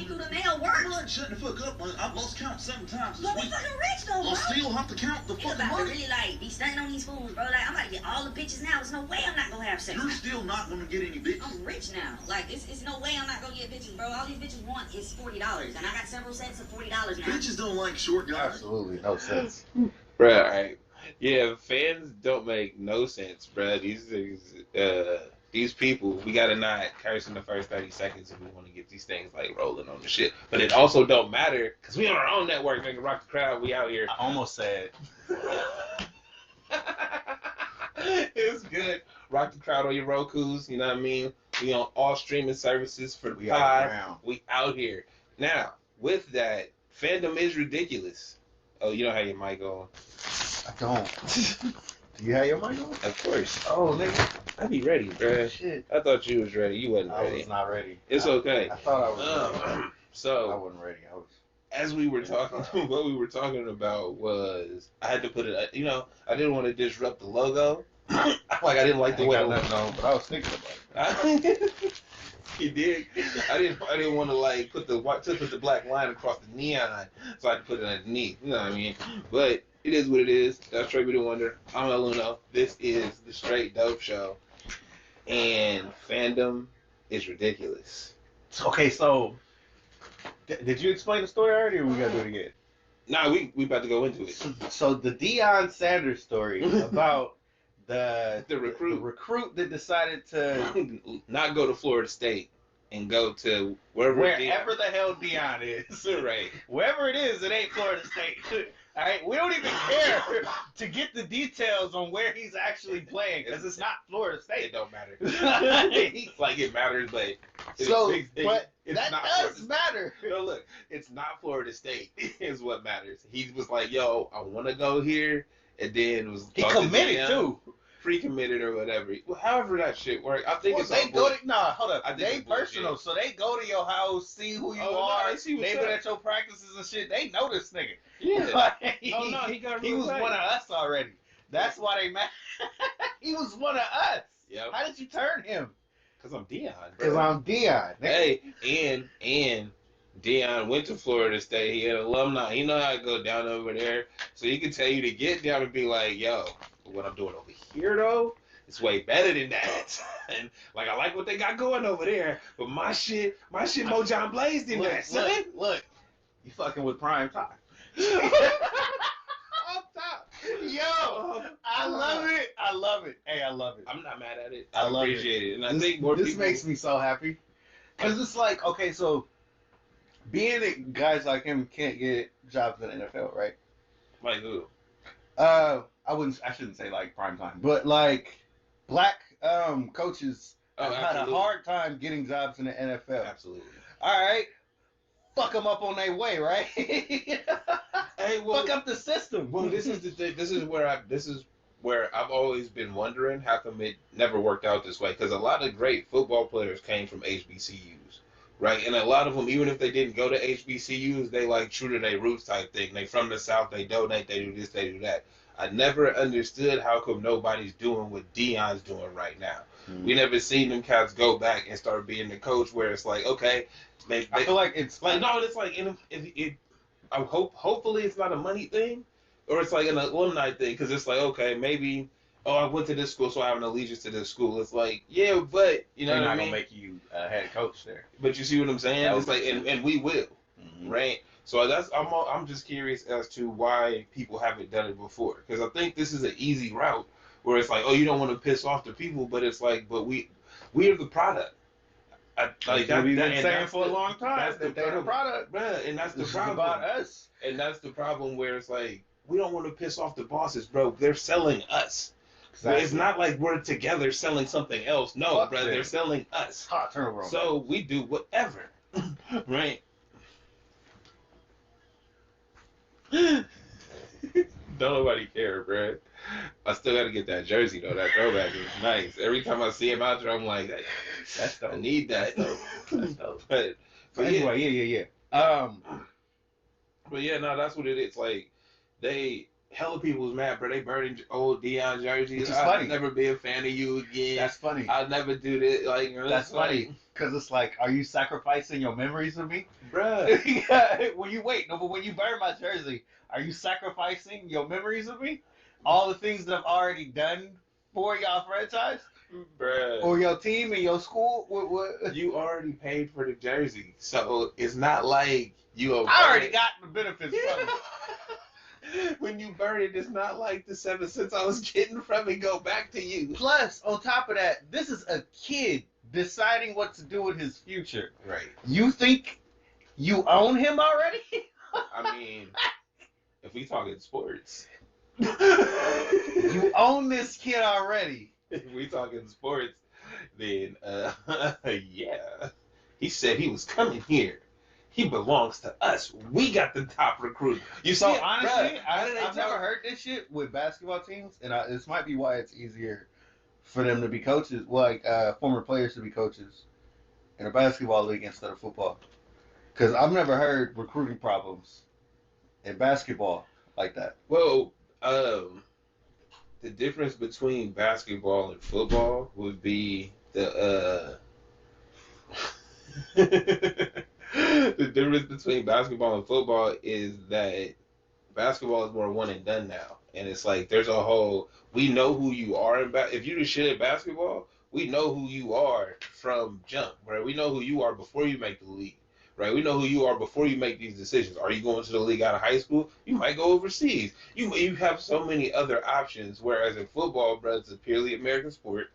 ain't do the nail work. Blood, shut the fuck up, man. I've lost count 7 times this But we week. fucking rich though, bro. I'll still have to count the Nigga fucking about to money. really like be stunning on these fools, bro. Like I'm about to get all the bitches now. There's no way I'm not gonna have sex. You're still not gonna get any bitches. I'm rich now. Like it's no way I'm not gonna get bitches, bro. All these bitches want is $40, and I got several sets of $40 now. Bitches don't like short guys. Absolutely no sense. Bruh, alright. Yeah, fans don't make no sense, bruh. These people, we gotta not curse in the first 30 seconds if we want to get these things like rolling on the shit. But it also don't matter because we on our own network, nigga. Rock the crowd. We out here. I almost said. It's good. Rock the crowd on your Rokus. You know what I mean? We on all streaming services for the pod. We out here now. With that, fandom is ridiculous. Oh, you don't have your mic on. I don't. Do you have your mic on? Of course. Oh, nigga. I be ready, bruh. Shit. I thought you was ready. You wasn't ready. I was not ready. It's okay. I thought I was ready. I So, wasn't ready. I was. as we were talking, what we were talking about was I had to put it. You know, I didn't want to disrupt the logo. Like I didn't like the way it nothing on, but I was thinking about it. You did. I didn't want to like put the black line across the neon, so I had to put it underneath. You know what I mean? But it is what it is. That's Straight With The Wonder. I'm El Uno. This is the Straight Dope Show, and fandom is ridiculous. Okay, so did you explain the story already, or we gotta do it again? Nah, we about to go into it. So the Dion Sanders story about the recruit that decided to not go to Florida State and go to wherever the hell Dion is. Right. Wherever it is, it ain't Florida State. All right, we don't even care to get the details on where he's actually playing because it's not Florida State. It don't matter. Like it matters, but that does matter. No, look, it's not Florida State is what matters. He was like, "Yo, I want to go here," and then was he committed too. Pre-committed or whatever. Well, however that shit works, I think hold up. They personal, so they go to your house, see who you are. They've been at your practices and shit. They know this nigga. Yeah. He was one of us already. That's why they mad. He was one of us. Yep. How did you turn him? Because I'm Dion. Because I'm Dion. Hey, and Dion went to Florida State. He an alumni. He know how to go down over there. So he can tell you to get down and be like, yo, what I'm doing over here, though, it's way better than that. And, like, I like what they got going over there. But my shit more John Blaze than that, son. Look, you fucking with prime time. Up top. Yo, I love it. I love it. Hey, I love it. I'm not mad at it. I love appreciate it. And I this, think more this people... makes me so happy. Because it's like, okay, so being that guys like him can't get jobs in the NFL, right? Like who? I shouldn't say like prime time, but like black coaches have had a hard time getting jobs in the NFL. Absolutely. All right, fuck them up on their way, right? Hey, well, fuck up the system. Well, this is the thing. This is where I've always been wondering how come it never worked out this way. Because a lot of great football players came from HBCUs, right? And a lot of them, even if they didn't go to HBCUs, they like true to their roots type thing. They from the South, they donate, they do this, they do that. I never understood how come nobody's doing what Dion's doing right now. Mm-hmm. We never seen them cats go back and start being the coach where it's like, okay, I feel like it's like, no, it's like, hopefully it's not a money thing, or it's like an alumni thing, because it's like, okay, maybe, I went to this school, so I have an allegiance to this school. It's like, yeah, but, you know what I mean? They're not going to make you head coach there. But you see what I'm saying? It's like, and we will, right? So I'm just curious as to why people haven't done it before, because I think this is an easy route where it's like, oh, you don't want to piss off the people, but it's like, but we are the product. Like that we've been saying for a long time. That's they're the product, bro, and that's the problem. About us, and that's the problem where it's like we don't want to piss off the bosses, bro. They're selling us. Exactly. It's not like we're together selling something else. No, bro, they're selling us. Hot turnover. So we do whatever, right? Don't nobody care, bro. I still got to get that jersey though. That throwback is nice. Every time I see him out there, I'm like, that's dope. I need that. That's dope. But anyway, yeah. But yeah, no, that's what it is. Like they hella people was mad, bro. They burning old Dion jerseys. Which is I'll funny. never be a fan of you again. That's funny. I'll never do this. Like, That's funny. Because it's like, are you sacrificing your memories of me? Bruh. When you burn my jersey, are you sacrificing your memories of me? All the things that I've already done for y'all franchise? Bruh. Or your team and your school? What? You already paid for the jersey. So it's not like you I already got the benefits from it. When you burn it, it's not like the 7 cents I was getting from it go back to you. Plus, on top of that, this is a kid deciding what to do with his future. Right. You think you own him already? I mean, if we talking sports. You own this kid already. If we talking sports, then, yeah. He said he was coming here. He belongs to us. We got the top recruit. You So see, honestly, bruh, I've never heard this shit with basketball teams, and this might be why it's easier for them to be coaches, like former players to be coaches in a basketball league instead of football. Because I've never heard recruiting problems in basketball like that. Well, the difference between basketball and football would be the the difference between basketball and football is that basketball is more one and done now, and it's like there's a whole we know who you are in if you do shit at basketball, we know who you are from jump, right? We know who you are before you make the league. Right, we know who you are before you make these decisions. Are you going to the league out of high school? You might go overseas. You have so many other options. Whereas in football, bro, it's a purely American sport,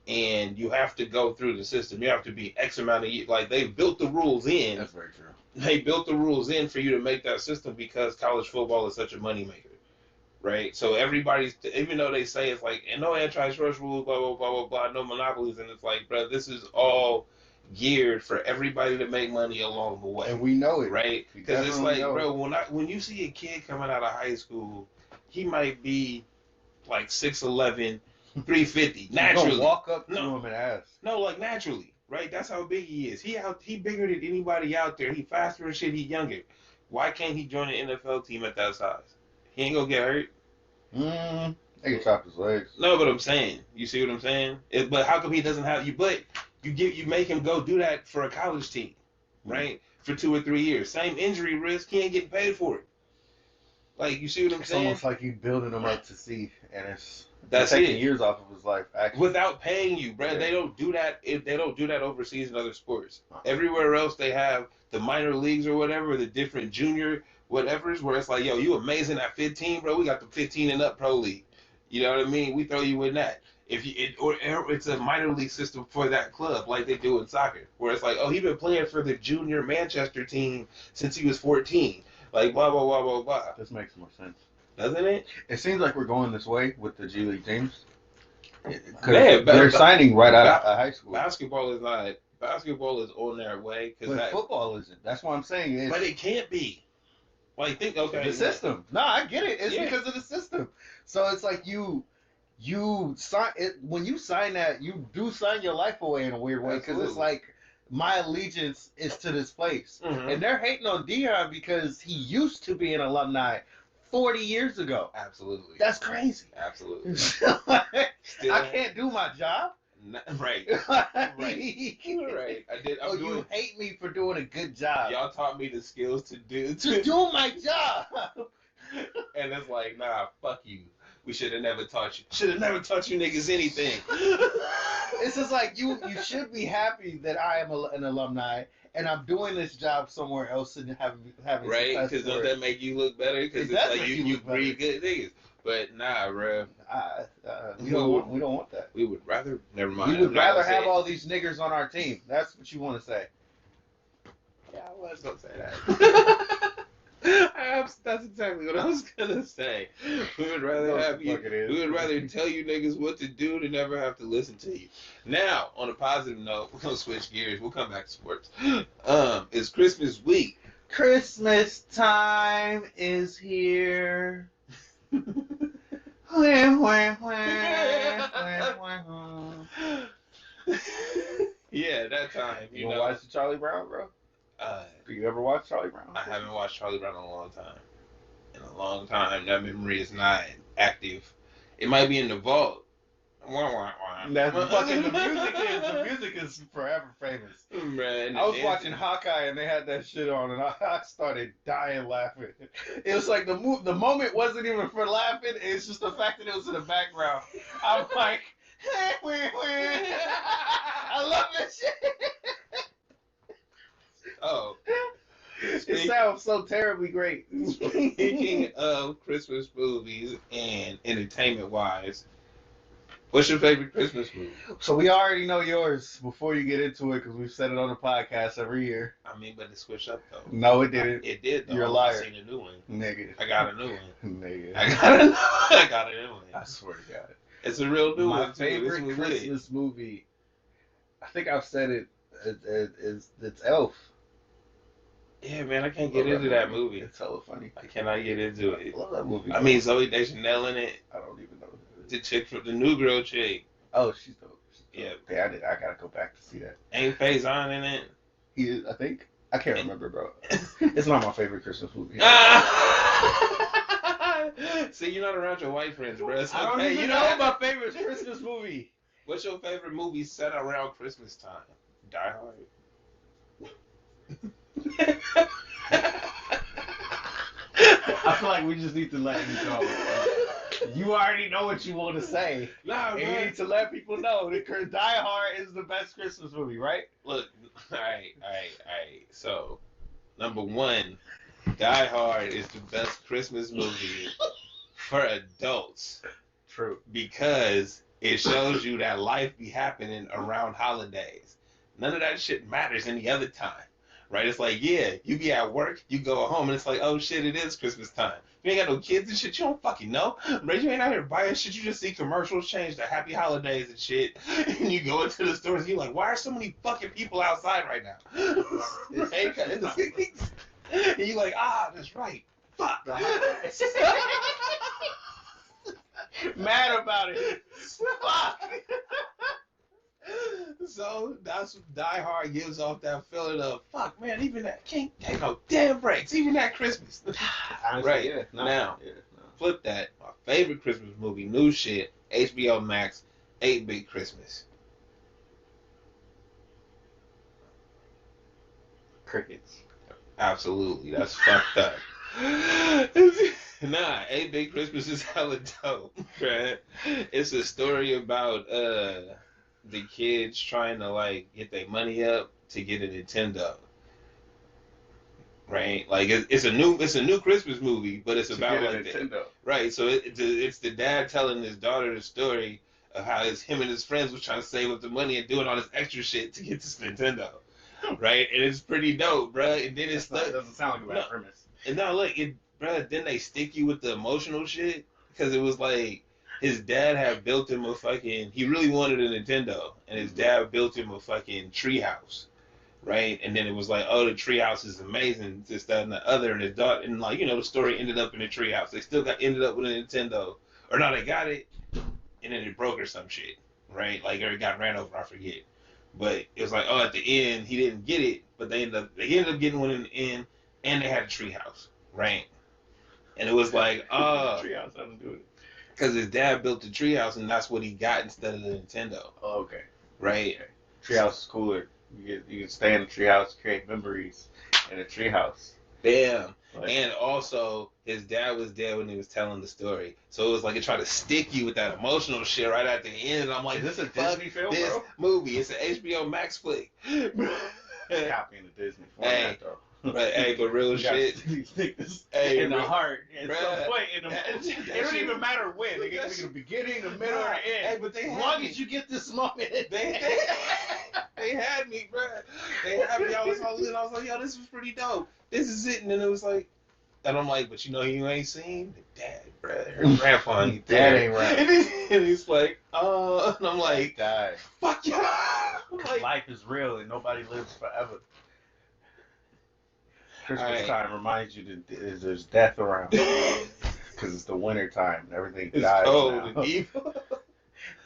and you have to go through the system. You have to be X amount of years. Like they built the rules in. That's very true. They built the rules in for you to make that system because college football is such a moneymaker. Right, so everybody's even though they say it's like and no antitrust rules, blah blah blah blah blah, no monopolies, and it's like, bro, this is all geared for everybody to make money along the way, And we know it, right? Because it's like, bro, when you see a kid coming out of high school, he might be like 6'11", 350 naturally. You walk up to him and ask. No, like naturally, right? That's how big he is. He bigger than anybody out there. He faster and shit. He younger. Why can't he join an NFL team at that size? He ain't gonna get hurt. They can chop his legs. No, but I'm saying, you see what I'm saying? But how come he doesn't have you? But you make him go do that for a college team, right? For 2 or 3 years. Same injury risk. He ain't getting paid for it. Like, you see what I'm saying? It's almost like you building him up to see, and that's taking it. Years off of his life, actually. Without paying you, bro. Yeah. They don't do that. They don't do that overseas in other sports. Everywhere else, they have the minor leagues or whatever, the different junior whatevers, where it's like, yo, you amazing at 15, bro. We got the 15 and up pro league. You know what I mean? We throw you in that. Or it's a minor league system for that club, like they do in soccer, where it's like, oh, he been playing for the junior Manchester team since he was 14, like blah blah blah blah blah. This makes more sense, doesn't it? It seems like we're going this way with the G League teams. Man, they're signing right out of high school. Basketball is not. Basketball is on their way but football isn't. That's what I'm saying. But it can't be. Like think the system. No, I get it. It's because of the system. So it's like you sign it when you sign that, you do sign your life away in a weird way because it's like my allegiance is to this place, and they're hating on Dion because he used to be an alumni 40 years ago. Absolutely, that's crazy. Absolutely, I can't do my job. Right. Right. I did. You hate me for doing a good job. Y'all taught me the skills to do my job. And it's like, nah, fuck you. We should have never taught you. Should have never taught you niggas anything. It's just like you should be happy that I am an alumni and I'm doing this job somewhere else and having right, because don't that make you look better? Because it's like you breed good niggas. But nah, bro. We don't want that. We would rather. Never mind. We would rather have all these niggers on our team. That's what you want to say. Yeah, I was gonna say that. That's exactly what I was gonna say. We would rather have you. We would rather tell you niggas what to do than never have to listen to you. Now, on a positive note, we're gonna switch gears. We'll come back to sports. It's Christmas week. Christmas time is here. Yeah, that time. You know, watch the Charlie Brown, bro? Do you ever watch Charlie Brown? I haven't watched Charlie Brown in a long time. in a long time. That memory is not active. It might be in the vault. Wah, wah, wah. That's fucking the music is forever famous. Man, I was watching Hawkeye and they had that shit on and I started dying laughing. It was like the moment wasn't even for laughing, it's just the fact that it was in the background. I'm like, I love this shit. Oh. It sounds so terribly great. Speaking of Christmas movies and entertainment wise, what's your favorite Christmas movie? So we already know yours before you get into it because we've said it on the podcast every year. I mean, but it switched up though. No, it didn't. It did though. You're a liar. I seen a new one. Nigga. I got a new one. Nigga. I got a new one. I swear to God. It's a real new one. My favorite Christmas movie, I think I've said it, it's Elf. Yeah, man, I can't get into that movie. It's hella funny. I cannot get into it. I love that movie. I mean, Zoe Deschanel in it. I don't even know. The chick from the New Girl chick. Oh, she's dope. Yeah. I gotta go back to see that. Ain't Faison in it? He is, I think. I can't remember, bro. It's not my favorite Christmas movie. See, you're not around your white friends, bro. It's I don't okay. even You know my favorite Christmas movie. What's your favorite movie set around Christmas time? Die Hard. I feel like we just need to let you go. You already know what you want to say. Nah, and you man. need to let people know that Die Hard is the best Christmas movie, right? Look, all right. So, number one, Die Hard is the best Christmas movie for adults. True. Because it shows you that life be happening around holidays. None of that shit matters any other time. Right? It's like, yeah, you be at work, you go home, and it's like, oh shit, it is Christmas time. You ain't got no kids and shit, you don't fucking know. Right? You ain't out here buying shit, you just see commercials change to happy holidays and shit. And you go into the stores and you're like, why are so many fucking people outside right now? Right? And you're like, that's right. Fuck. Mad about it. Fuck. So that's what Die Hard gives off that feeling of fuck, man. Even that can't take no damn breaks. Even that Christmas, Honestly, right? Yeah, no, now, yeah, no. flip that. My favorite Christmas movie, new shit, HBO Max, 8-Bit Christmas. Crickets. Absolutely, that's fucked up. Nah, 8-Bit Christmas is hella dope, right? It's a story about the kids trying to like get their money up to get a Nintendo, right? Like it's a new Christmas movie, but it's about like Nintendo. Right. So it's the dad telling his daughter the story of how him and his friends was trying to save up the money and doing all this extra shit to get this Nintendo, right? And it's pretty dope, bruh. And then it doesn't sound like a bad premise. And now look, bruh, then they stick you with the emotional shit because it was like. His dad had built him a fucking. He really wanted a Nintendo, and his dad built him a fucking treehouse, right? And then it was like, oh, the treehouse is amazing, this, that, and the other. And his daughter, and like, the story ended up in the treehouse. They still ended up with a Nintendo, or no, they got it, and then it broke or some shit, right? Like, or it got ran over, I forget. But it was like, oh, at the end he didn't get it, but they ended up getting one in the end, and they had a treehouse, right? And it was like, oh, Treehouse doesn't do it. Because his dad built the treehouse, and that's what he got instead of the Nintendo. Oh, okay. Right? Okay. Treehouse is cooler. You can stay in the treehouse, create memories in a treehouse. Bam. Like, And also, his dad was dead when he was telling the story. So it was like it tried to stick you with that emotional shit right at the end. And I'm like, is this a fuck Disney film, this bro? movie. It's an HBO Max flick. Copying the Disney format, though. But hey, but real shit. Hey, in the real- heart. At bruh, some point in the that- it that don't shit- even matter when. It can be the beginning, the middle, or the end. Hey, but they as had long me. as you get this moment. They had me, bro. They had me. I was like, yo, this was pretty dope. This is it. And then it was like, and I'm like, but you ain't seen the dad, bro. Her grandpa ain't Dad there. ain't right. And he's like, and I'm like, Die. fuck yeah. Like, Life is real and nobody lives forever. Christmas Alright. time reminds you that there's death around. Because it's the winter time and everything it's dies cold now. and evil.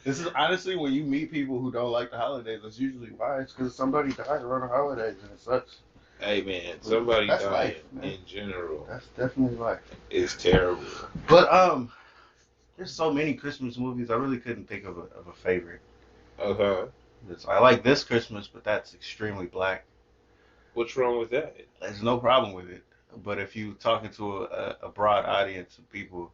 This is honestly when you meet people who don't like the holidays, that's usually why. It's because somebody died around the holidays and it sucks. Hey man, somebody That's dying life, man. in general That's definitely life. is terrible. But there's so many Christmas movies. I really couldn't think of a favorite. I like This Christmas, but that's extremely black. What's wrong with that? There's no problem with it. But if you talking to a broad audience of people,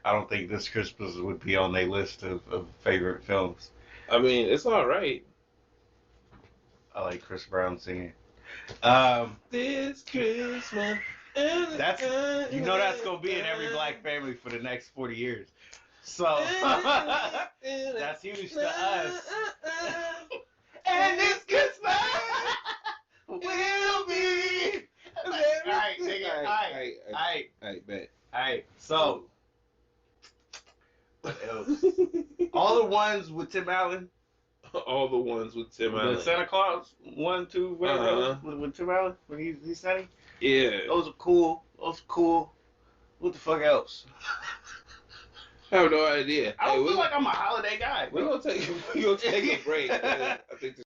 I don't think This Christmas would be on their list of favorite films. I mean, it's all right. I like Chris Brown singing. This Christmas. That's that's gonna be in every black family for the next 40 years. So that's huge to us. And this Christmas will be. Alright, nigga. Alright, bet. Alright, so what else? All the ones with Tim Allen. All the ones with Tim Allen. The Santa Claus 1, 2, whatever with Tim Allen when he's Santa. Yeah. Those are cool. What the fuck else? I have no idea. I don't feel like I'm a holiday guy. We're gonna take a break. I think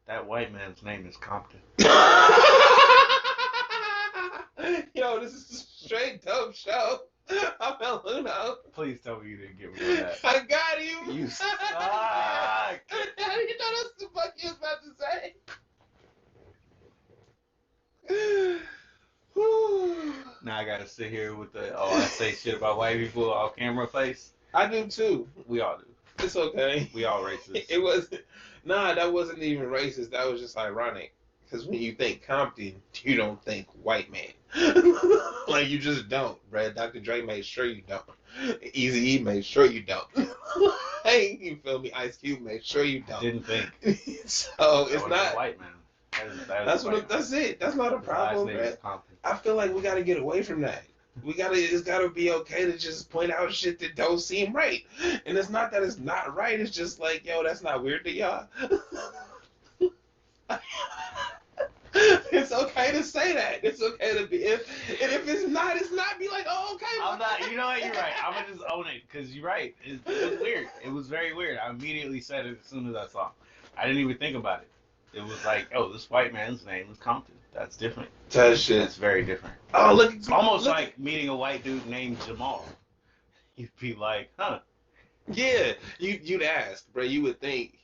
That white man's name is Compton. Yo, this is a straight dope show. I'm Luno. Please tell me you didn't get me on that. I got you. You suck. How do you know that's the fuck you was about to say? Now I gotta sit here with I say shit about white people off camera face. I do too. We all do. It's okay. We all racist. It was that wasn't even racist. That was just ironic. Because when you think Compton, you don't think white man. Like, you just don't, bruh. Dr. Dre made sure you don't. Eazy-E made sure you don't. Hey, you feel me? Ice Cube made sure you don't. Didn't think. So it's not white man. That's it. That's not a problem, man. I feel like we gotta get away from that. It's gotta be okay to just point out shit that don't seem right. And it's not that it's not right, it's just like, yo, that's not weird to y'all. It's okay to say that. It's okay to be, and if it's not, be like, oh, okay. I'm not, you know what, you're right. I'm gonna just own it, because you're right. It was weird. It was very weird. I immediately said it as soon as I saw it. I didn't even think about it. It was like, oh, this white man's name is Compton. That's different. That's very different. Oh, look. It's almost like meeting a white dude named Jamal. You'd be like, huh. Yeah, you'd ask, bro. You would think.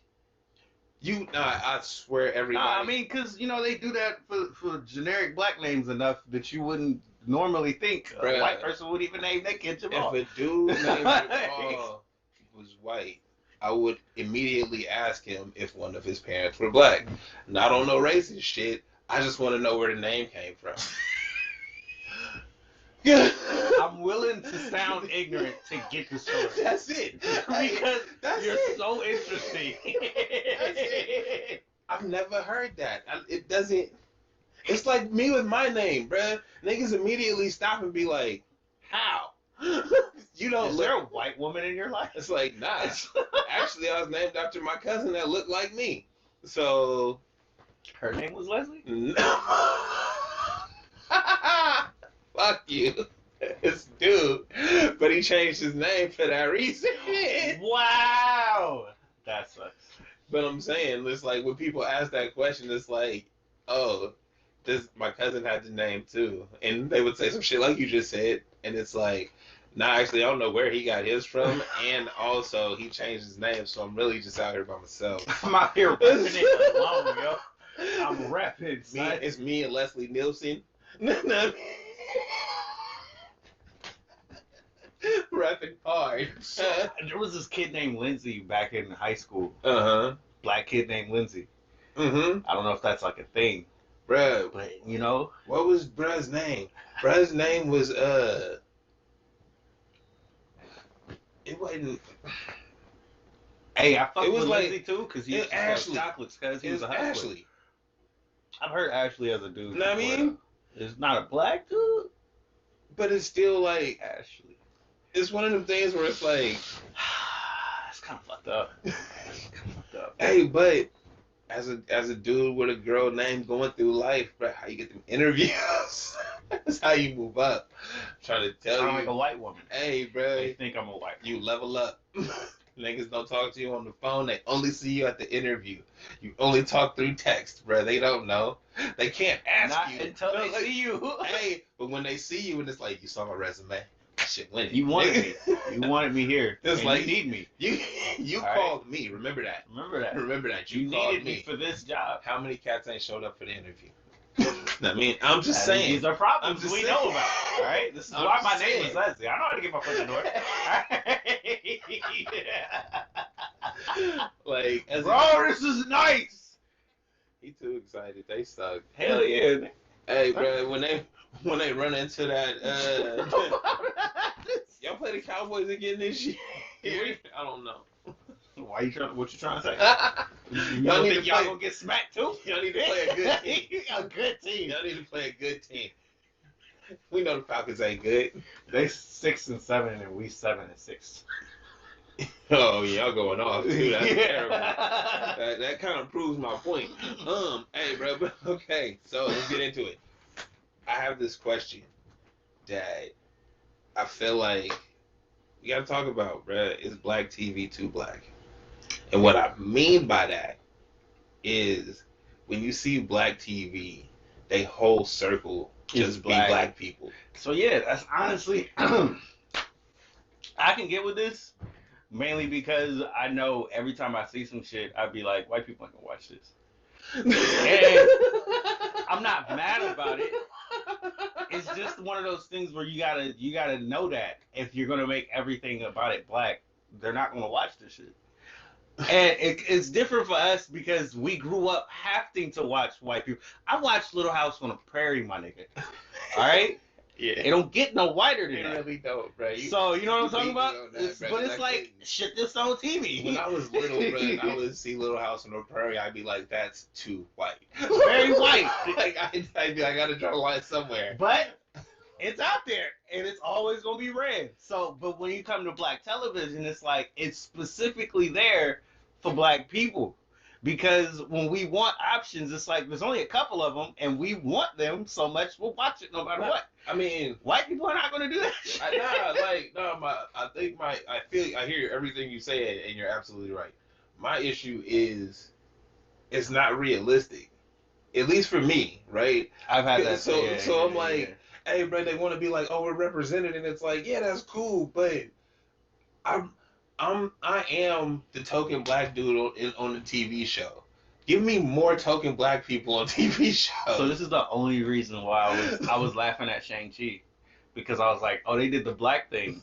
I swear everybody. I mean, because, they do that for generic black names enough that you wouldn't normally think a white person would even name their kid Jamal. If a dude named Jamal was white, I would immediately ask him if one of his parents were black. Not on no racist shit. I just want to know where the name came from. I'm willing to sound ignorant to get the story. That's it. Because you're so interesting. That's it. I've never heard that. It doesn't. It's like me with my name, bruh. Niggas immediately stop and be like, how? You don't Is there a white woman in your life? It's like, nah. Actually, I was named after my cousin that looked like me. So. Her name was Leslie? No. Fuck you. It's dude. But he changed his name for that reason. Wow. That sucks. But I'm saying, it's like when people ask that question, it's like, oh, my cousin had the name too. And they would say some shit like you just said. And it's like, nah, actually, I don't know where he got his from. And also, he changed his name. So I'm really just out here by myself. I'm out here repping it alone, yo. I'm repping. It's me and Leslie Nielsen. Rapping hard. So, there was this kid named Lindsay back in high school. Black kid named Lindsay. Mm-hmm. I don't know if that's like a thing. Bruh. But, you know. What was bruh's name? Bruh's name was, it wasn't... Hey, I fucked It was with like- Lindsay too, because he used to sell Ashley. chocolates, because he It was was a hustler. Ashley. I've heard Ashley as a dude. Know what I before, mean? though. It's not a black dude. But it's still like, Ashley. it's one of them things where it's like, It's kind of fucked up. It's kind of fucked up. hey, but as a dude with a girl named going through life, bro, how you get them interviews? That's how you move up. I'm trying to tell I'm you. like a white woman. Hey, bro, They think I'm a white woman. you level up. Niggas don't talk to you on the phone. They only see you at the interview. You only talk through text, bro. They don't know. They can't ask Not you until they Like, see you. Hey, but when they see you and it's like, you saw my resume. Shit, winning. You wanted me. You wanted me here. It's And like- you need me. You All right. called me. Remember that. Remember that. Remember that. You, You called needed me for this job. How many cats ain't showed up for the interview? I mean, I'm just And saying. These are problems I'm just we saying. know about. All right. This is I'm why just my name saying. is Leslie. I know how to get my foot in the door. Like, as Bro, this is nice. he too excited. They suck. Hell yeah. Hey, bro, when they run into that, y'all play the Cowboys again this year? I don't know. Why you trying? What you trying to say? You Y'all don't need think to y'all play- gonna get smacked too? Y'all need to play a good team. A good team. Y'all need to play a good team. We know the Falcons ain't good. They 6-7 and we 7-6. Oh, y'all going off too. That's Yeah. terrible. That kind of proves my point. Hey, bro. But okay, so let's get into it. I have this question that I feel like we gotta talk about, bro. Is black TV too black? And what I mean by that is when you see black TV, they whole circle Is just black. be black people. So yeah, that's honestly, I can get with this mainly because I know every time I see some shit, I'd be like, white people ain't gonna watch this. And I'm not mad about it. It's just one of those things where you gotta know that if you're gonna make everything about it black, they're not gonna watch this shit. And it's different for us because we grew up having to watch white people. I watched Little House on the Prairie, my nigga. All right, Yeah. it don't get no whiter than It that. really don't, bro. So you know what I'm talking beat me about? on that, bro. But it's That's like crazy. shit this on TV. When I was little, bro, I would see Little House on the Prairie. I'd be like, "That's too white." Very white. Like I'd be like, I gotta draw a line somewhere. But it's out there, and it's always gonna be red. So, but when you come to black television, it's like it's specifically there for black people. Because when we want options, it's like there's only a couple of them, and we want them so much, we'll watch it no matter what. I mean, White people are not gonna do that. I hear everything you say, and you're absolutely right. My issue is, it's not realistic, at least for me, right? I've had that. So yeah, I'm yeah, like, hey, bro, they want to be like, oh, we're represented, and it's like, yeah, that's cool, but I am the token black dude on the TV show. Give me more token black people on TV shows. So this is the only reason why I was laughing at Shang-Chi, because I was like, oh, they did the black thing,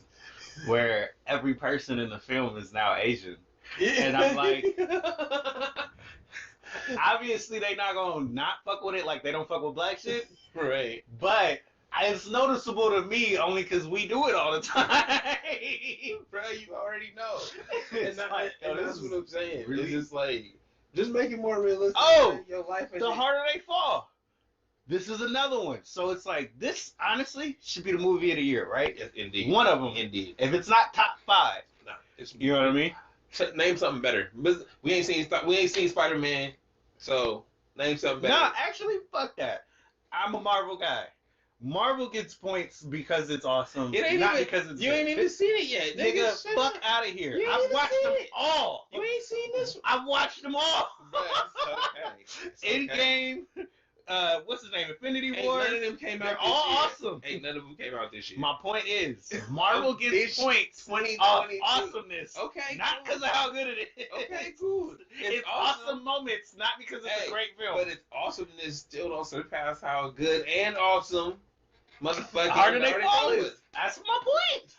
where every person in the film is now Asian. And I'm like, obviously they not gonna not fuck with it like they don't fuck with black shit, right. but it's noticeable to me only because we do it all the time. Bro, you already know. It's like, yo, and this that's is what I'm saying. really- It's just like, just make it more realistic. Oh, man. Your life The harder they fall. This is another one. So it's like, this honestly should be the movie of the year, right? Yes, indeed. One of them. Indeed. If it's not top 5, No, it's, you know what I mean? name something better. We ain't seen Spider-Man, so name something better. No, actually, fuck that. I'm a Marvel guy. Marvel gets points because it's awesome, It ain't not even, because it's you good. ain't even seen it yet. Nigga, shut fuck up. out of here. You ain't I've even watched seen them it. all. You ain't seen this one. I've watched them all. Bro, it's okay. It's okay. Endgame, what's his name? Infinity Ain't War. none of them came out They're this all year. awesome. Ain't none of them came out this year. My point is, Marvel This gets points of 2022. awesomeness. Okay, Not cool. because of how good it is. Okay, cool. It's awesome moments, not because it's Hey, a great film. But its awesomeness still don't surpass how good and awesome motherfucking Harder they Harder fall They is. That's my point.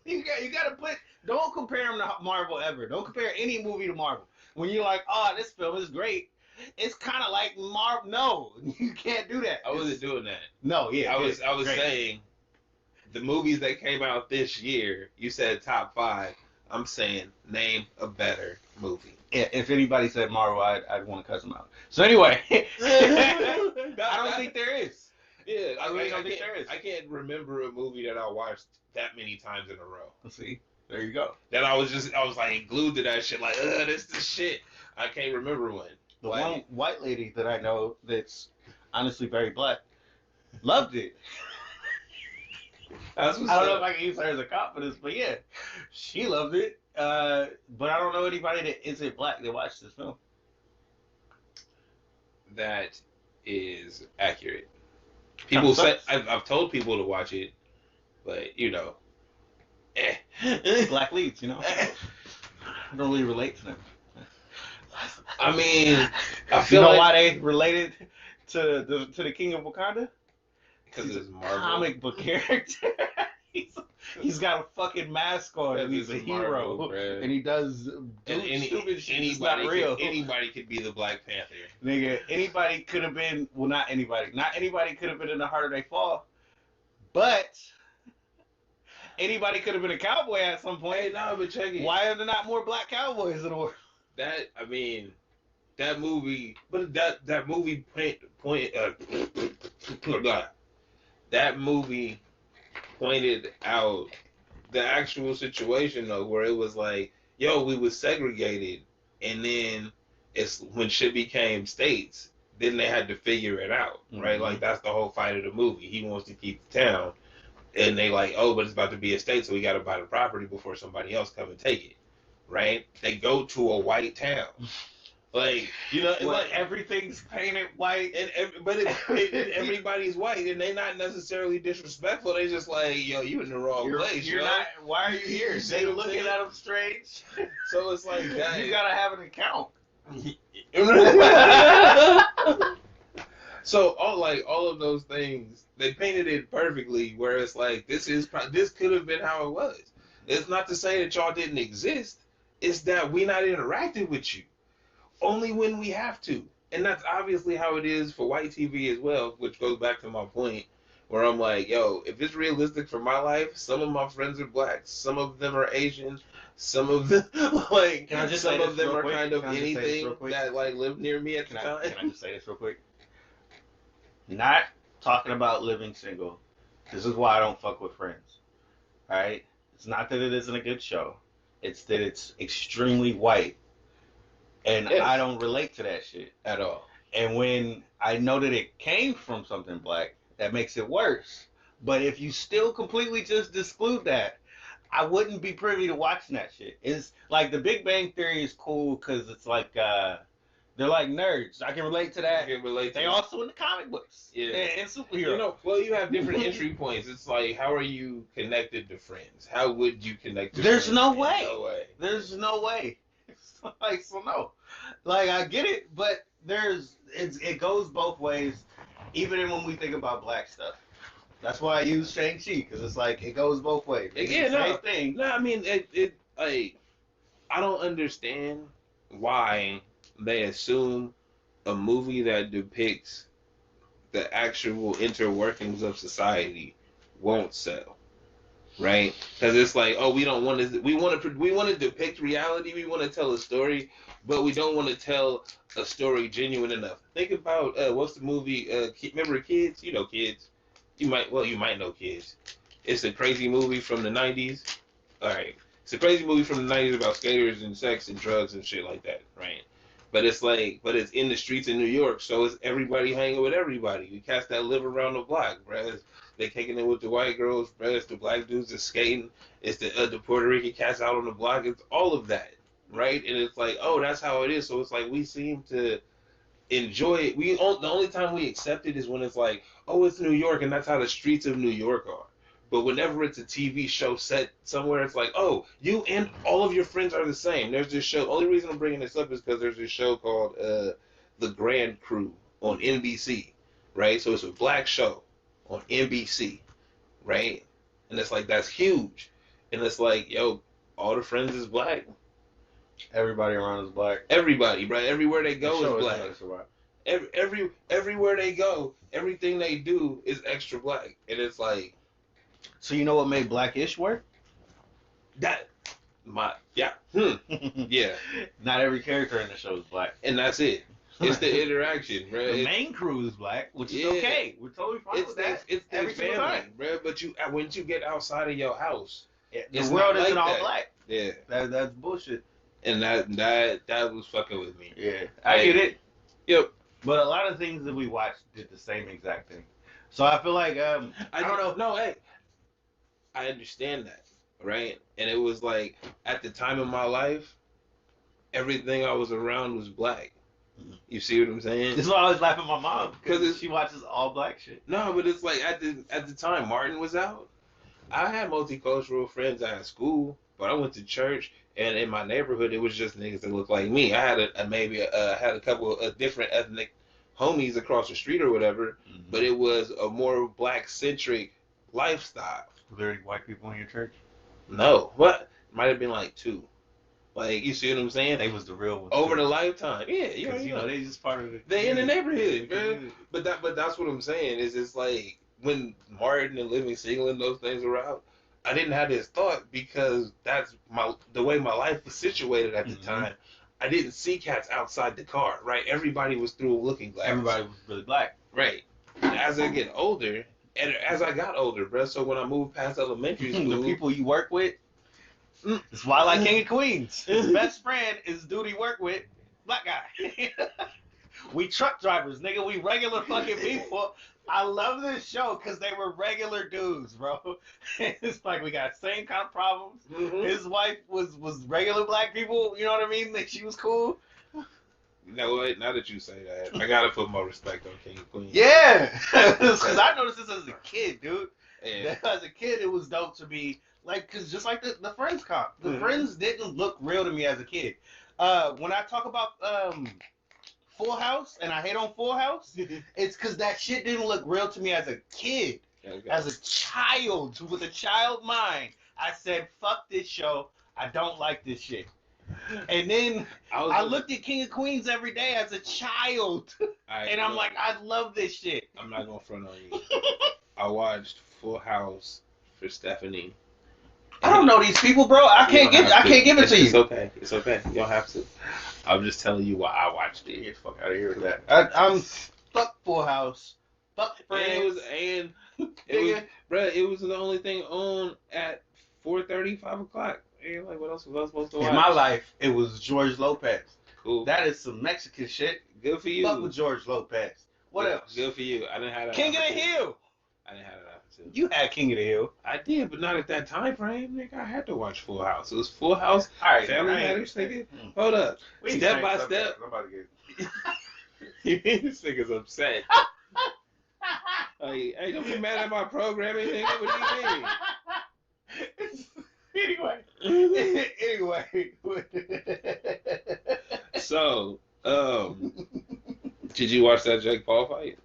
You got to put. Don't compare them to Marvel ever. Don't compare any movie to Marvel. When you're like, oh, this film is great, it's kind of like Marvel. No, you can't do that. I wasn't doing that. No, yeah, I was great. saying the movies that came out this year. You said top 5. I'm saying name a better movie. Yeah, if anybody said Marvel, I'd want to cuss them out. So anyway, I don't think there is. Yeah, I really don't think there is. I can't remember a movie that I watched that many times in a row. Let's see. There you go. That I was like glued to that shit. Like, this the shit. I can't remember one. The one white lady that I know that's honestly very black loved it. I don't know if I can use her as a confidence, but yeah, she loved it. But I don't know anybody that isn't black that watched this film. That is accurate. People say I've told people to watch it, but you know, black leads, you know. I don't really relate to them. I mean, I feel why they related to the King of Wakanda? Because it's Marvel. Comic book character. He's got a fucking mask on, and he's a hero, Marvel, and he does stupid shit. It's not real. Anybody could be the Black Panther. Nigga, anybody could have been. Well, not anybody. Not anybody could have been in The Harder They Fall, but anybody could have been a cowboy at some point. Hey, no, but check it. Why are there not more black cowboys in the world? That movie, but that movie that movie pointed out the actual situation though, where it was like, yo, we was segregated, and then it's when shit became states, then they had to figure it out, right? Mm-hmm. Like that's the whole fight of the movie. He wants to keep the town, and they like, oh, but it's about to be a state, so we got to buy the property before somebody else come and take it, right? They go to a white town. Like, you know, like everything's painted white, but everybody's white, and they not necessarily disrespectful. They just like, yo, you in the wrong place. You're not. Why are you here? They looking at them strange. So it's like, you gotta have an account. So all of those things, they painted it perfectly. Where it's like, this could have been how it was. It's not to say that y'all didn't exist. It's that we not interacting with you. Only when we have to. And that's obviously how it is for white TV as well, which goes back to my point where I'm like, yo, if it's realistic for my life, some of my friends are black, some of them are Asian, some of them some of them are kind of anything that like live near me at the time. Can I just say this real quick? Not talking about living single. This is why I don't fuck with Friends. Alright? It's not that it isn't a good show. It's that it's extremely white. And yes. I don't relate to that shit at all. And when I know that it came from something black, that makes it worse. But if you still completely just exclude that, I wouldn't be privy to watching that shit. It's like The Big Bang Theory is cool because it's like they're like nerds. I can relate to that. They also in the comic books. Yeah. And superheroes. You know, well, you have different entry points. It's like, how are you connected to Friends? How would you connect to There's Friends? no way. No way. There's no way. Like, so no. Like, I get it, but it goes both ways, even when we think about black stuff. That's why I use Shang-Chi, because it's like, it goes both ways. Same thing. No, I mean, I don't understand why they assume a movie that depicts the actual interworkings of society won't sell. Right? Because it's like, oh, we want to depict reality, we want to tell a story, but we don't want to tell a story genuine enough. Think about what's the movie? Remember Kids? You know Kids. You might know Kids. It's a crazy movie from the 90s. All right, it's a crazy movie from the 90s about skaters and sex and drugs and shit like that, right? But it's in the streets in New York, so it's everybody hanging with everybody. You cats that live around the block, bruh. They kicking it with the white girls, bruh. It's the black dudes that's skating. It's the Puerto Rican cats out on the block. It's all of that, right? And it's like, oh, that's how it is. So it's like we seem to enjoy it. The only time we accept it is when it's like, oh, it's New York, and that's how the streets of New York are. But whenever it's a TV show set somewhere, it's like, oh, you and all of your friends are the same. There's this show. Only reason I'm bringing this up is because there's this show called The Grand Crew on NBC, right? So it's a black show on NBC, right? And it's like, that's huge. and it's like, yo, all the friends is black. Everybody around is black. Everybody, bro. Everywhere they The go show is is black. nice, right? Everywhere they go, everything they do is extra black, and it's like So you know what made Blackish work? that. Yeah. Yeah, Not every character in the show is black. and that's it. It's the interaction, bro. The main crew is black, which is Yeah. okay. We're totally fine It's with that. it's their every single family, time. bro. But once you get outside of your house, The it's world not isn't like all that. black. yeah, That's bullshit. and that was fucking with me. Yeah, I get it. Yep. But a lot of things that we watched did the same exact thing. So I feel like I don't know. No, hey, I understand that, right? And it was like at the time of my life, everything I was around was black. You see what I'm saying? This is why I always laugh at my mom because Because she watches all black shit. No, but it's like at the time Martin was out, I had multicultural friends at school, but I went to church, and in my neighborhood it was just niggas that looked like me. I had had a couple of different ethnic homies across the street or whatever, but it was a more black centric lifestyle. Were there any white people in your church? No, what might have been like two. Like, you see what I'm saying? They was the real ones. Over too. the lifetime, yeah, Because you know, they just part of the. they in the neighborhood, community. man. But that's what I'm saying is it's like when Martin and Living Single and those things were out, I didn't have this thought because that's the way my life was situated at the time. I didn't see cats outside the car, right? Everybody was through a looking glass. Everybody was really black. Right. And as I get older, and as I got older, bro, so when I moved past elementary school, The people you work with. That's why I like King of Queens. His best friend is dude he work with, black guy. We truck drivers, nigga. We regular fucking people. I love this show because they were regular dudes, bro. It's like we got same kind of problems. His wife was regular black people. You know what I mean? Like she was cool. You know what? Now that you say that, I gotta put more respect on King of Queens. Yeah, because I noticed this as a kid, dude. Yeah. As a kid, it was dope to be like, because just like the Friends comp, the Friends didn't look real to me as a kid. When I talk about Full House and I hate on Full House, it's because that shit didn't look real to me as a kid. Okay. As a child, with a child mind, I said, fuck this show. I don't like this shit. And then I looked at King of Queens every day as a child. And I'm like, I love this shit. I'm not gonna front on you. I watched Full House for Stephanie. I don't know these people, bro. I can't give it to you. It's okay. It's okay. You don't have to. I'm just telling you why I watched it. Get the fuck out of here with that. I'm fuck Full House. Fuck Friends. It was the only thing on at 4:30, 5 o'clock. And like, what else was I supposed to watch? In my life, it was George Lopez. Cool. That is some Mexican shit. Good for you. Fuck with George Lopez. What else? Good for you. I didn't have that. King of the Hill. I didn't have that opportunity. You had King of the Hill. I did, but not at that time frame, nigga. I had to watch Full House. It was Full House. All right, Family Matters, nigga. Hold up. Step by step. I'm about to get. This nigga's upset. Like, hey, don't be mad at my programming, nigga. What do you mean? Anyway. So, did you watch that Jake Paul fight?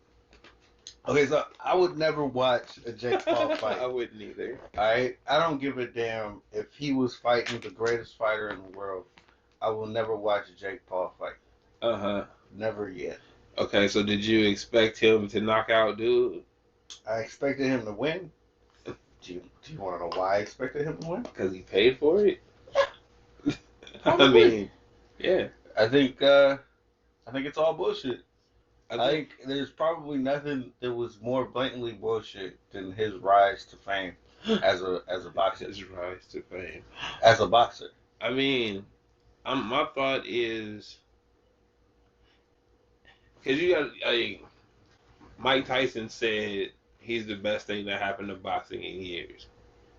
Okay, so I would never watch a Jake Paul fight. I wouldn't either. Alright? I don't give a damn if he was fighting the greatest fighter in the world. I will never watch a Jake Paul fight. Uh-huh. Never yet. Okay, so did you expect him to knock out dude? I expected him to win. Do you want to know why I expected him to win? Because he paid for it? I mean, yeah. I think it's all bullshit. I think there's probably nothing that was more blatantly bullshit than his rise to fame as a boxer. His rise to fame. As a boxer. I mean, my thought is, because you got, Mike Tyson said he's the best thing that happened to boxing in years.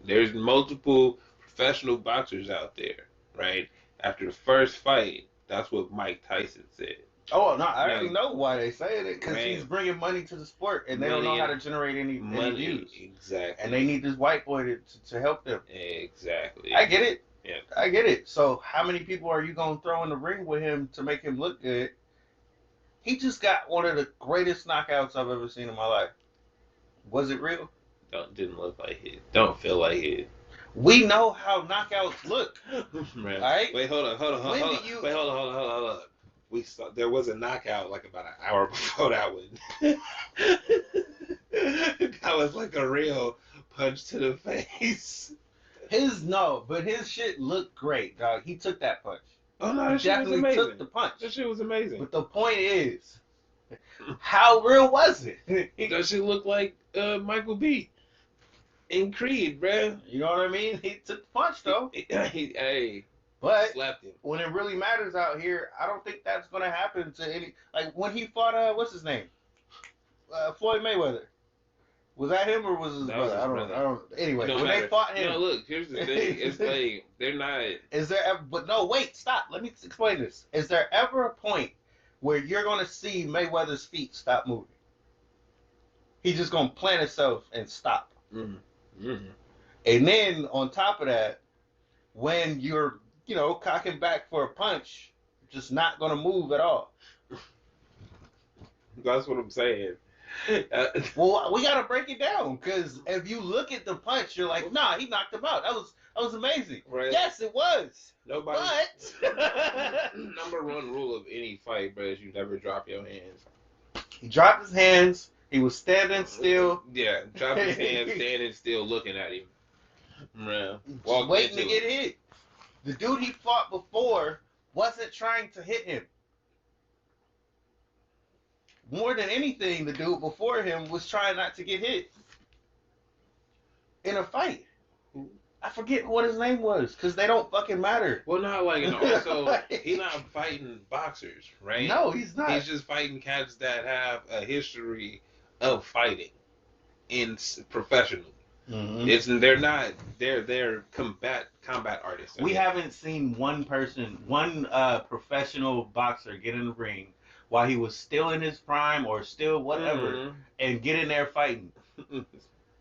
There's multiple professional boxers out there, right? After the first fight, that's what Mike Tyson said. Oh, no, I already know why they say it, because Man. he's bringing money to the sport, and they don't know how to generate any views. Exactly. And they need this white boy to help them. Exactly. I get it. Yeah. I get it. So how many people are you going to throw in the ring with him to make him look good? He just got one of the greatest knockouts I've ever seen in my life. Was it real? Didn't look like it. Don't feel like it. We know how knockouts look. Man. Right? Wait, hold on. When Hold on. do you- Wait, hold on. We saw there was a knockout like about an hour before that one. That was like a real punch to the face. But his shit looked great, dog. He took that punch. Oh no, He that shit was definitely amazing. took the punch. That shit was amazing. But the point is, how real was it? That shit looked like Michael B. in Creed, bruh. You know what I mean? He took the punch though. Hey, But slapped him. when it really matters out here, I don't think that's gonna happen to any. Like when he fought, what's his name? Floyd Mayweather. Was that him or was his brother? I don't. Anyway, when they fought him. No, look. Here's the thing. It's like they're not. Is there ever? But no, wait, stop. Let me explain this. Is there ever a point where you're gonna see Mayweather's feet stop moving? He's just gonna plant himself and stop. Mm-hmm. And then on top of that, when you're cocking back for a punch, just not gonna move at all. That's what I'm saying. Well, we gotta break it down because if you look at the punch, you're like, nah, he knocked him out. That was amazing. Right. Yes, it was. Nobody. But Number one rule of any fight, bro, is you never drop your hands. he dropped his hands. He was standing still. Yeah, drop his hands, standing still, looking at him. Man, Just waiting to get hit. The dude he fought before wasn't trying to hit him. More than anything, the dude before him was trying not to get hit in a fight. I forget what his name was because they don't fucking matter. Well, not like, and also he's not fighting boxers, right? No, he's not. He's just fighting cats that have a history of fighting professionally. Mm-hmm. They're combat artists. We haven't seen one professional boxer get in the ring while he was still in his prime or still whatever and get in there fighting.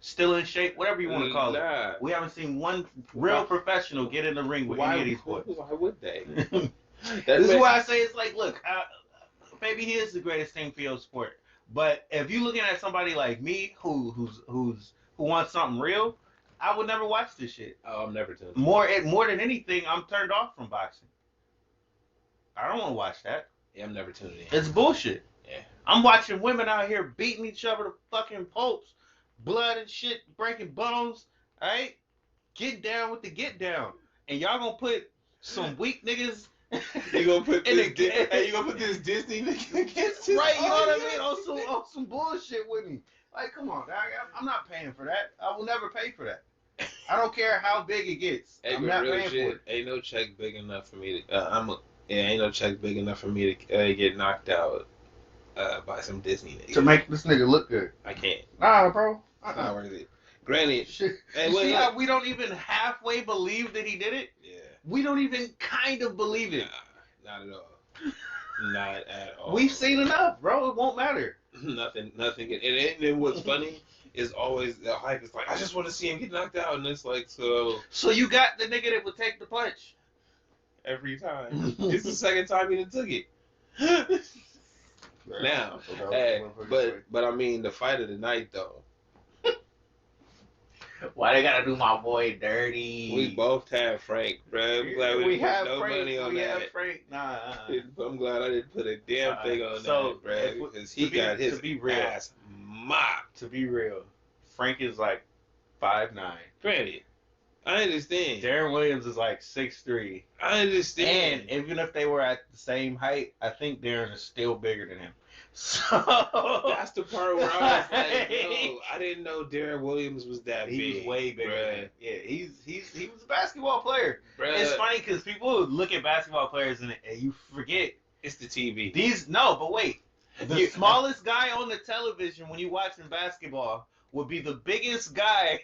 Still in shape, whatever you want to call it. We haven't seen one real professional get in the ring with any of these boys. Why would they? This is why I say it's like, look, maybe he is the greatest thing for your sport. But if you're looking at somebody like me who wants something real, I would never watch this shit. Oh, I'm never tuned. More than anything, I'm turned off from boxing. I don't want to watch that. Yeah, I'm never tuning in. It's bullshit. Yeah. I'm watching women out here beating each other to fucking pulps, blood and shit, breaking bones. All right, get down with the get down, and y'all gonna put some weak niggas. You gonna put this Disney nigga against his right? You know what I mean? On some bullshit with me. Like, come on, dog. I'm not paying for that. I will never pay for that. I don't care how big it gets. Hey, I'm not paying for it. Ain't no check big enough for me to. Ain't no check big enough for me to get knocked out by some Disney nigga. To make this nigga look good. I can't. Nah, bro. It's not worth it. Granted, hey, see how we don't even halfway believe that he did it? Yeah. We don't even kind of believe it. Nah, not at all. Not at all. We've seen enough, bro. It won't matter. Nothing. And what's funny is always the hype is like, I just want to see him get knocked out, and it's like, so. So you got the nigga that would take the punch every time. It's the second time he done took it. Now, but I mean, the fight of the night though. Why they gotta do my boy dirty? We both have Frank, bro. I'm glad we have no Frank, money on we that. Have Frank. Nah. I'm glad I didn't put a damn thing on that, bro, because he got his ass mopped. To be real, Frank is like 5'9". Granted, I understand. Darren Williams is like 6'3". I understand. And even if they were at the same height, I think Darren is still bigger than him. So that's the part where I was like, no, I didn't know Darren Williams was that big. He was way bigger. Bruh. Yeah, he was a basketball player. Bruh. It's funny because people look at basketball players and you forget it's the TV. But wait, the smallest guy on the television when you watching basketball would be the biggest guy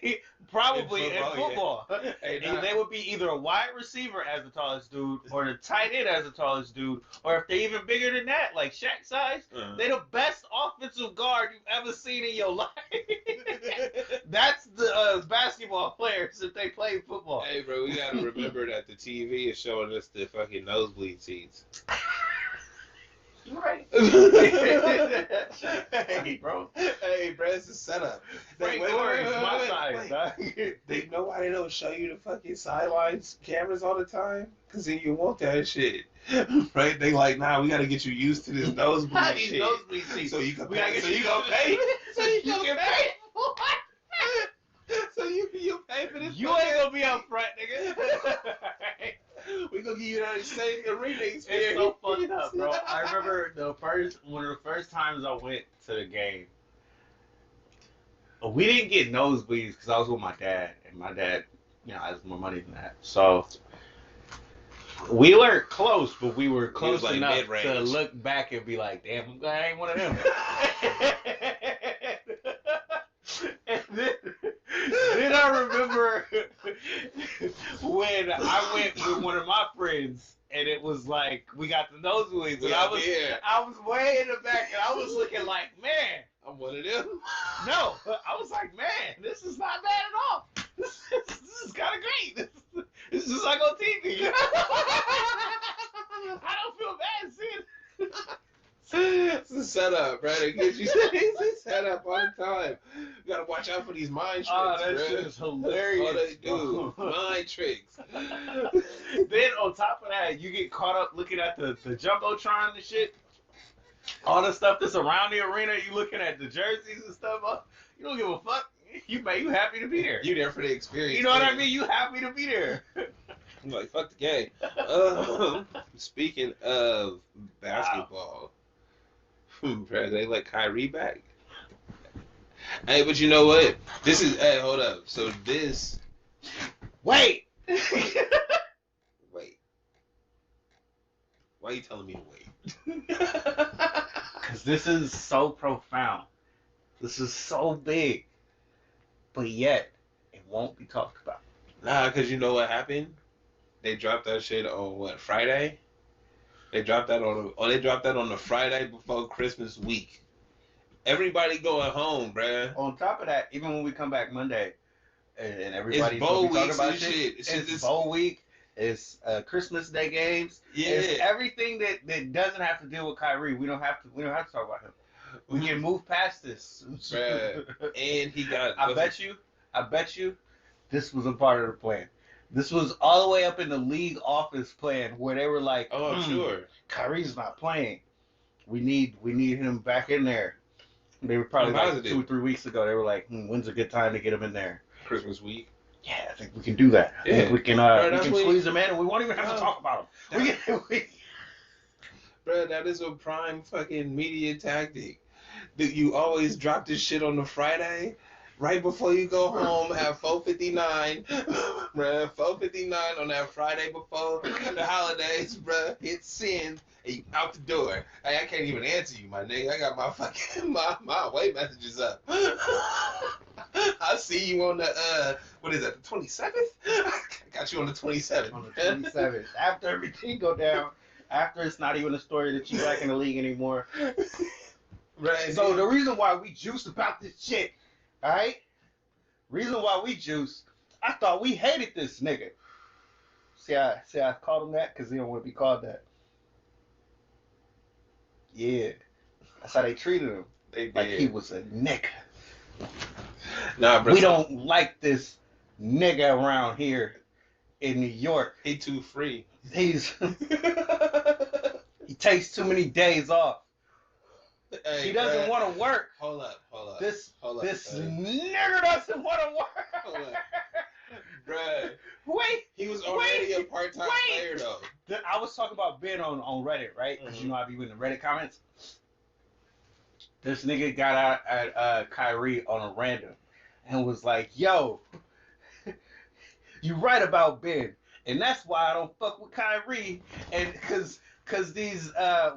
probably in football. Yeah. And they would be either a wide receiver as the tallest dude or the tight end as the tallest dude, or if they're even bigger than that, like Shaq size, they're the best offensive guard you've ever seen in your life. That's the basketball players if they play football. Hey, bro, we gotta remember that the TV is showing us the fucking nosebleed seats. You right. Hey, bro. Hey, bro, it's a setup. Frank Wait, Gore is my wait, size, wait. dog. They know why they don't show you the fucking sidelines cameras all the time? Because then you want that shit. Right? They like, nah, we gotta get you used to this nosebleed These shit. nosebleed seats. So you can We gotta pay. get So you you gonna pay. So you You gonna can pay. pay. So you pay for this. You ain't gonna be up front, nigga. We gonna give you that same arena experience. It's so fucked up, bro. I remember one of the first times I went to the game. We didn't get nosebleeds because I was with my dad, and my dad, has more money than that. So we weren't close, but we were close like enough mid-range. to look back and be like, "Damn, I'm glad I ain't one of them." And then I remember when I went with one of my friends, and it was like we got the nosebleeds, and I was way in the back, and I was looking like, man, I'm one of them. no, I was like, man, this is not bad at all. This is kind of great. This is like on TV. I don't feel bad seeing it. It's a setup, bro. They get you it's a setup all the time. You gotta watch out for these mind tricks, Oh, that bro. shit is hilarious. All they do, mind tricks. Then on top of that, you get caught up looking at the jumbotron and shit. All the stuff that's around the arena, you looking at the jerseys and stuff. You don't give a fuck. You happy to be there. You there for the experience. You know what I mean? You happy to be there. I'm like, fuck the game. Speaking of basketball, bro, they let Kyrie back. Hey, but you know what? Hey, hold up. So this. Wait. Wait. Why are you telling me to wait? Because this is so profound. This is so big. But yet, it won't be talked about. Nah, because you know what happened? They dropped that shit on what, Friday? They dropped that on the Friday before Christmas week. Everybody going home, bruh. On top of that, even when we come back Monday, and everybody's It's bowl gonna be talking weeks about and shit, shit. it's bowl week, it's Christmas Day games, Yeah. it's everything that doesn't have to deal with Kyrie. We don't have to talk about him. We can move past this. Bruh. And he got. I bet you, this was a part of the plan. This was all the way up in the league office plan where they were like, Oh, I'm sure. Kyrie's not playing. We need him back in there. They were probably like 2 or 3 weeks ago. They were like, when's a good time to get him in there? Christmas week. Yeah, I think we can do that. I think we can squeeze him in, and we won't even have to talk about him. Bro, that is a prime fucking media tactic. That you always drop this shit on the Friday, right before you go home at 4:59, bruh. 4:59 on that Friday before the holidays, bruh. Hit send. And you out the door. Hey, I can't even answer you, my nigga. I got my fucking my away messages up. I see you on the what is that, the 27th? I got you on the 27th. On the 27th. After everything go down, after it's not even a story that you back in the league anymore. Right. So the reason why we juiced about this shit, alright? Reason why we juiced, I thought we hated this nigga. See I called him that because he don't want to be called that. Yeah. That's how they treated him. They did. Like he was a nigga. Nah, bro. We don't like this nigga around here in New York. He too free. He takes too many days off. Hey, He doesn't want to work. Hold up. This nigga doesn't want to work. Hold up. Bruh. Wait. He was already a part-time player, though. I was talking about Ben on Reddit, right? Because you know I be in the Reddit comments. This nigga got out at Kyrie on a random and was like, yo, you right about Ben. And that's why I don't fuck with Kyrie. And because these,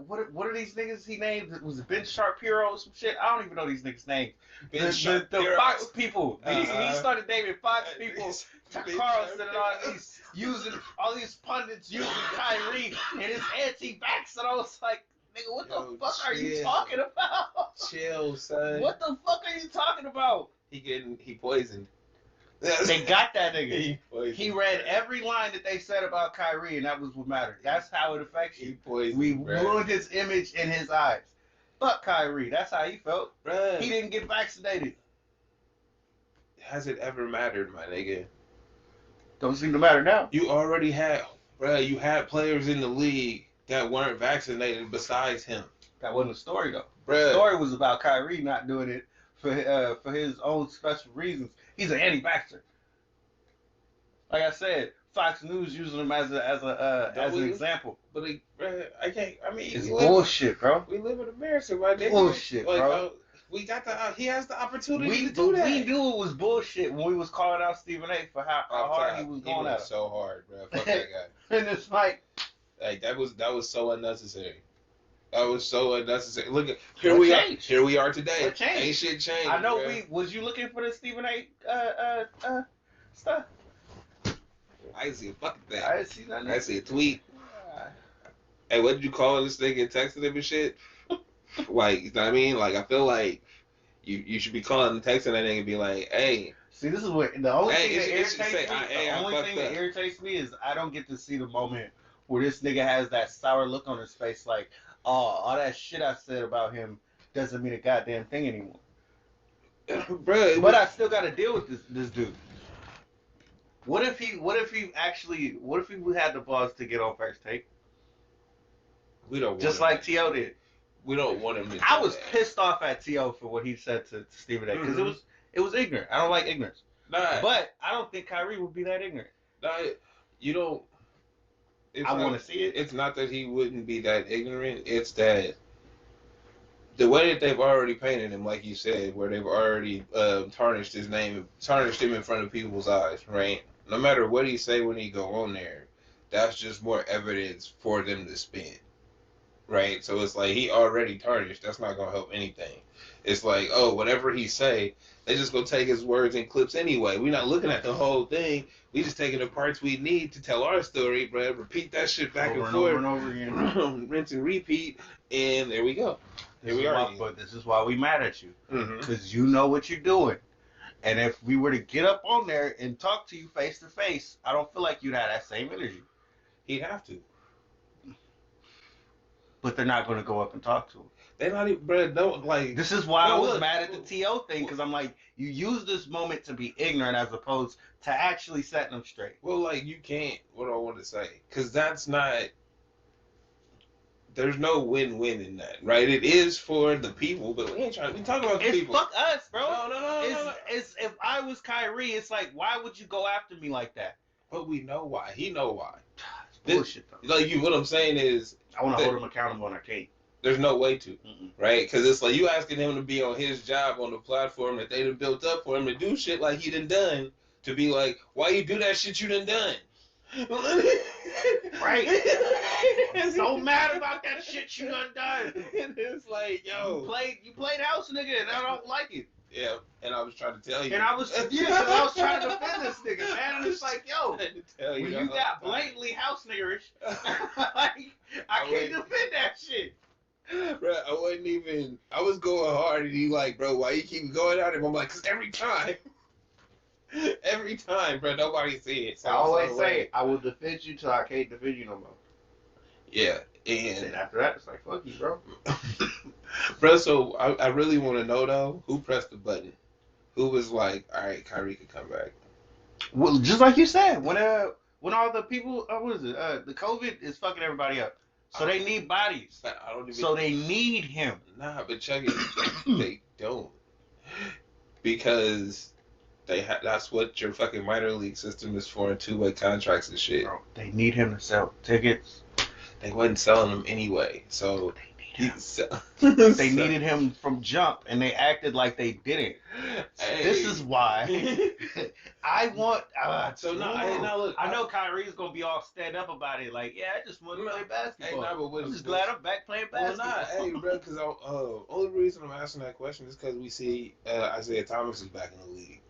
what are these niggas he named? Was it Ben Shapiro or some shit? I don't even know these niggas' names. The Fox people. He started naming Fox people. Carlson and all these pundits using Kyrie and his anti-vax. And I was like, nigga, what the fuck are you talking about? Chill, son. What the fuck are you talking about? He poisoned. They got that nigga. He read every line that they said about Kyrie, and that was what mattered. That's how it affects you. We ruined his image in his eyes. Fuck Kyrie. That's how he felt. Bruh. He didn't get vaccinated. Has it ever mattered, my nigga? Don't seem to matter now. You already had, bruh, you had players in the league that weren't vaccinated besides him. That wasn't the story, though. Bruh. The story was about Kyrie not doing it for his own special reasons. He's an anti-vaxxer. Like I said, Fox News using him as an example. But like, bruh, I can't. I mean, it's bullshit, bro. We live in America, my nigga. Bullshit, like, bro. We got he has the opportunity to do that. We knew it was bullshit when we was calling out Stephen A. for how hard he was going at him. So hard, bro. Fuck that guy. And it's like that was so unnecessary. That was so unnecessary. Look at here we are today. Ain't shit changed. I know. Bro. Was you looking for the Stephen A. Stuff? I didn't see a fucking thing. I didn't see nothing. I see a tweet. Hey, what did you call this thing and texting him and shit? Like, you know what I mean? Like, I feel like you should be calling and texting that nigga and be like, hey. See, this is what the only thing that irritates me is I don't get to see the moment where this nigga has that sour look on his face, like, oh, all that shit I said about him doesn't mean a goddamn thing anymore. Bruh, but I still got to deal with this dude. What if he had the balls to get on First Take? We don't want just like T.O. did. We don't want him to. I was pissed off at T.O. for what he said to Stephen A. because it was ignorant. I don't like ignorance. Nah. But I don't think Kyrie would be that ignorant. Nah, you don't. I want to see it. It's not that he wouldn't be that ignorant. It's that the way that they've already painted him, like you said, where they've already tarnished his name, tarnished him in front of people's eyes, right? No matter what he say when he go on there, that's just more evidence for them to spin. Right, so it's like he already tarnished. That's not gonna help anything. It's like, oh, whatever he say, they just gonna take his words and clips anyway. We're not looking at the whole thing. We just taking the parts we need to tell our story, bro. Repeat that shit back and forth, over and over again, rinse and repeat, and there we go. Here we are. But this is why we mad at you, because you know what you're doing. And if we were to get up on there and talk to you face to face, I don't feel like you'd have that same energy. He'd have to. But they're not going to go up and talk to him. They're not even, bro. No, like this is why I was mad at the T.O. thing, because I'm like, you use this moment to be ignorant as opposed to actually setting them straight. Well, like you can't. What do I want to say? Because that's not. There's no win-win in that, right? It is for the people, but we ain't trying. We talk about the people. Fuck us, bro. No. It's if I was Kyrie, it's like, why would you go after me like that? But we know why. He know why. Bullshit, though. Like what I'm saying is, I want to hold him accountable on Arcane. There's no way to, right? Because it's like you asking him to be on his job on the platform that they done built up for him to do shit like he done to be like, why you do that shit you done? Right? I'm so mad about that shit you done. And it's like, yo, you played house, nigga, and I don't like it. Yeah, and I was trying to tell you. And I was trying to defend this nigga, man. And it's like, yo, when you got blatantly house niggerish, like, I can't defend that shit. Bro, I was going hard, and he like, bro, why you keep going at him? I'm like, cause every time, bro, nobody see it. So I always say, I will defend you till I can't defend you no more. Yeah, and after that, it's like, fuck you, bro. Bro, so I really want to know, though, who pressed the button? Who was like, all right, Kyrie could come back? Well, just like you said, when all the people, what is it, the COVID is fucking everybody up. So they need bodies. So they need him. Nah, but check it. They don't. Because that's what your fucking minor league system is for, and two-way contracts and shit. Bro, they need him to sell tickets. They wasn't selling them anyway, so they needed him from jump, and they acted like they didn't. Hey. This is why I want. Look, I know Kyrie's gonna be all stand up about it. Like, yeah, I just want to play basketball. But I'm just glad I'm back playing basketball. Well, hey, bro, because only reason I'm asking that question is because we see Isaiah Thomas is back in the league,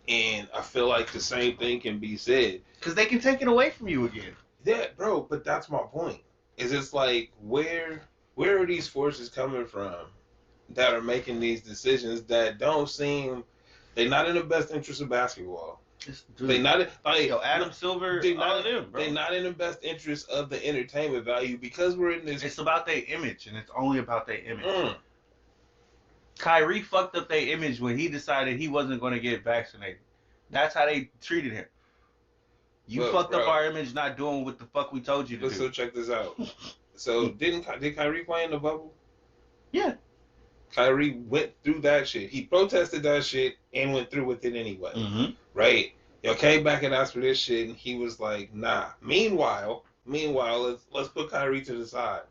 and I feel like the same thing can be said because they can take it away from you again. Yeah, bro, but that's my point. Is it's like where are these forces coming from that are making these decisions that don't seem they're not in the best interest of basketball, They not like Adam Silver, they all not of them, bro. they not in the best interest of the entertainment value because we're in this. It's about their image, and it's only about their image. Mm. Kyrie fucked up their image when he decided he wasn't going to get vaccinated. That's how they treated him. You fucked up our image not doing what the fuck we told you to do. So check this out. So did Kyrie play in the bubble? Yeah. Kyrie went through that shit. He protested that shit and went through with it anyway. Mm-hmm. Right? Y'all came back and asked for this shit, and he was like, nah. Meanwhile, let's put Kyrie to the side.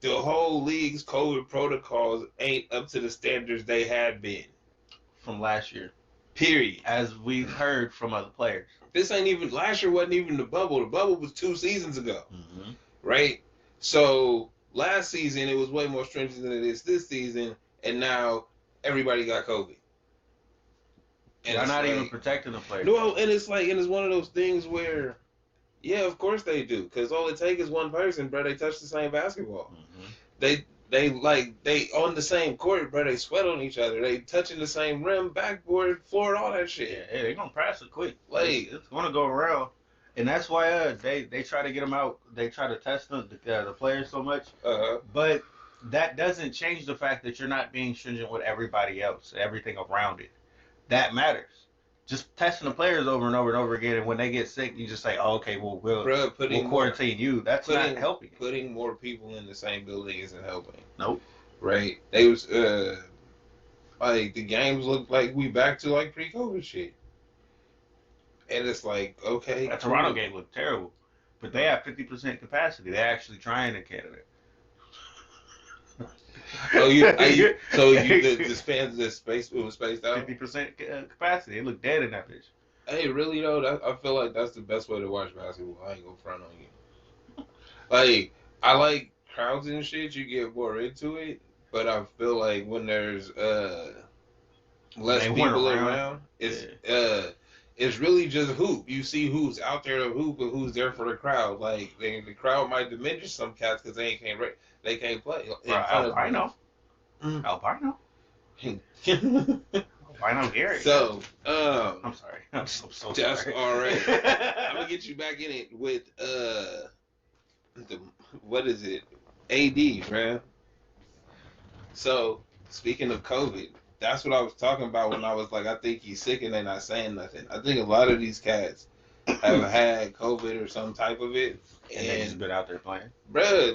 The whole league's COVID protocols ain't up to the standards they had been. From last year. Period. As we've heard from other players. This ain't even, last year wasn't even the bubble. The bubble was 2 seasons ago. Mm-hmm. Right? So, last season, it was way more stringent than it is this season, and now everybody got COVID. And they're not like, even protecting the players. No, and it's one of those things where, yeah, of course they do, because all it takes is one person, bro. They touch the same basketball. Mm-hmm. They on the same court, bro. They sweat on each other. They touching the same rim, backboard, floor, all that shit. Yeah, they're gonna pass it quick. Like it's gonna go around, and that's why they try to get them out. They try to test the players so much. But that doesn't change the fact that you're not being stringent with everybody else, everything around it. That matters. Just testing the players over and over and over again, and when they get sick, you just say, "Oh, okay, we'll quarantine you." That's not helping. Putting more people in the same building isn't helping. Nope. Right? They was like the games look like we back to like pre-COVID shit, and it's like okay. That Toronto game looked terrible, but they have 50% capacity. They're actually trying in Canada. So the fans it was spaced out 50% capacity. It looked dead in that bitch. Hey, really though, I feel like that's the best way to watch basketball. I ain't gonna front on you. Like I like crowds and shit. You get more into it, but I feel like when there's less people around, it's really just hoop. You see who's out there to hoop and who's there for the crowd. Like the crowd might diminish some cats because they can't play. Albino. Albino Gary. So, I'm sorry. I'm so that's sorry. all right. I'm gonna get you back in it with what is it? AD, man. So, speaking of COVID, that's what I was talking about when I was like, I think he's sick and they're not saying nothing. I think a lot of these cats have had COVID or some type of it. And they just been out there playing. Bruh,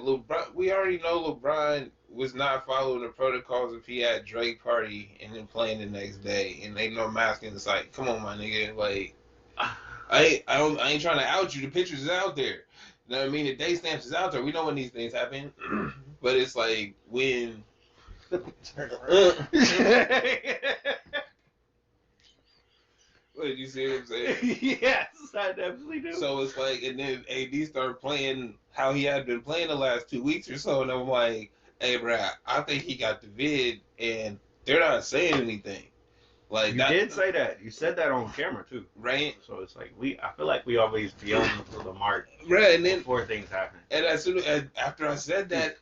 we already know LeBron was not following the protocols if he had Drake party and then playing the next day and ain't no mask in the sight. Come on, my nigga. Like, I ain't trying to out you. The pictures is out there. You know what I mean? The day stamps is out there. We know when these things happen. But it's like when... What, you see what I'm saying? Yes, I definitely do. So it's like, and then AD started playing how he had been playing the last 2 weeks or so, and I'm like, hey, bro, I think he got the vid, and they're not saying anything. Like you did say that. You said that on camera too, right? So it's like I feel like we always be on the mark, right? And then before things happen. And as soon as after I said that,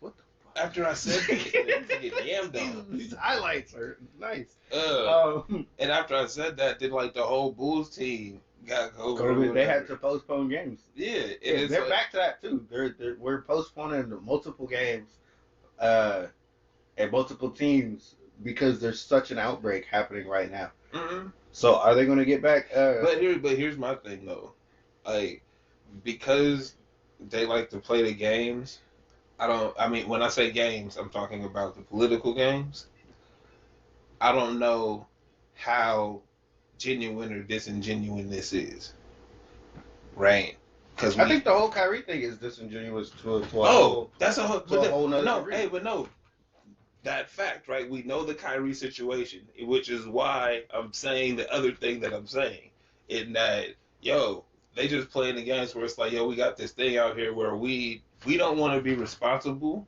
after I said that, get yammed on. These highlights are nice. And after I said that, then like the whole Bulls team got COVID. They had to postpone games. Yeah, they're like, back to that too. We're postponing multiple games, and multiple teams because there's such an outbreak happening right now. Mm-hmm. So are they going to get back? But here's my thing though, like because they like to play the games. I mean, when I say games, I'm talking about the political games. I don't know how genuine or disingenuous this is, right? Because I think the whole Kyrie thing is disingenuous that's a whole nother. No, degree. hey, but no, that fact, right? We know the Kyrie situation, which is why I'm saying the other thing that I'm saying, in that they just playing the games where it's like, we got this thing out here where we don't want to be responsible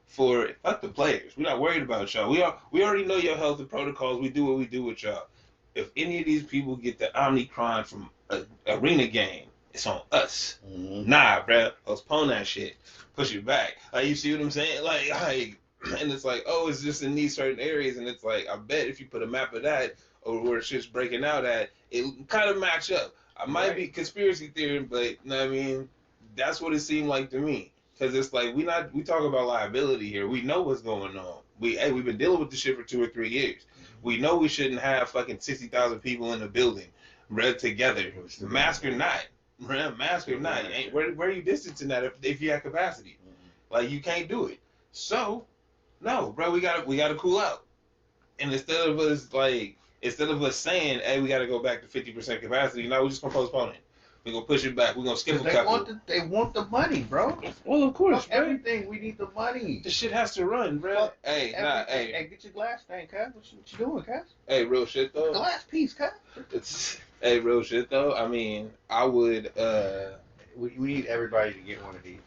for fuck the players. We're not worried about y'all. We already know your health and protocols. We do what we do with y'all. If any of these people get the Omicron from an arena game, it's on us. Mm-hmm. Nah, bruh. Postpone that shit. Push it back. Like, you see what I'm saying? Like, and it's like, it's just in these certain areas, and it's like, I bet if you put a map of that or where shit's breaking out at, it kind of match up. I might be conspiracy theory, but you know what I mean, that's what it seemed like to me. Because it's like we talk about liability here. We know what's going on. We've been dealing with this shit for 2 or 3 years. We know we shouldn't have fucking 60,000 people in the building, read together, mask or not, mask or not. Where are you distancing that if you have capacity? Like you can't do it. So no, bro, we gotta cool out. And instead of us saying, hey, we got to go back to 50% capacity, no, we're just going to postpone it. We're going to push it back. We're going to skip a couple. They want the money, bro. Well, of course, Fuck everything. We need the money. The shit has to run, bro. Hey, Hey, get your glass thing, cuz. What you doing, cuz? Hey, real shit, though. Glass piece, cuz. Hey, real shit, though. I mean, I would, We need everybody to get one of these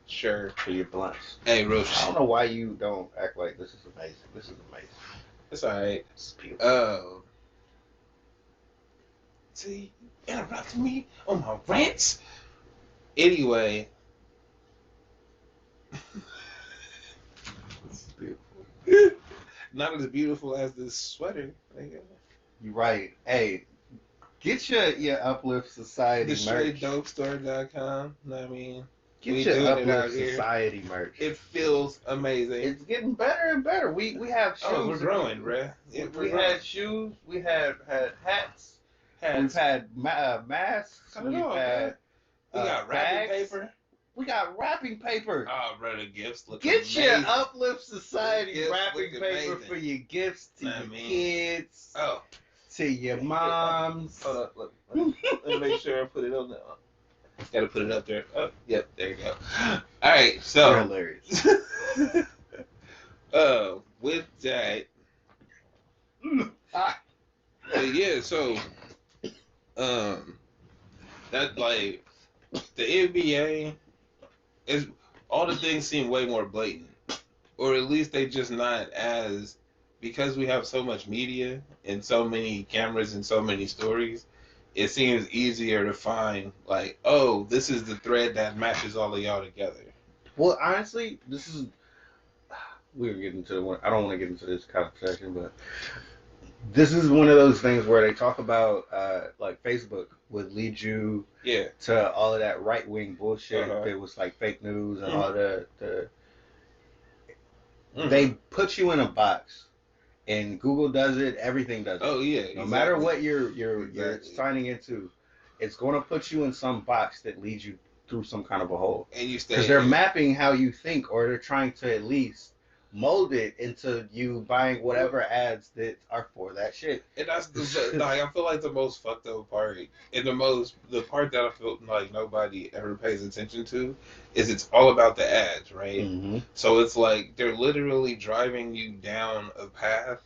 sure. for your blunts. Hey, real I shit. don't know why you don't act like this is amazing. This is amazing. It's all right. This is beautiful. See, interrupting me on my rants. Anyway. This is beautiful. Not as beautiful as this sweater. You're right. Hey, get your Uplift Society merch. TheStraightDopeStore.com. Know what I mean? Get We your doing it out Uplift here. Society merch. It feels amazing. It's getting better and better. We have shoes. We're growing, bruh. We had shoes. We had hats. We've had masks. We We've had got wrapping bags. paper. We got wrapping paper. Oh, bro, the gifts look Get amazing. your Uplift Society Gifts wrapping look paper amazing. for your gifts to Know what your I mean? kids, Oh, to your moms. hold up. Look. Let me make sure I put it on there. Got to put it up there. Oh, yep, there you go. All right, You're so hilarious. with that, Ah. yeah, so that like the NBA is all the things seem way more blatant, or at least they just not as, because we have so much media and so many cameras and so many stories. It seems easier to find, like, oh, this is the thread that matches all of y'all together. Well, honestly, this is. We're getting to one. I don't want to get into this conversation, but this is one of those things where they talk about, like Facebook would lead you Yeah. to all of that right wing bullshit. Uh-huh. If it was like fake news and all the Mhm. they put you in a box, and Google does it. Everything does it. Oh yeah. No exactly. matter what you're Exactly. signing into, it's going to put you in some box that leads you through some kind of a hole. And you stay. Because they're mapping how you think, or they're trying to at least mold it into you buying whatever ads that are for that shit. And that's like, I feel like the most fucked up part, and the part that I feel like nobody ever pays attention to, is it's all about the ads, right? Mm-hmm. So it's like they're literally driving you down a path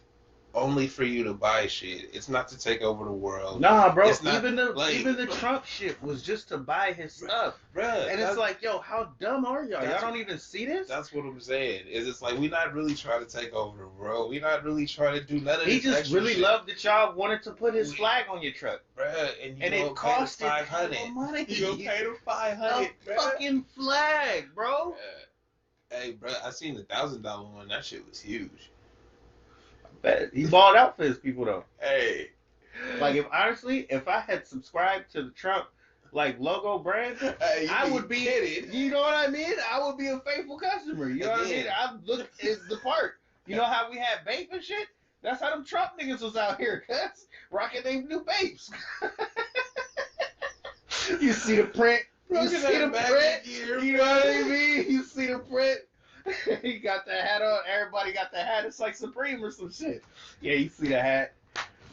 only for you to buy shit. It's not to take over the world. Nah, bro. It's not, even like- the Trump shit was just to buy his stuff. Bruh, And it's like, yo, how dumb are y'all? Y'all don't even see this? That's what I'm saying. Is it's like, we're not really trying to take over the world. We're not really trying to do none of this He just extra really shit. loved that y'all wanted to put his flag on your truck. Bruh, and you And don't it cost pay the $500. money. You don't pay the A $500, bruh. fucking flag, bro. Hey, bro, I seen the $1,000 one. That shit was huge. Bet. He balled out for his people though. Hey, Like if I had subscribed to the Trump like logo brand, hey, I would be kidding. You know what I mean? I would be a faithful customer. You know what I mean? Again. I looked as the part. You know how we had Bape and shit? That's how them Trump niggas was out here, cuz rocking them new Bapes. You see the print. You see the print. You know what I mean? You see the print. He got the hat on. Everybody got the hat. It's like Supreme or some shit. Yeah, you see the hat.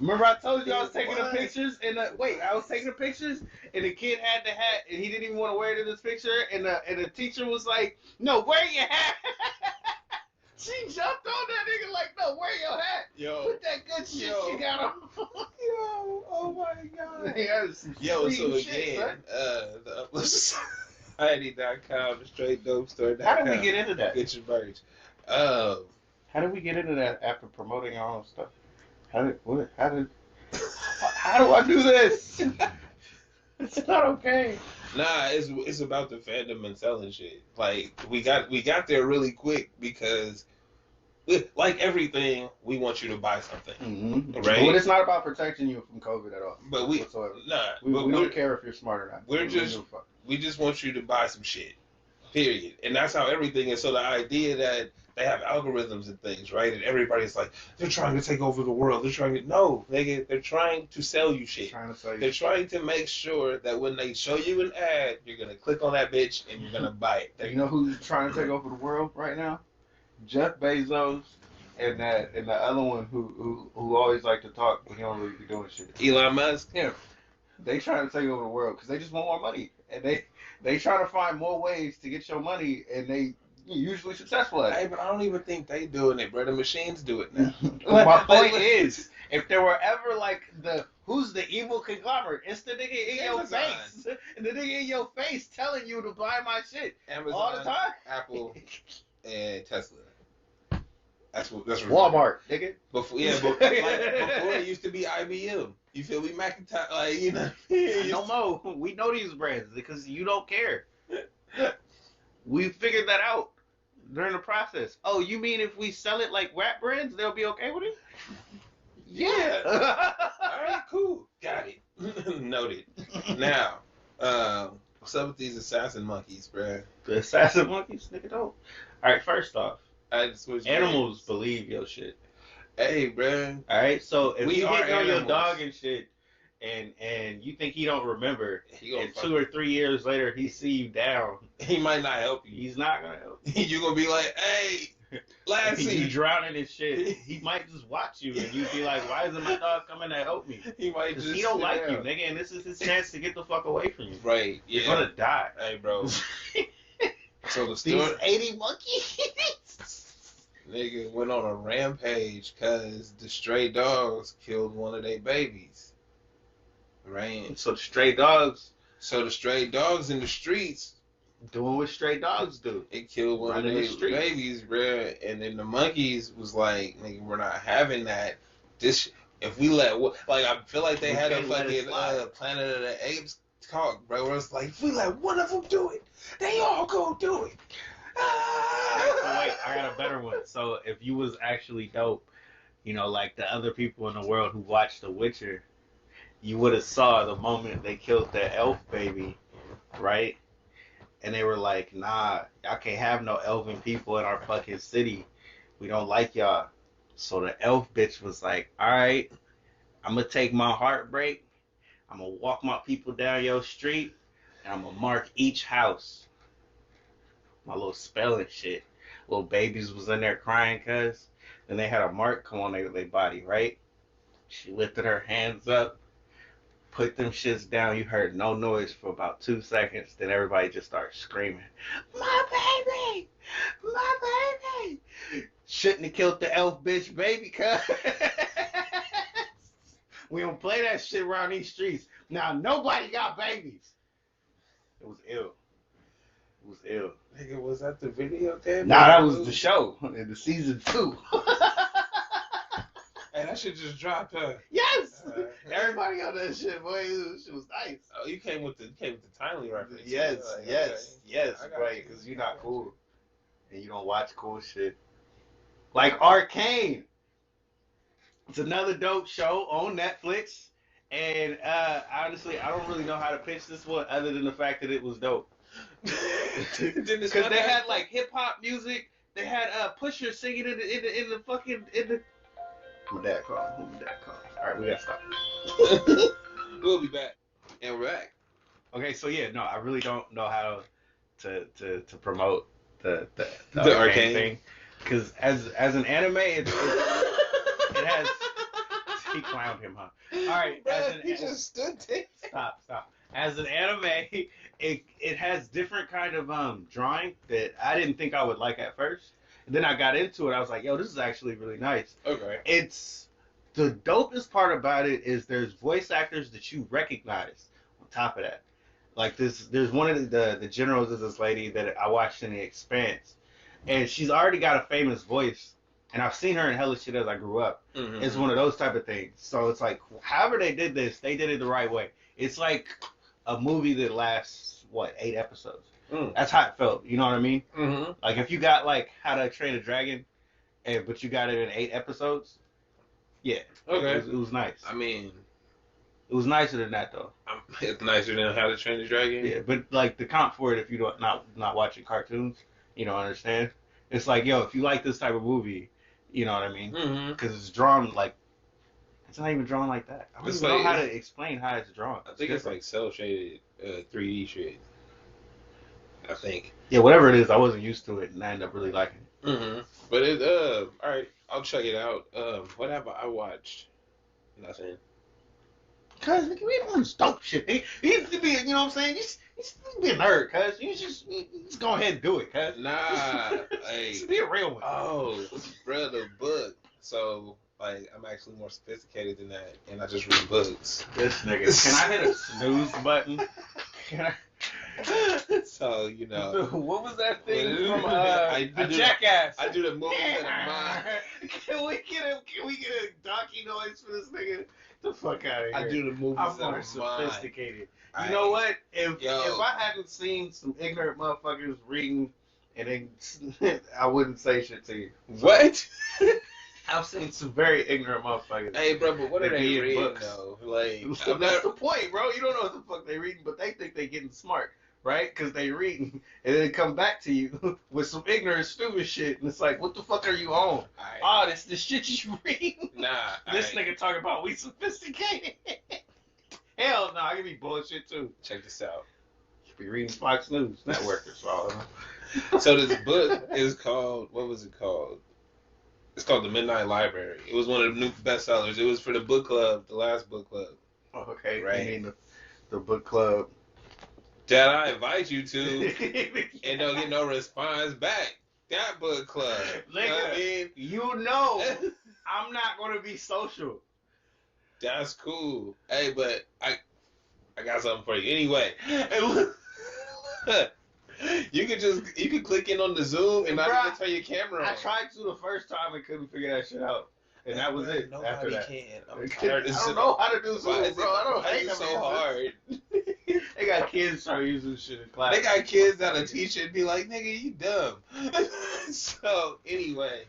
Remember I told you I was taking the pictures and I was taking the pictures and the kid had the hat and he didn't even want to wear it in this picture and the teacher was like, "No, wear your hat." She jumped on that nigga like, "No, wear your hat. Yo, Put that good shit you got on." yo, oh my god. Yeah, that's some Yo, so supreme shit, again, son. the Society.com, TheStraightDopeStore.com. How did we get into that? Get your merch. How did we get into that after promoting our own stuff? How do I do this? It's not okay. Nah, it's about the fandom and selling shit. Like we got there really quick because like everything, we want you to buy something, Mm-hmm. right? But it's not about protecting you from COVID at all. But we whatsoever. we don't care if you're smart or not. We just want you to buy some shit. Period. And that's how everything is. So the idea that they have algorithms and things, right? And everybody's like, they're trying to take over the world. They're trying to they're trying to sell you shit. They're trying to make sure that when they show you an ad, you're gonna click on that bitch and you're gonna buy it. You know who's trying to take over the world right now? Jeff Bezos and the other one who always like to talk but he don't really be doing shit. Elon Musk. Yeah. They trying to take over the world because they just want more money and they try to find more ways to get your money and they usually successful at it. Hey, but I don't even think they doing it, bro. The machines do it now. My point is, if there were ever like who's the evil conglomerate? It's the nigga in your face. And the nigga in your face telling you to buy my shit Amazon, all the time. Apple, and Tesla. That's Walmart, nigga. Before it used to be IBM. You feel me? Macintosh, like, you know. No more. We know these brands because you don't care. We figured that out during the process. Oh, you mean if we sell it like rap brands, they'll be okay with it? Yeah. All right, cool. Got it. Noted. Now, what's up with these assassin monkeys, bruh? The assassin monkeys, nigga, don't. All right, first off, animals games. believe your shit. Hey, bruh. All right, so if you are hitting on your animals. dog and shit, and you think he don't remember, and 2 or 3 years later he see you down, he might not help you. he's not gonna help you. You're gonna be like, hey, Lassie. You drowning in shit. He might just watch you, and you'd be like, "Why isn't my dog coming to help me?" He might just. He don't like you, nigga, and this is his chance to get the fuck away from you. Right. Yeah. You're gonna die. Hey, bro. So the These story, 80 monkeys. nigga went on a rampage because the stray dogs killed one of their babies. Right. So the stray dogs So the stray dogs in the streets, doing what stray dogs do. it killed one Running of the their streets. babies, bruh. And then the monkeys was like, nigga, we're not having that. This, if we let, like, I feel like they We had a can't let it fucking slide. Planet of the Apes talk, bro. Where it's like, if we let one of them do it, they all go do it. Oh, wait, I got a better one. So if you was actually dope, you know, like the other people in the world who watched The Witcher, you would have saw the moment they killed the elf baby, right? And they were like, nah, y'all can't have no elven people in our fucking city. We don't like y'all. So the elf bitch was like, all right, I'm going to take my heartbreak. I'm going to walk my people down your street, and I'm going to mark each house. My little spell and shit. Little babies was in there crying, cuz. Then they had a mark come on their body, right? She lifted her hands up, put them shits down. You heard no noise for about 2 seconds. Then everybody just started screaming, my baby! My baby! Shouldn't have killed the elf bitch baby, cuz. We don't play that shit around these streets. Now, nobody got babies. It was ill. It was ill. Nigga, was that the video game? Nah, that was the show in the season 2. Hey, that shit just dropped, huh? Yes! Everybody got that shit, boy. It was nice. Oh, you came with the timely reference. Yes, Like, yes, yes, I got right, you. because you're not cool. And you don't watch cool shit. Like Arcane. It's another dope show on Netflix. And honestly, I don't really know how to pitch this one other than the fact that it was dope. Because they had like hip hop music. They had Pusher singing in the fucking. My dad called. All right, we gotta stop. We'll be back. And we're back. Okay, so yeah, no, I really don't know how to promote the Arcane thing, because as an anime, it has. He clowned him, huh? All right, He just stood there. Stop. As an anime, it has different kind of drawing that I didn't think I would like at first. And then I got into it. I was like, yo, this is actually really nice. Okay. It's the dopest part about it is there's voice actors that you recognize. On top of that, like there's one of the generals is this lady that I watched in The Expanse, and she's already got a famous voice, and I've seen her in hella shit as I grew up. Mm-hmm. It's one of those type of things. So it's like, however they did this, they did it the right way. It's like a movie that lasts 8 episodes. That's how it felt. You know what I mean? Mm-hmm. Like if you got like How to Train a Dragon, but you got it in 8 episodes. Yeah. Okay. It was nice. I mean, It was nicer than that though. it's nicer than How to Train Your Dragon. Yeah, but like the comp for it, if you don't not watching cartoons, you don't understand. It's like, yo, if you like this type of movie, you know what I mean? Mm-hmm. Because it's drawn like, it's not even drawn like that. I don't It's even know like- how to explain how it's drawn. I think it's like cell shaded 3D shit. I think. Yeah, whatever it is, I wasn't used to it, and I ended up really liking it. Mm-hmm. But it all right, I'll check it out. What have I watched? Nothing. Cause nigga, we doing dope shit. He used to be, you know what I'm saying? You used to be a nerd, cuz. You just go ahead and do it, cuz. Nah, hey. Just be a real one. Oh, bro, the book. So, like, I'm actually more sophisticated than that, and I just read books. This nigga. Can I hit a snooze button? Can I? So, you know. What was that thing Well, from I the do- Jackass? I do the movement of the mind. Can we get a donkey noise for this nigga? The fuck out of here. I do the movements I'm of more the mind. sophisticated. You know what? If I hadn't seen some ignorant motherfuckers reading, and then I wouldn't say shit to you. What? I've seen some very ignorant motherfuckers. Hey, bro, but what are They they read reading, books. though? Like, So that's the point, bro. You don't know what the fuck they reading, but they think they getting smart, right? Because they reading, and then they come back to you with some ignorant, stupid shit, and it's like, what the fuck are you on? Oh, this the shit you reading? Nah. This nigga talking about we sophisticated. Hell no, I can be bullshit too. Check this out. You be reading Fox News Network or so. So this book is called, what was it called? It's called The Midnight Library. It was one of the new bestsellers. It was for the book club, the last book club. Oh, okay, Right. You mean the book club That I invite you to and don't get no response back. That book club. You know what I mean? You know, I'm not gonna be social. That's cool. Hey, but I got something for you. Anyway, you can click in on the Zoom and not even turn your camera on. I tried to the first time and couldn't figure that shit out, and that was it. Nobody After that, can. I'm I tired of don't know how to do Why Zoom, is bro. I don't hate it them. so hard? They got kids trying to use this shit in class. They got kids that'll teach it and be like, nigga, you dumb. So, anyway,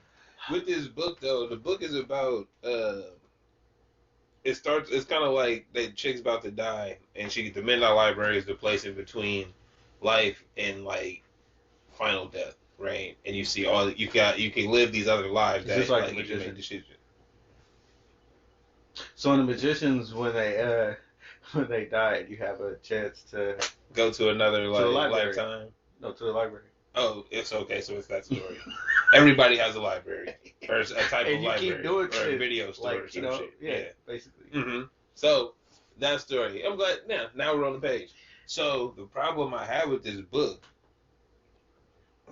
with this book, though, the book is about, it's kind of like the chick's about to die, and the Midnight Library is the place in between life and, like, final death, right? And you see you can live these other lives It's just like you Magician. make decisions. So in the Magicians, when they died, you have a chance to Go to another the library. lifetime. to the library. Oh, it's okay. So it's that story. Everybody has a library or a type And of you library keep doing or a shit, video store or like, some you know, shit. yeah, basically. Mm-hmm. So that story. I'm glad now we're on the page. So the problem I had with this book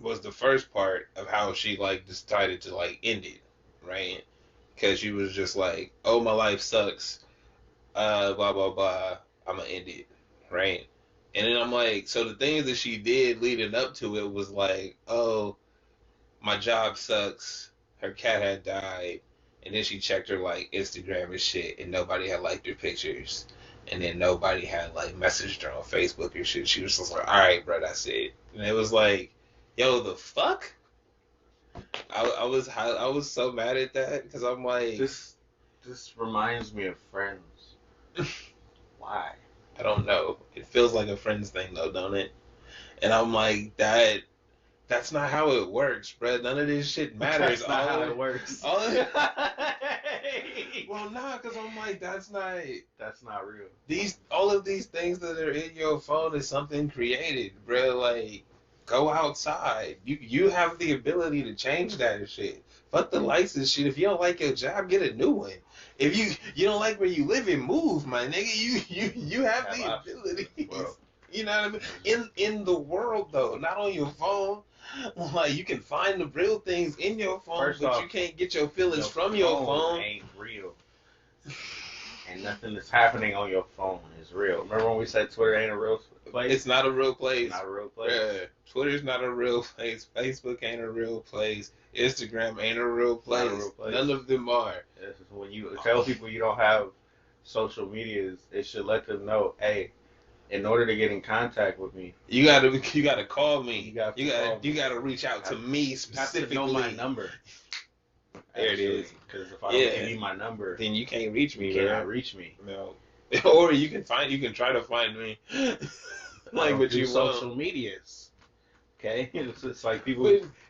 was the first part of how she like decided to like end it, right? Because she was just like, "Oh, my life sucks, blah blah blah. I'm gonna end it," right? And then I'm like, so the things that she did leading up to it was like, "Oh, my job sucks. Her cat had died." And then she checked her like Instagram and shit, and nobody had liked her pictures. And then nobody had like messaged her on Facebook or shit. She was just like, "All right, bro, that's it." And it was like, yo, the fuck? I was so mad at that because I'm like, This reminds me of Friends. Why? I don't know. It feels like a Friends thing though, don't it? And I'm like, that's not how it works, bro. None of this shit matters. That's not how it works. Well, nah, because I'm like, that's not real. All of these things that are in your phone is something created, bro. Like, go outside. You have the ability to change that shit. Fuck the license shit. If you don't like your job, get a new one. If you don't like where you live and move, my nigga, you have the ability. You know what I mean? In the world though, not on your phone. Like you can find the real things in your phone, First but off, you can't get your feelings from your phone. Ain't real. And nothing that's happening on your phone is real. Remember when we said Twitter ain't a real place? It's not a real place. Not a real place. Yeah. Twitter's not a real place. Facebook ain't a real place. Instagram ain't a real place. Not a real place. None of them are. This is when you tell people you don't have social medias, it should let them know, hey, in order to get in contact with me, you gotta call me. You gotta reach out to me you have to specifically. know my number. There it is. Because if I don't give you my number, then you can't reach me. You cannot reach me. No. Or you can try to find me. Like what do you social want. medias. Okay, it's like people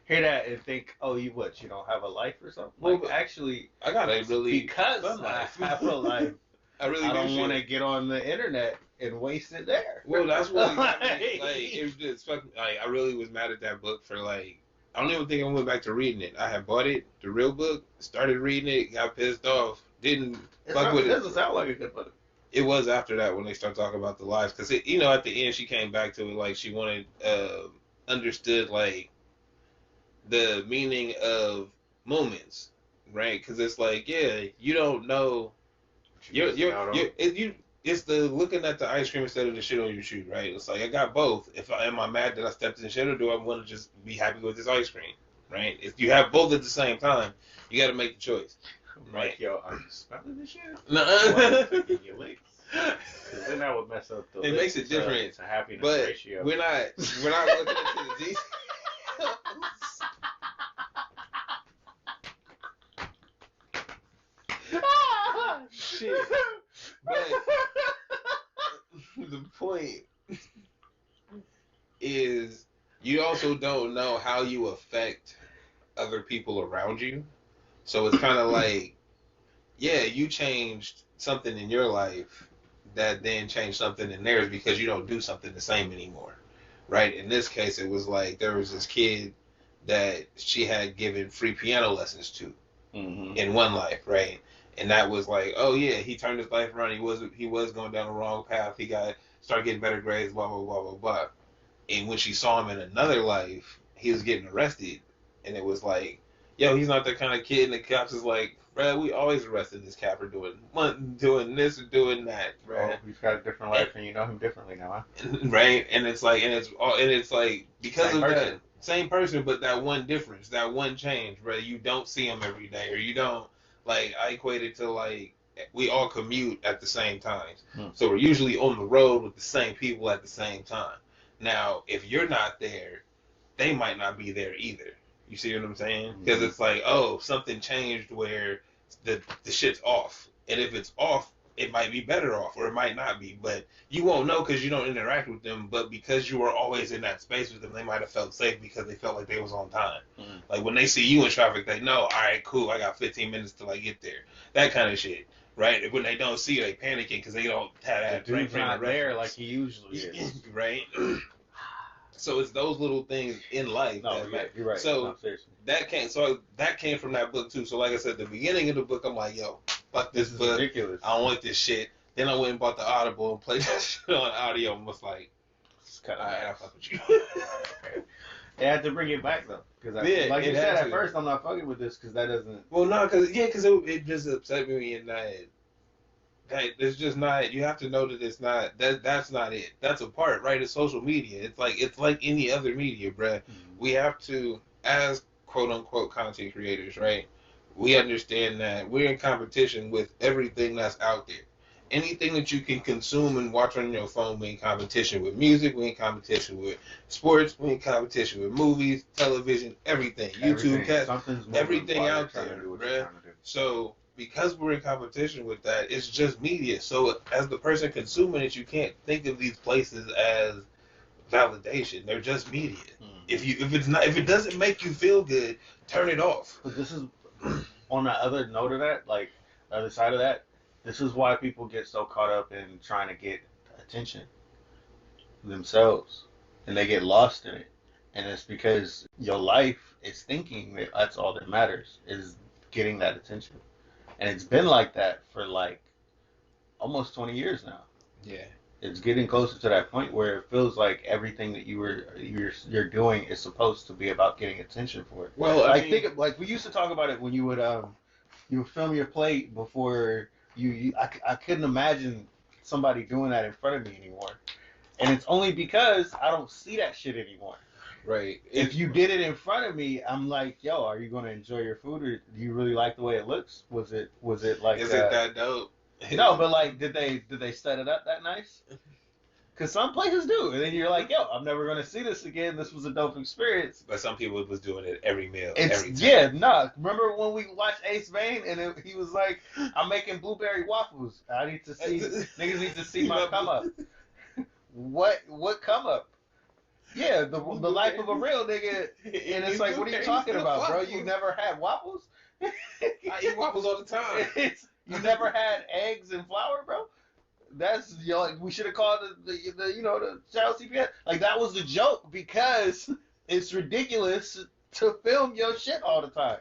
hear that and think, oh, you don't have a life or something. Like Well, actually, I gotta really because I have a life. I really I don't want to to get on the internet and waste it there. Well, that's what got me. Like, it was just fucking. Like, I really was mad at that book for like. I don't even think I went back to reading it. I had bought it, the real book, started reading it, got pissed off, didn't fuck with it. It doesn't sound like a good book. It was after that when they start talking about the lives, because at the end she came back to it like she wanted understood like the meaning of moments, right? Because it's like, yeah, you don't know. It's the looking at the ice cream instead of the shit on your shoe, right? It's like I got both. Am I mad that I stepped in the shit, or do I want to just be happy with this ice cream, right? If you have both at the same time, you got to make the choice, right? Like, yo, are you smelling this shit? No. In your lips? Because then that would mess up the. It makes it different. It's a happiness But ratio. we're not looking into the details. Shit. But the point is, you also don't know how you affect other people around you. So it's kind of like, yeah, you changed something in your life that then changed something in theirs because you don't do something the same anymore, right? In this case, it was like there was this kid that she had given free piano lessons to in one life, right? And that was like, oh yeah, he turned his life around. He was going down the wrong path. He started getting better grades, blah blah blah blah blah. And when she saw him in another life, he was getting arrested, and it was like, yo, he's not that kind of kid. And the cops is like, bruh, we always arrested this capper doing this or doing that, bruh. Oh, he's got a different life, and you know him differently now, huh? Right? And it's like, because of that same person, but that one difference, that one change, bruh. You don't see him every day, or you don't. Like, I equate it to, like, we all commute at the same times. So we're usually on the road with the same people at the same time. Now, if you're not there, they might not be there either. You see what I'm saying? Because it's like, oh, something changed where the shit's off. And if it's off, it might be better off, or it might not be. But you won't know because you don't interact with them. But because you were always in that space with them, they might have felt safe because they felt like they was on time. Like when they see you in traffic, they know, all right, cool, I got 15 minutes till I get there. That kind of shit, right? And when they don't see you, they panicking because they don't have that. The dude's not there like he usually is. Right? So it's those little things in life. You're right. So that came from that book too. So like I said, the beginning of the book, I'm like, yo, fuck this book. Ridiculous. I don't want this shit. Then I went and bought the Audible and played that shit on audio and was like, I fuck with you. They had to bring it back though, because like you said at first, I'm not fucking with this because that doesn't. Well, no, because it just upset me in that it's just not. You have to know that it's not. That's not it. That's a part, right? It's social media. It's like any other media, bruh. We have to, as quote unquote content creators, right? We understand that we're in competition with everything that's out there. Anything that you can consume and watch on your phone, we're in competition with music, we're in competition with sports, we're in competition with movies, television, everything. YouTube, everything out there, bruh. So because we're in competition with that, it's just media. So as the person consuming it, you can't think of these places as validation. They're just media. If it doesn't make you feel good, turn it off. But this is on the other note of that, like the other side of that. This is why people get so caught up in trying to get attention themselves, and they get lost in it. And it's because your life is thinking that that's all that matters, is getting that attention. And it's been like that for like almost 20 years now. Yeah. It's getting closer to that point where it feels like everything that you're doing is supposed to be about getting attention for it. Well, like we used to talk about it when you would film your plate before I couldn't imagine somebody doing that in front of me anymore. And it's only because I don't see that shit anymore. Right. If you did it in front of me, I'm like, yo, are you going to enjoy your food, or do you really like the way it looks? Was it like? Is it that dope? No, but like, did they set it up that nice? Because some places do. And then you're like, yo, I'm never going to see this again. This was a dope experience. But some people was doing it every meal, It's, every time. yeah, nah. Remember when we watched Ace Vane and he was like, I'm making blueberry waffles. I need to see, niggas need to see my come up. What come up? Yeah, the life of a real nigga. And it's like, what are you talking about, bro? You never had waffles? I eat waffles all the time. You never had eggs and flour, bro? That's, you know, like, we should have called the you know, the child CPS. Like, that was the joke because it's ridiculous to film your shit all the time.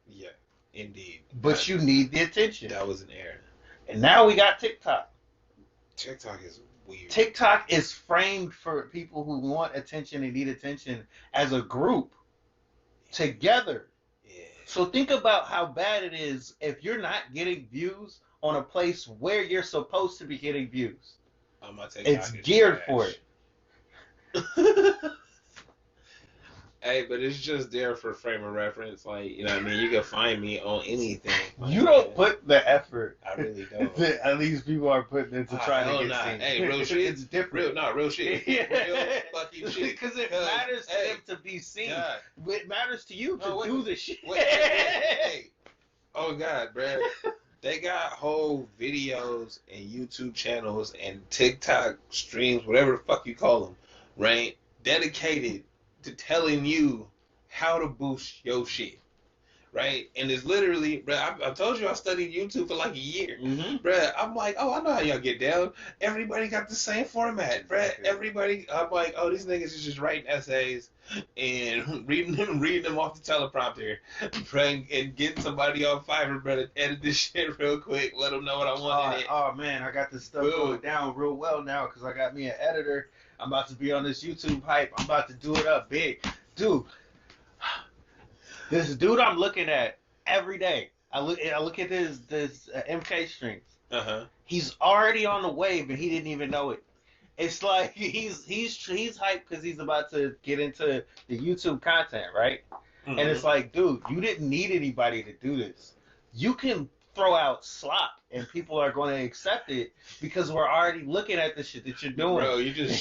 Yeah, indeed. But you need the attention. That was an error. And now we got TikTok. TikTok is weird. TikTok is framed for people who want attention and need attention as a group together. Yeah. So think about how bad it is if you're not getting views on a place where you're supposed to be getting views. My TikTok It's is geared trash. for it. Hey, but it's just there for frame of reference. Like, you know what I mean? You can find me on anything. Like, You don't put the effort I really don't. that at least people are putting into trying to get seen. Hey, real shit. It's different. Real shit. Yeah. Real fucking shit. Because it matters to them to be seen. God. It matters to you to do the shit. Wait. Hey. Oh, God, bruh. They got whole videos and YouTube channels and TikTok streams, whatever the fuck you call them, right? Dedicated to telling you how to boost your shit, right? And it's literally, bruh, I told you I studied YouTube for like a year. Mm-hmm. Bruh, I'm like, oh, I know how y'all get down. Everybody got the same format, bruh. Okay. Everybody, I'm like, oh, these niggas is just writing essays and reading them off the teleprompter, bruh, and getting somebody on Fiverr, bruh, to edit this shit real quick, let them know what I want in it. Oh, man, I got this stuff going down real well now because I got me an editor. I'm about to be on this YouTube hype. I'm about to do it up big. Dude, this dude I'm looking at every day. I look at this MK streams. Uh-huh. He's already on the wave and he didn't even know it. It's like he's hyped because he's about to get into the YouTube content, right? Mm-hmm. And it's like, dude, you didn't need anybody to do this. You can throw out slop and people are going to accept it because we're already looking at the shit that you're doing. Bro, you just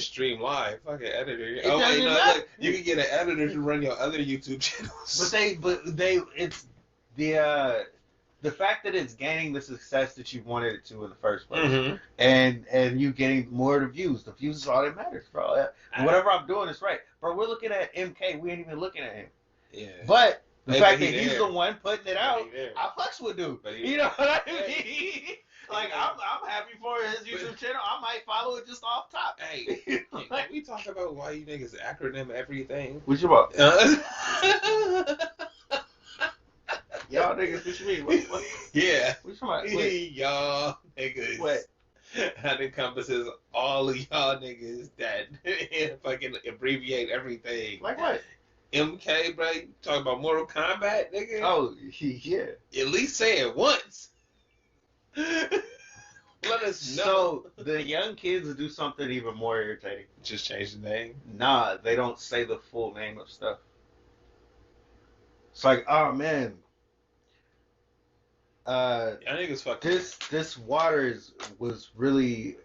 stream live. Fucking editor. It doesn't matter. Look, you can get an editor to run your other YouTube channels. But they it's the fact that it's gaining the success that you wanted it to in the first place, Mm-hmm. and you getting more of the views. The views is all that matters, bro. And whatever I'm doing is right, bro. We're looking at MK. We ain't even looking at him. Yeah. But the fact but that he he's there. the one putting it out, But he there. I fucks with dude. But he You know what I there. mean? Like I'm happy for his YouTube channel. I might follow it just off top. Hey, can we talk about why you niggas acronym everything? What you about? Uh, Y'all niggas, what you mean? What? Yeah. What you talking about? Y'all niggas. What? That encompasses all of y'all niggas that fucking abbreviate everything. Like what? MK, bro, you talking about Mortal Kombat, nigga? Oh, yeah. At least say it once. Let us know. So the young kids do something even more irritating. Just change the name. Nah, they don't say the full name of stuff. It's like, oh man, Y'all niggas fucking. this water was really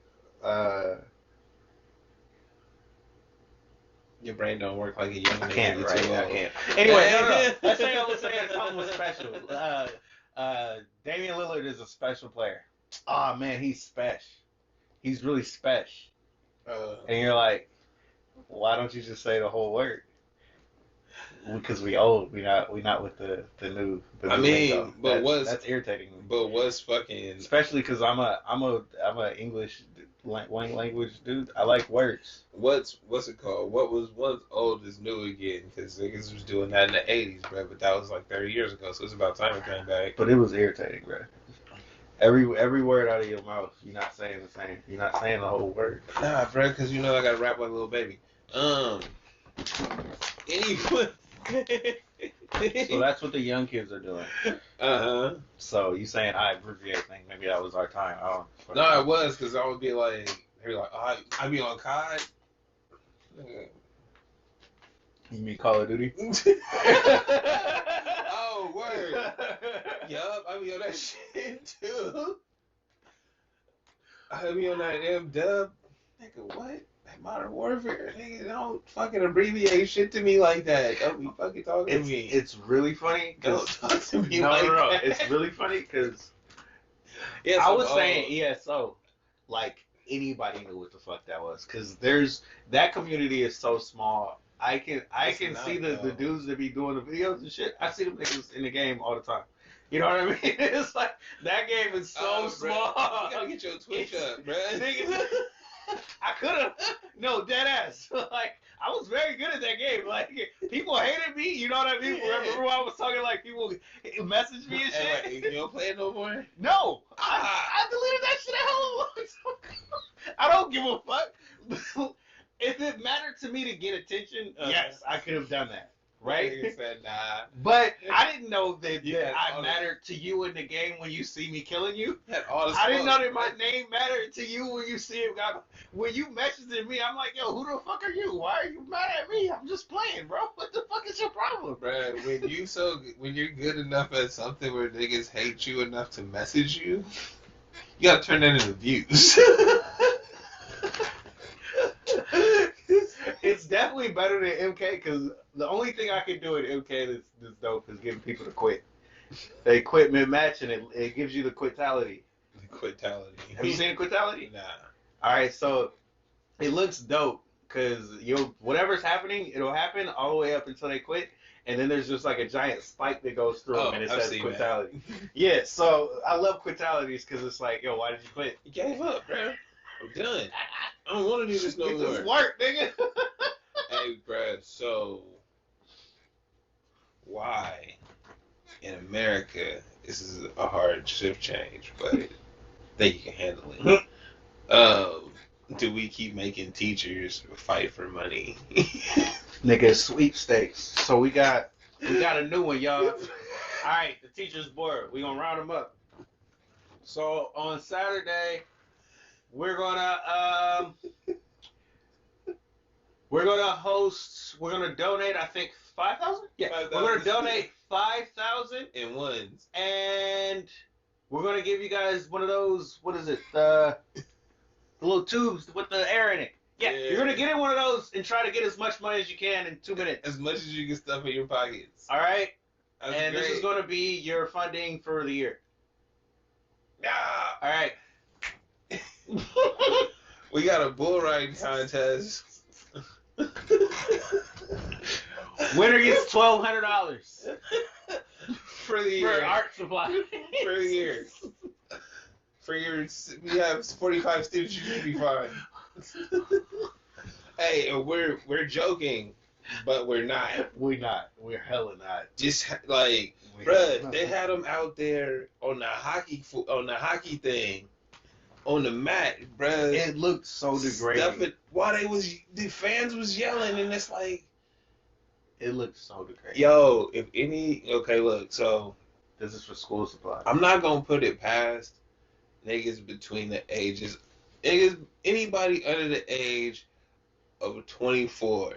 Your brain don't work like a young I nigga. can't, You're right? too I old. can't. Anyway, no. Let's say I was saying something was special. Damian Lillard is a special player. Oh man, he's special. He's really special. And you're like, why don't you just say the whole word? Because we old. We not with the new. I mean, lingo. but that's irritating me. But what's fucking? Especially because I'm a English language dude. I like words. What's it called? What was once old is new again? Because niggas was doing that in the '80s, bro. But that was like 30 years ago, so it's about time it came back. But it was irritating, bro. Every word out of your mouth, you're not saying the same. You're not saying the whole word. Nah, bro, because you know I gotta rap like a little baby. Anyway. So that's what the young kids are doing. Uh-huh. So you saying I abbreviate things? Maybe that was our time. I don't. No, it was because I would be like, they're like, oh, I be on COD. You mean Call of Duty? Oh, word. Yup, I be on that shit too. I be on that M-Dub. Nigga, what? Modern Warfare? Nigga, don't fucking abbreviate shit to me like that. Don't be fucking talking to me. It's really funny. Don't talk to me No, like no. that. It's really funny because Yeah, I was saying ESO, like anybody knew what the fuck that was. Because that community is so small. I can see the dudes that be doing the videos and shit. I see them niggas in the game all the time. You know what I mean? It's like that game is so small. Bro, you gotta get your Twitch up, bro. Niggas, I could have. No, dead ass. Like, I was very good at that game. Like, people hated me. You know what I mean? Remember when I was talking, like, people messaged me and shit? Hey, wait, you don't play it no more? No. I deleted that shit a hell of a long time ago. I don't give a fuck. If it mattered to me to get attention, yes, I could have done that. Right? Nigga said, nah. But I didn't know that I all mattered to you in the game when you see me killing you. All the I didn't know smoke, that my name mattered to you when you see it. When you messaged me, I'm like, yo, who the fuck are you? Why are you mad at me? I'm just playing, bro. What the fuck is your problem? Bro, when you're good enough at something where niggas hate you enough to message you, you gotta turn that into views. It's definitely better than MK because the only thing I can do at MK that's dope is getting people to quit. They quit mid-match and it gives you the quitality. The quitality. Have you seen the quitality? Nah. All right, so it looks dope because whatever's happening, it'll happen all the way up until they quit, and then there's just like a giant spike that goes through them, and it says quitality. Yeah, so I love quitalities because it's like, yo, why did you quit? You gave up, bro. I'm done. I don't want to do this no more. This work, nigga. Hey, bro, so why in America, this is a hard shift change, but I think you can handle it. Do we keep making teachers fight for money? Nigga, sweepstakes. So we got a new one, y'all. All right, the teachers board. We gonna round them up. So on Saturday, we're gonna donate, I think, 5,000? Yeah, 5,000. we're going to donate 5,000. In ones. And we're going to give you guys one of those, what is it, the little tubes with the air in it. Yeah, you're going to get in one of those and try to get as much money as you can in 2 minutes. As much as you can stuff in your pockets. All right? That's and great. This is going to be your funding for the year. Nah. All right. We got a bull riding contest. Winner gets $1,200 for the year. For art supply. For the year. We have 45 students. You should be fine. Hey, we're joking, but we're not. We're not. We're hella not. Just like, bruh, they had them out there on the hockey thing. On the mat, bruh. It looked so degrading. While the fans was yelling, and it's like, it looked so degrading. Yo, okay, look, so this is for school supplies. I'm not gonna put it past niggas between the ages, anybody under the age of 24,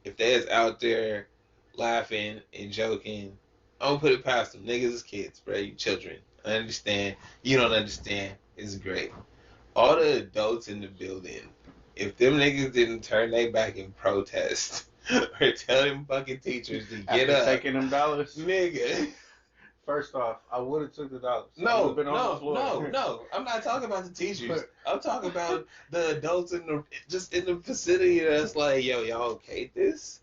if they is out there laughing and joking, I'm gonna put it past them. Niggas is kids, bro. You children. I understand. You don't understand. It's great. All the adults in the building, if them niggas didn't turn their back and protest or tell them fucking teachers to get After up, taking them dollars, nigga. First off, I would have took the dollars. No. I'm not talking about the teachers. I'm talking about the adults in the vicinity that's like, yo, y'all okay? This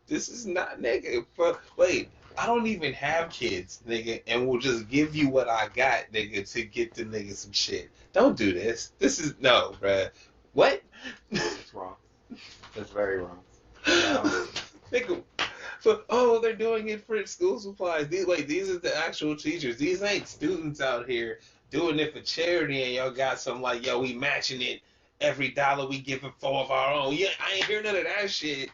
is not, nigga. But wait. I don't even have kids, nigga, and we'll just give you what I got, nigga, to get the nigga some shit. Don't do this. This is, no, bruh. What? That's wrong. That's very wrong. Nigga, they're doing it for school supplies. These are the actual teachers. These ain't students out here doing it for charity, and y'all got some like, yo, we matching it. Every dollar we give it for of our own. Yeah, I ain't hear none of that shit.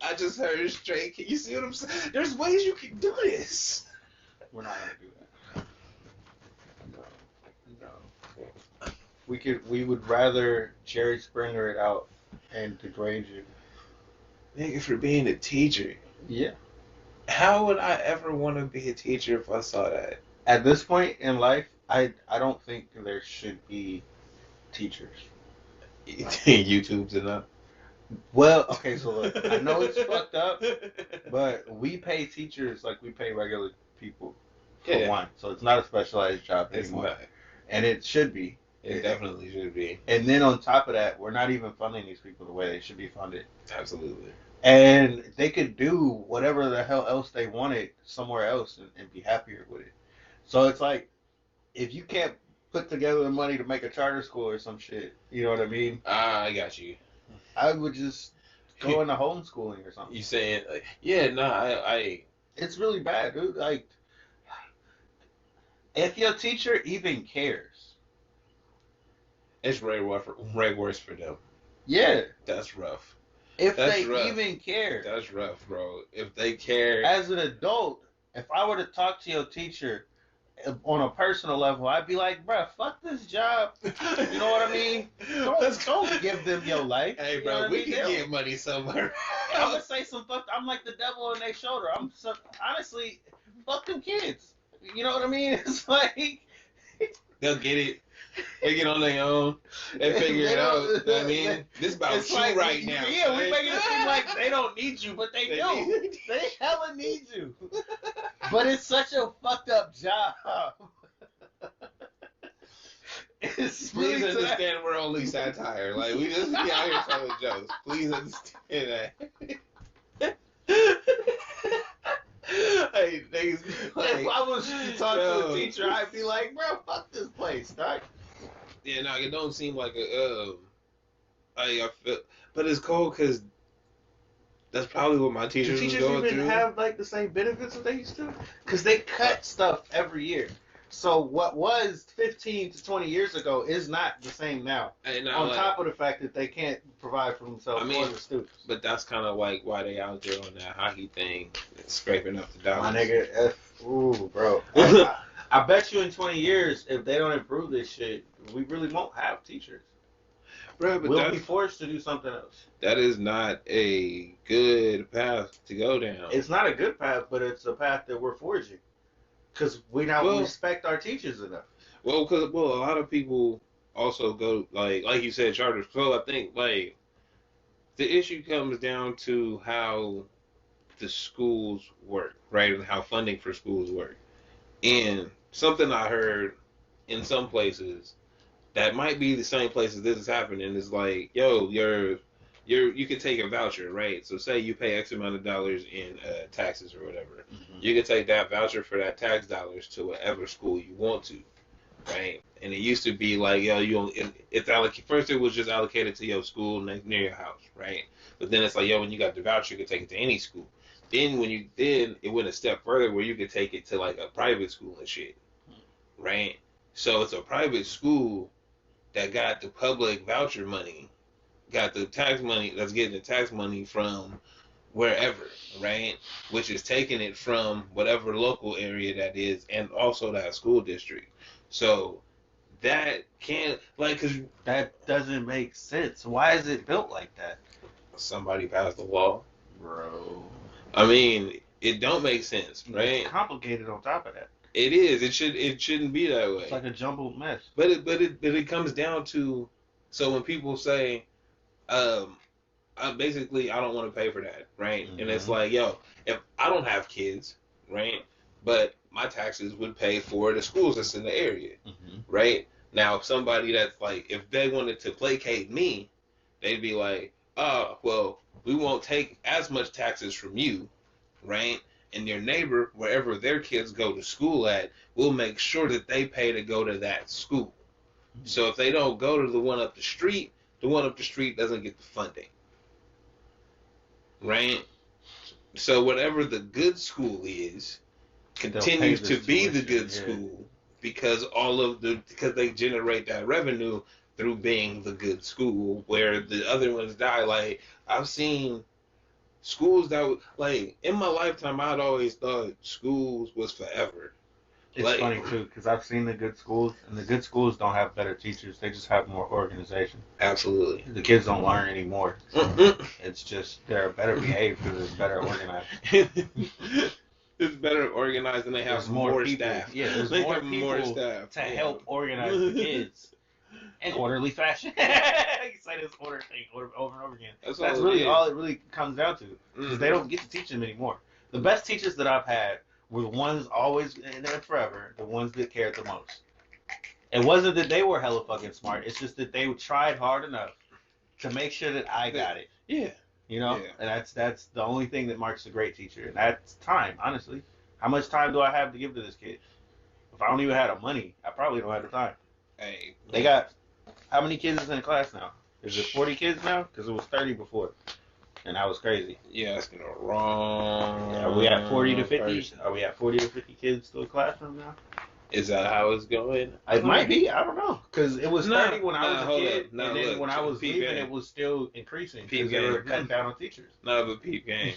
I just heard straight. Can you see what I'm saying? There's ways you can do this. We're not gonna do that. No. We would rather Jerry Springer it out and degrade you. Nigga, for being a teacher. Yeah. How would I ever want to be a teacher if I saw that? At this point in life, I don't think there should be teachers. YouTube's enough. Well, okay, so look, I know it's fucked up, but we pay teachers like we pay regular people for one. So it's not a specialized job It's anymore. not. And it should be. It definitely should be. And then on top of that, we're not even funding these people the way they should be funded. Absolutely. And they could do whatever the hell else they wanted somewhere else and be happier with it. So it's like, if you can't put together the money to make a charter school or some shit, you know what I mean? I got you. I would just go into homeschooling or something. You saying, yeah, no, I It's really bad, dude. Like, if your teacher even cares. it's way worse for them. Yeah. That's rough. If That's they rough. even care. That's rough, bro. If they care. As an adult, if I were to talk to your teacher on a personal level, I'd be like, bruh, fuck this job. You know what I mean? Don't give them your life. Hey, You bro, know what I we mean? can get money somewhere. I'm gonna say some fuck. I'm like the devil on their shoulder. Honestly, fuck them kids. You know what I mean? It's like They'll get it. They get on their own. They figure it out. You know what I mean, this about it's you like, right now. Yeah, son. we making it seem like they don't need you, but they do. They hella need you. But it's such a fucked up job. It's Please really understand we're only satire. Like, we just be out here telling jokes. Please understand that. Hey, niggas be like, if I was to talk to yo. a teacher, I'd be like, bro, fuck this place, dog. Yeah, no, it don't seem like a. I feel, but it's cool because that's probably what my Do teachers was teachers going even through. have like the same benefits that they used to? Because they cut stuff every year. So what was 15 to 20 years ago is not the same now. And On top of the fact that they can't provide for themselves I mean, or the students. but that's kind of like why they out there on that hockey thing, scraping up the dollars. My nigga, ooh, bro. I bet you in 20 years, if they don't improve this shit, we really won't have teachers. Bro, but We'll be forced to do something else. that is not a good path to go down. It's not a good path, but it's a path that we're forging. Because we don't respect our teachers enough. Well, a lot of people also go like you said, charter. So I think like the issue comes down to how the schools work, right, and how funding for schools work. And something I heard in some places that might be the same places this is happening is like, yo, you could take a voucher, right? So say you pay X amount of dollars in taxes or whatever. Mm-hmm. You could take that voucher for that tax dollars to whatever school you want to, right? And it used to be like, yo, first it was just allocated to your school near your house, right? But then it's like, yo, when you got the voucher, you could take it to any school. Then it went a step further where you could take it to like a private school and shit, right? So it's a private school that got the public voucher money, got the tax money, that's getting the tax money from wherever, right? Which is taking it from whatever local area that is, and also that school district. So that can't, like, cause that doesn't make sense. Why is it built like that? Somebody passed the law, bro. I mean, it don't make sense, right? It's complicated on top of that. It is. It shouldn't be that way. It's like a jumbled mess. But it comes down to, so when people say, I don't want to pay for that, right? Mm-hmm. And it's like, yo, if I don't have kids, right, but my taxes would pay for the schools that's in the area, mm-hmm. right? Now, if somebody that's like, if they wanted to placate me, they'd be like, oh, well, we won't take as much taxes from you, right? And your neighbor, wherever their kids go to school at, we'll make sure that they pay to go to that school. Mm-hmm. So if they don't go to the one up the street doesn't get the funding, right? So whatever the good school is continues to be the good school because they generate that revenue through being the good school, where the other ones die. Like, I've seen schools that, like, in my lifetime, I'd always thought schools was forever. It's like, funny, too, because I've seen the good schools, and the good schools don't have better teachers. They just have more organization. Absolutely. The kids don't learn anymore. So it's just, they're better behaved because it's better organized. It's better organized, and they have more staff. Yeah, there's they more have people more staff to help organize the kids. in orderly fashion. You say this order thing over and over again. That's Really it all it really comes down to. Because they don't get to teach them anymore. The best teachers that I've had were the ones always and forever, the ones that cared the most. It wasn't that they were hella fucking smart. It's just that they tried hard enough to make sure that I got it. Yeah. You know? Yeah. And that's the only thing that marks a great teacher. And that's time, honestly. How much time do I have to give to this kid? If I don't even have the money, I probably don't have the time. Hey. They got, how many kids is in the class now? Is it 40 kids now? Because it was 30 before. And that was crazy. Yeah, asking the wrong. Yeah, are we at 40 to 50? person. Are we at 40 to 50 kids to a classroom now? Is that how it's going? It might be. I don't know. Because it was 30 when I was a hold kid. up. Nah, And then look, when I was peep leaving, game. it was still increasing. Peep Because they were game. cutting down on teachers. No, but peep game.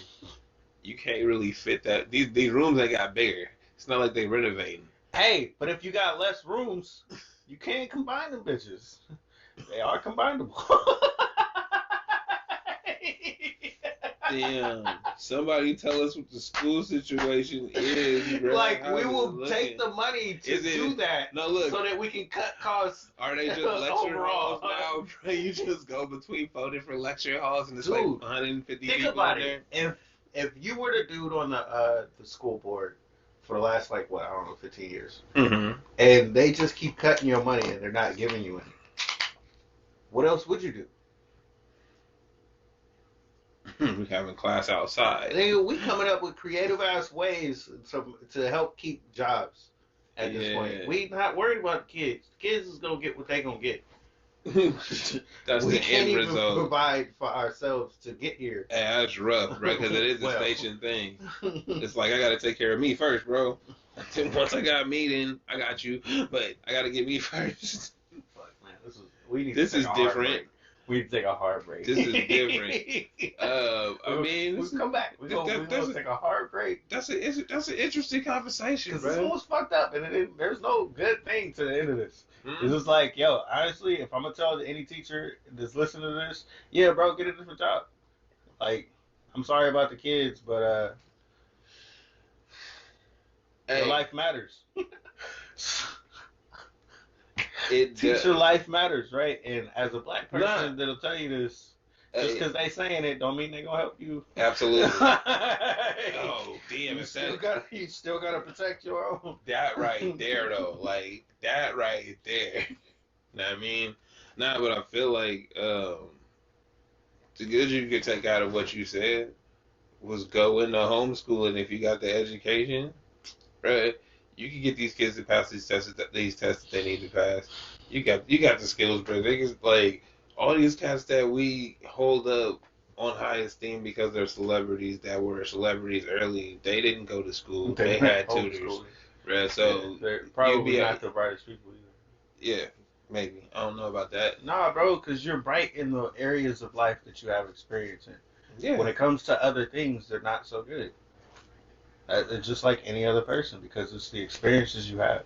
You can't really fit that. These rooms, they got bigger. It's not like they renovating. Hey, but if you got less rooms, you can't combine them bitches. They are combinable. Damn. Somebody tell us what the school situation is, bro. Like, How we is it will looking? take the money to do that No, look. so that we can cut costs. Are they just lecture Overall. halls now, bro? You just go between 4 different lecture halls and it's like Dude, 150 Think people about in there? it. If you were the dude on the school board for the last, like, what, I don't know, 15 years, Mm-hmm. and they just keep cutting your money and they're not giving you any, what else would you do? We having class outside. We coming up with creative ass ways to help keep jobs at this point. We not worried about the kids. The kids is gonna get what they gonna get. That's We the can't end even result. provide for ourselves to get here. Hey, that's rough, bro, because it is a Well. station thing. It's like, I got to take care of me first, bro. Once I got me, then I got you. But I got to get me first. Fuck, man, this This is different. We need to take a hard break. This is different. I mean, we'll come back. We're gonna take a hard break. that's an interesting conversation, Because this bro. was fucked up, and there's no good thing to the end of this. Mm. It's just like, yo, honestly, if I'm gonna tell any teacher that's listening to this, yeah, bro, get a different job. Like, I'm sorry about the kids, but Hey, your life matters. it Teacher life matters, right? And as a black person Nah. that'll tell you this, just because they saying it don't mean they gonna help you. absolutely. Oh, Damn, you it's still gotta protect your own. that right there though, like that right there. Know what I mean? Nah, but I feel like the good you could take out of what you said was go into homeschooling if you got the education, right? You can get these kids to pass these tests that they need to pass. You got the skills, bro. They just like all these cats that we hold up on high esteem because they're celebrities that were celebrities early. They didn't go to school. They had tutors, right? So they're probably you'd be not the brightest people either. yeah, maybe I don't know about that. Nah, bro, because you're bright in the areas of life that you have experience in. Yeah, When it comes to other things, they're not so good. It's just like any other person because it's the experiences you have.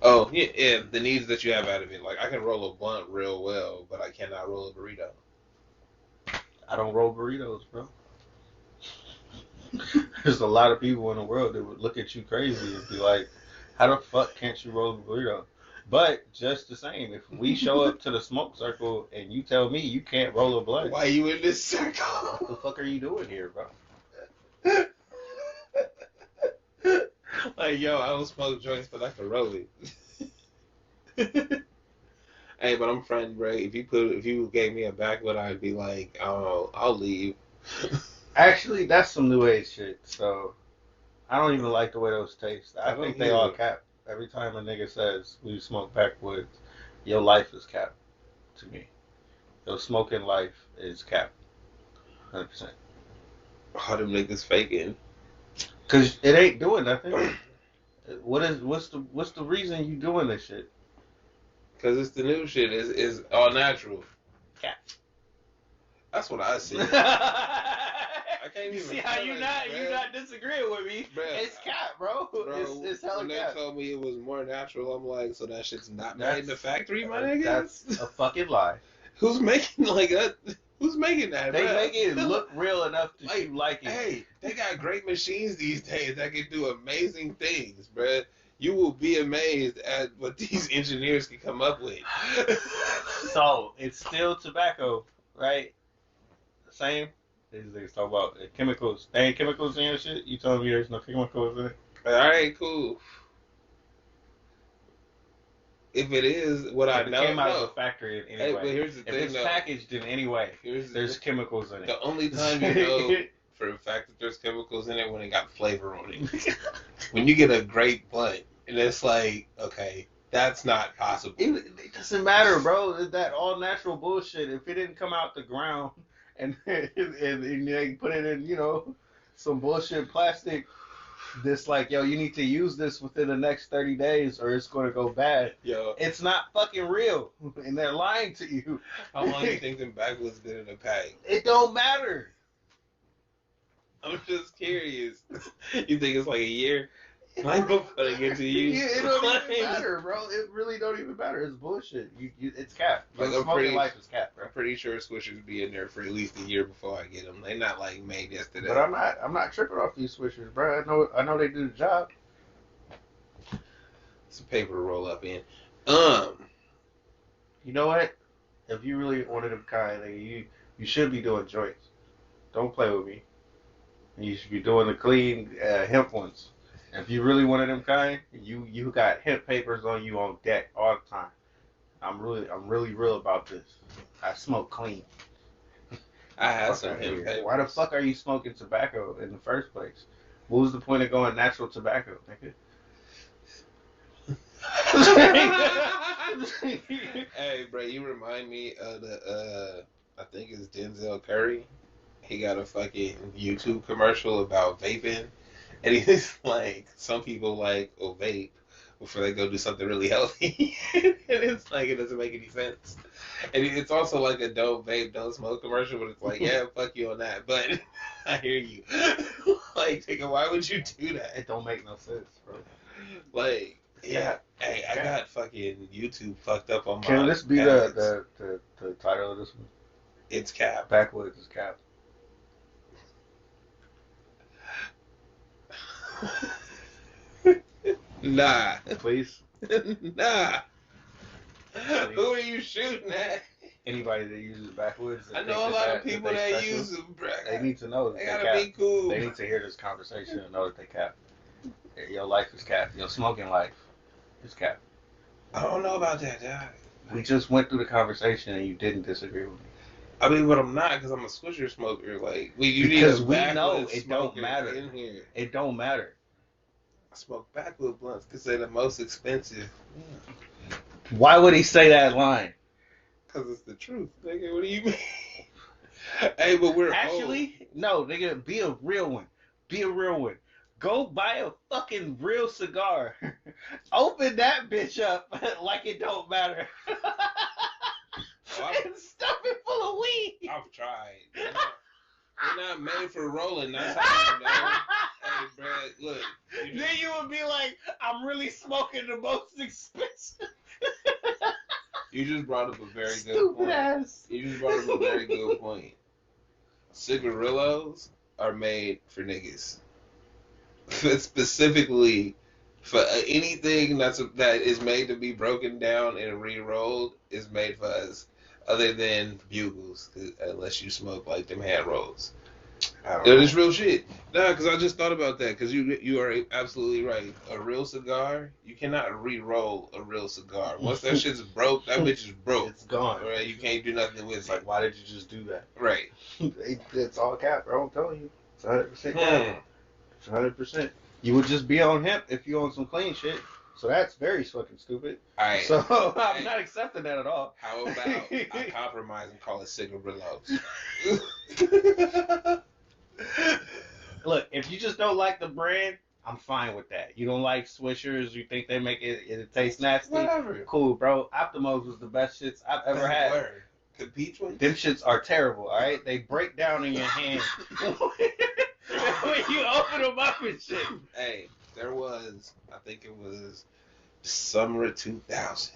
oh yeah, the needs that you have out of it. Like I can roll a blunt real well, but I cannot roll a burrito. I don't roll burritos, bro. There's a lot of people in the world that would look at you crazy and be like, how the fuck can't you roll a burrito? But just the same, if we show up to the smoke circle and you tell me you can't roll a blunt, Why you in this what circle? the fuck are you doing here, bro? Like, yo, I don't smoke joints, but I can roll it. Hey, but I'm friend, bro. If you gave me a backwood, I'd be like, oh, I'll leave. Actually, that's some new age shit, so I don't even like the way those taste. I think they all cap. Every time a nigga says we smoke backwoods, your life is capped to me. Your smoking life is capped. 100%. How them niggas faking? Cause it ain't doing nothing. What's the reason you doing this shit? Cause it's the new shit. It's all natural. Cap. That's what I see. I can't You even. see how you bruh. not disagreeing with me? Bruh. It's cap, bro. It's hella when they cap. told me it was more natural, I'm like, so that shit's not made That's- in the factory, my nigga. That's a fucking lie. Who's making like that? Who's making that? They bruh? make it look real enough that you like it. Hey, they got great machines these days that can do amazing things, bruh. You will be amazed at what these engineers can come up with. So it's still tobacco, right? The same. These niggas talk about chemicals. There ain't chemicals in your shit. You telling me there's no chemicals in it? All right, cool. If it is what I If it know, came out no. of a factory in any Hey, way. but here's the If thing, it's though. packaged in any way, Here's there's chemicals in it. the only time you know for a fact that there's chemicals in it when it got flavor on it. When you get a great blunt, and it's like, okay, that's not possible. It doesn't matter, bro. That all natural bullshit. If it didn't come out the ground and they put it in, some bullshit plastic, this like, yo, you need to use this within the next 30 days or it's going to go bad. Yo, It's not fucking real, and they're lying to you. how long do you think them backwoods been in a pack? It don't matter. I'm just curious. You think it's like a year? Like before they get to you? Yeah, it don't even matter, bro. It really don't even matter. It's bullshit. It's cap. Like, Like, smoking life is cap, bro. I'm pretty sure Swishers be in there for at least a year before I get them. They're not like made yesterday. But I'm not tripping off these swishers, bro. I know they do the job. Some paper to roll up in. You know what? If you really wanted them kind, you should be doing joints. Don't play with me. You should be doing the clean hemp ones. If you really wanted them kind, you got hemp papers on you on deck all the time. I'm really real about this. I smoke clean. I had some hemp papers. Why the fuck are you smoking tobacco in the first place? What was the point of going natural tobacco, nigga? Hey, bro, you remind me of the I think it's Denzel Curry. He got a fucking YouTube commercial about vaping, and he's like, some people like vape before they go do something really healthy, and it's like it doesn't make any sense. And it's also like a don't vape, don't smoke commercial, but it's like, yeah, fuck you on that, but I hear you. Like, nigga, why would you do that? It don't make no sense, bro. Like. Yeah, hey, I got fucking YouTube fucked up on my. Can this be the title of this one? It's cap. Backwoods is cap. Nah. Please. Nah. Who are you shooting at? Anybody that uses backwoods. I know a lot of people that use them, bro. They need to know that They they gotta cap. be cool. They need to hear this conversation and know that they cap. Your life is cap. Your smoking life is cap. I don't know about that, dog. We just went through the conversation and you didn't disagree with me. I mean, but I'm not, because I'm a swisher smoker. Like, because we know it don't matter. In here. It don't matter. I smoke backwood blunts because they're the most expensive. Why would he say that line? Because it's the truth, nigga. What do you mean? Hey, but we're actually no, nigga. Be a real one. Be a real one. Go buy a fucking real cigar. Open that bitch up like it don't matter. And stuff it full of weed. I've tried. They're not made for rolling. That's how you know. Hey, bro, look. Then you would be like, I'm really smoking the most expensive. You just brought up a very good Stupid point. ass. You just brought up a very good point. Cigarillos are made for niggas. Specifically for anything that is made to be broken down and re-rolled is made for us, other than bugles, unless you smoke like them hand rolls. It's real shit. Nah, because I just thought about that, because you are absolutely right. A real cigar, you cannot re-roll a real cigar. Once that shit's broke, that bitch is broke. It's gone. Right? You can't do nothing with it. It's like, why did you just do that? Right. It's all cap, bro. I'm telling you. It's 100% cap. It's 100%. You would just be on hemp if you own some clean shit. So that's very fucking stupid. Alright. So I'm not accepting that at all. How about I compromise and call it cigarillos? Look, if you just don't like the brand, I'm fine with that. You don't like Swishers, you think they make it taste nasty? Whatever. Cool, bro. Optimos was the best shits I've ever had. Word. The peach one? Them shits are terrible, alright? They break down in your hand when you open them up and shit. Hey, there was, I think it was summer of 2000.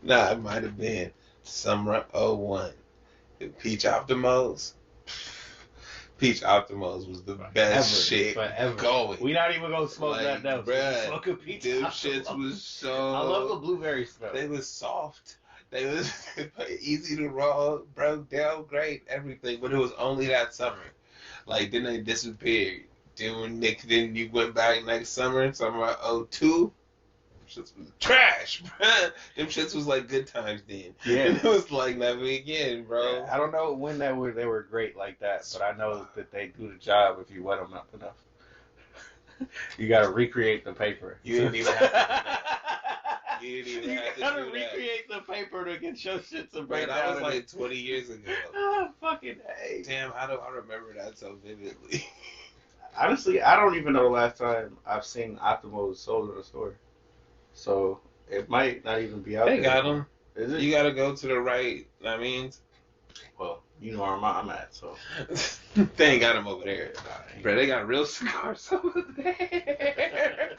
Nah, it might have been summer of 01. The peach Optimos. Peach Optimals was the best shit Forever. going. We not even gonna smoke that now. Bruh, Smoking peach them Optimals. shits was so. I love the blueberry smell. They was soft. They was easy to roll, broke down, great, everything. But it was only that summer. Like then they disappeared. Then you went back next summer, summer of 02. Shits was trash, bruh. Them shits was like good times then. Yeah. And it was like never again, bro. Yeah, I don't know when they were great like that, but I know that they do the job if you wet them up enough. You gotta recreate the paper. You didn't even have to do that. You didn't even have to gotta do recreate the paper to get your shit to that. break Man, that down. was like 20 years ago. Oh, fucking A. Damn, how do I remember that so vividly? Honestly, I don't even know the last time I've seen Optimals sold in a store. So it might not even be out They there. got them. Is it? You gotta go to the right. I mean, Well, you know where I'm at, so. they ain't got them over there. Nah, Bro, they got real cigars over there.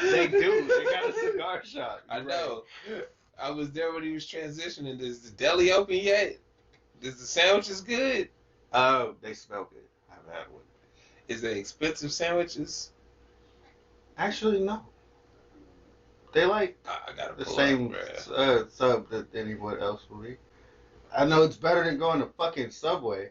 They do. They got a cigar shop. I You're know. I was there when he was transitioning. Is the deli open yet? Is the sandwiches good? Oh, they smell good. I've had one. Is they expensive sandwiches? Actually, no. They like I gotta the pull same up, sub that anyone else will be. I know it's better than going to fucking Subway.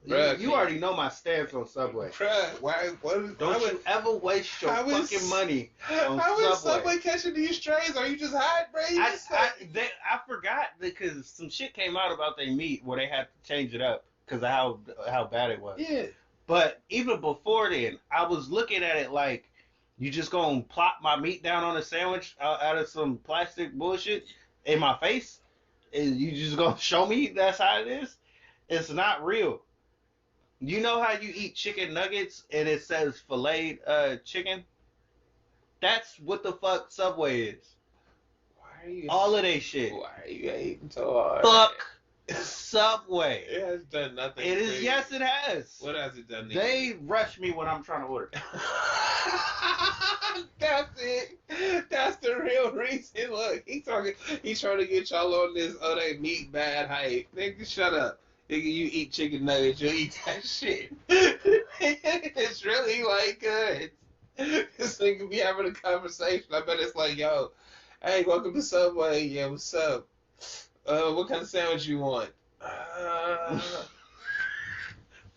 Bruh, You already know my stance on Subway. Bruh, why? What? Don't you ever waste your how is- fucking money on How is Subway. Subway catching these strays? Are you just hiding, bro? You just I forgot because some shit came out about their meat where they had to change it up because of how bad it was. yeah. But even before then, I was looking at it like, you just gonna plop my meat down on a sandwich out of some plastic bullshit in my face? And you just gonna show me that's how it is? It's not real. You know how you eat chicken nuggets and it says filleted chicken? That's what the fuck Subway is. Why are you? All of they shit. Why are you hating so hard? Fuck Subway. It has done nothing. It is, crazy. yes, it has. What has it done? They rush me when I'm trying to order. That's it. That's the real reason. Look, he's trying to get y'all on this, oh, they meat bad hype. Nigga, shut up. Nigga, you eat chicken nuggets, you eat that shit. It's really like good. This nigga be having a conversation. I bet it's like, yo, hey, welcome to Subway. Yeah, what's up? What kind of sandwich you want?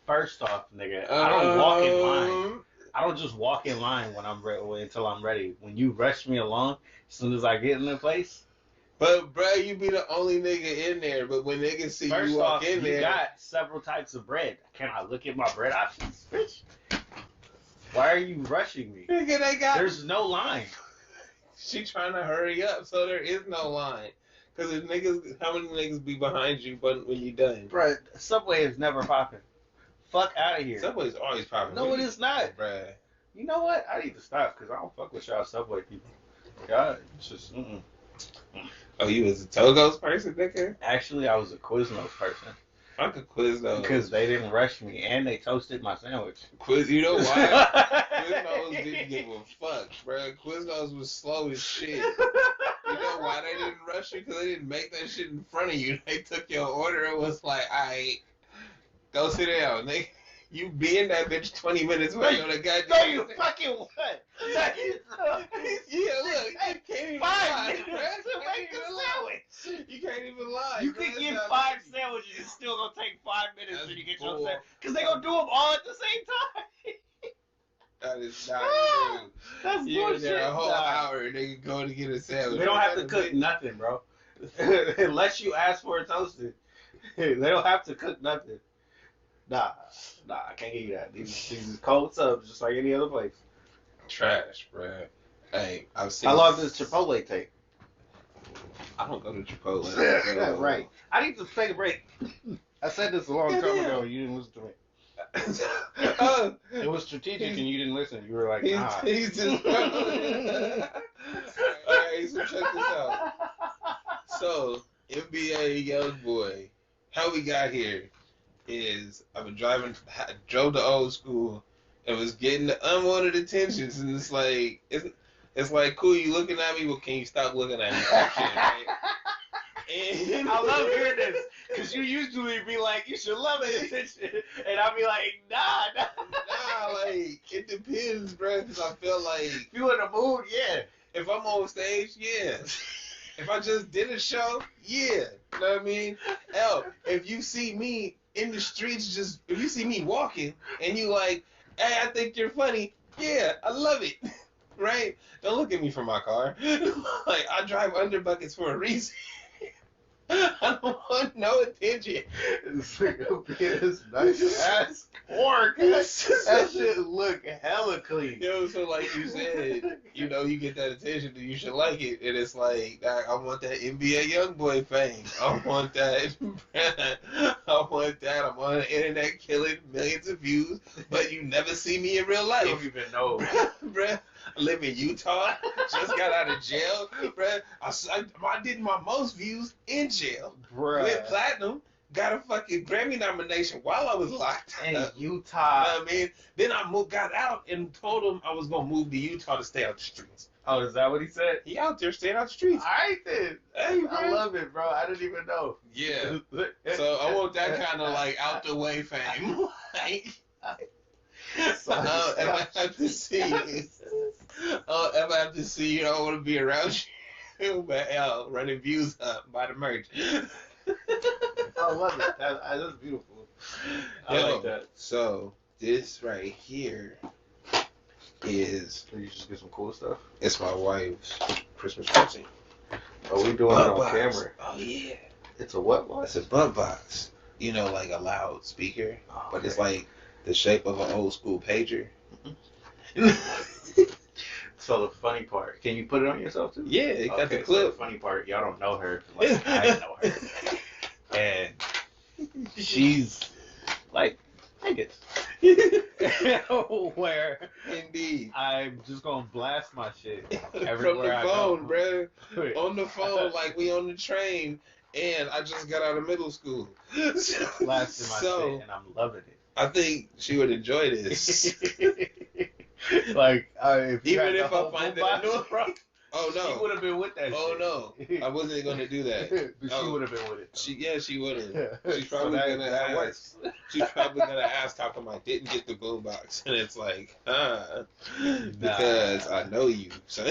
First off, nigga, I don't walk in line. Um, I don't just walk in line when I'm ready until I'm ready. When you rush me along, as soon as I get in the place. But bro, you be the only nigga in there. But when niggas see First you walk off, in you there, got several types of bread. Can I look at my bread options, bitch? Why are you rushing me? nigga, they got. There's no line. She trying to hurry up, so there is no line. Cause if niggas, how many niggas be behind you? But when you done, Bruh, Subway is never popping. Fuck out of here. Subway's always popping. No, it is not. Bruh. You know what? I need to stop because I don't fuck with y'all Subway people. God, it's just, Oh, you was a Togo's person, nigga? Actually, I was a Quiznos person. Fuck a Quiznos. Because they didn't rush me and they toasted my sandwich. You know why? Quiznos didn't give a fuck, bro. Quiznos was slow as shit. You know why they didn't rush you? Because they didn't make that shit in front of you. They took your order and was like, alright, go sit down, nigga. You be in that bitch 20 minutes waiting on a goddamn. No, you fucking what? Yeah, look, you can't even 5 lie, minutes bruh. to make the sandwich. You can't even lie. You bruh. can That's get not 5 easy. sandwiches. It's still gonna take 5 minutes That's till you get your bull. sandwich. Because they gonna do them all at the same time. That is not true. That's You're in bullshit. there a whole Nah. hour and they go to get a sandwich. They don't have to cook nothing, bro. Unless you ask for it toasted. They don't have to cook nothing. Nah, I can't give you that. These is cold subs just like any other place. Trash, bruh. Hey, I've seen. How long does Chipotle take? I don't go to Chipotle. Right. I need to take a break. I said this a long time ago. You didn't listen to me. Oh, It was strategic and you didn't listen. You were like, he's, nah. he's just. Alright, so check this out. So, NBA Youngboy, how we got here is drove to old school and was getting the unwanted attentions, and it's like cool, you looking at me, but can you stop looking at me? Shit, right? And I love hearing this. Because you usually be like, you should love it. And I'll be like, nah. Nah, like, it depends, bro. Because I feel like If you in the mood, yeah. if I'm on stage, yeah. If I just did a show, yeah. You know what I mean? Hell, if you see me in the streets, if you see me walking and you like, hey, I think you're funny, yeah, I love it. Right? Don't look at me from my car. Like, I drive under buckets for a reason. I don't want no attention. It's like this nice ass pork. That shit look hella clean. Yo, so like you said, you know, you get that attention, then you should like it. And it's like, I want that NBA YoungBoy fame. I want that. I want that. I'm on the internet killing millions of views, but you never see me in real life. You don't even know. Bruh, I live in Utah. Just got out of jail. Bruh, I did my most views in jail. Bruh. Went platinum. Got a fucking Grammy nomination while I was locked In up. Utah. You know what I mean? Then I got out and told him I was going to move to Utah to stay out the streets. Oh, is that what he said? He out there staying out the streets. All right, then. Hey, I bro. love it, bro. I didn't even know. Yeah. So I want that kind of like out the way fame. Like, if I have to see you, I don't want to be around you. But hell, running views up by the merch. I love it. That's beautiful. I like that. So this right here is Can you just get some cool stuff? it's my wife's Christmas present. Oh, we doing it Bump on box. camera. Oh yeah, It's a what box? it's a bump box. You know, like a loudspeaker, Oh, but it's okay. like the shape of an old school pager. So the funny part, can you put it on yourself too? Yeah, it got the So the clip. funny part, y'all don't know her. Like, I know her. And she's like, I guess. Where Indeed. I'm just gonna blast my shit From everywhere the I phone, go. bro. On the phone, like we on the train, and I just got out of middle school. Blasting my shit, and I'm loving I think she would enjoy this. it. Like, if you Even had the if I whole find boombox, that annoying. bro, Oh she no. would have been with that Oh shit. no. I wasn't gonna do that. But she Oh. would have been with it. Though. She wouldn't. Yeah. She's probably So gonna that ask. works. She's probably gonna ask how come I didn't get the boombox, and it's like, because I know you, son.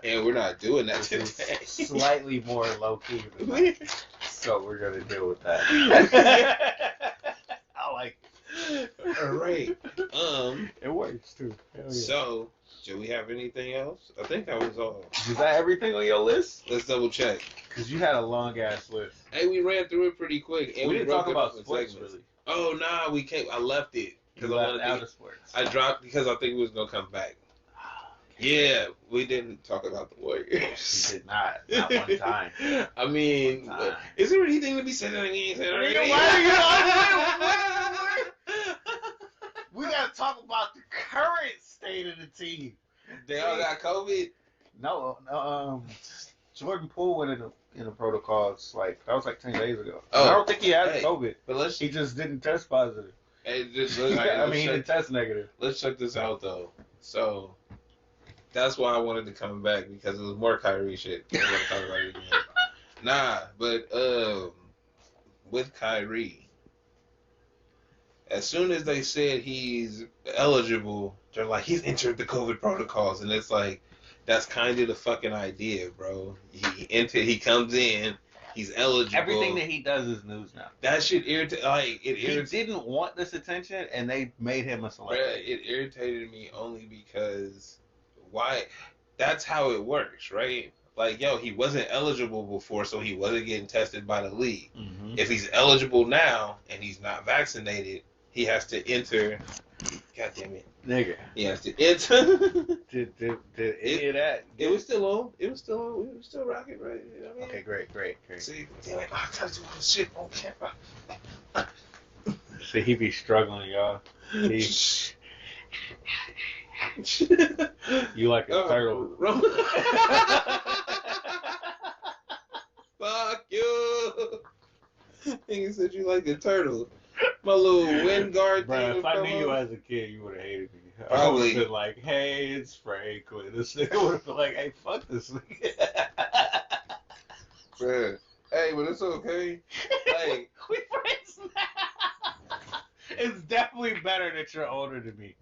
And we're not doing that today. This is slightly more low key than that. So we're gonna deal with that. I like All right. it works too. Hell yeah. So, do we have anything else? I think that was all. Is that everything on your list? Let's double check. Because you had a long ass list. Hey, we ran through it pretty quick. And We didn't broke talk it about up in sports segments. really. Oh nah, we can't. I left it because You I left wanted out to. of sports. I dropped because I think we was gonna come back. Yeah, we didn't talk about the We Warriors. did not. Not one time. I mean, One time. is there anything to be said that we ain't said already? We gotta talk about the current state of the team. They all got COVID. No, Jordan Poole went in the protocols like that was like 10 days ago. Oh, I don't think he had hey. COVID. But let's He just didn't test positive. hey, just I mean, he didn't test negative. let's check this out though. So that's why I wanted to come back because it was more Kyrie shit. I'm gonna talk about it again. Nah, but with Kyrie, as soon as they said he's eligible, they're like he's entered the COVID protocols, and it's like that's kind of the fucking idea, bro. He comes in, he's eligible. Everything that he does is news now. That shit irritate He didn't want this attention, and they made him a Bruh, celebrity. it irritated me only because why? That's how it works, right? Like, yo, he wasn't eligible before, so he wasn't getting tested by the league. Mm-hmm. If he's eligible now and he's not vaccinated, he has to enter. God damn it, Nigga, he has to enter. did any of that? It was still on. It was still on. We were still rocking, right? You know what I mean? Okay, great. See, damn it, I gotta do all this shit on camera. See, he be struggling, y'all. He, you like a turtle. Fuck you. He said you like a turtle. My little wind guard Bro, thing. if I would knew come you on. as a kid, you would have hated me. I would Probably. have been like, hey, it's Franklin. This nigga would have been like, hey, fuck this nigga. Bruh. Hey, but it's okay. Like, We friends now. It's definitely better that you're older than me.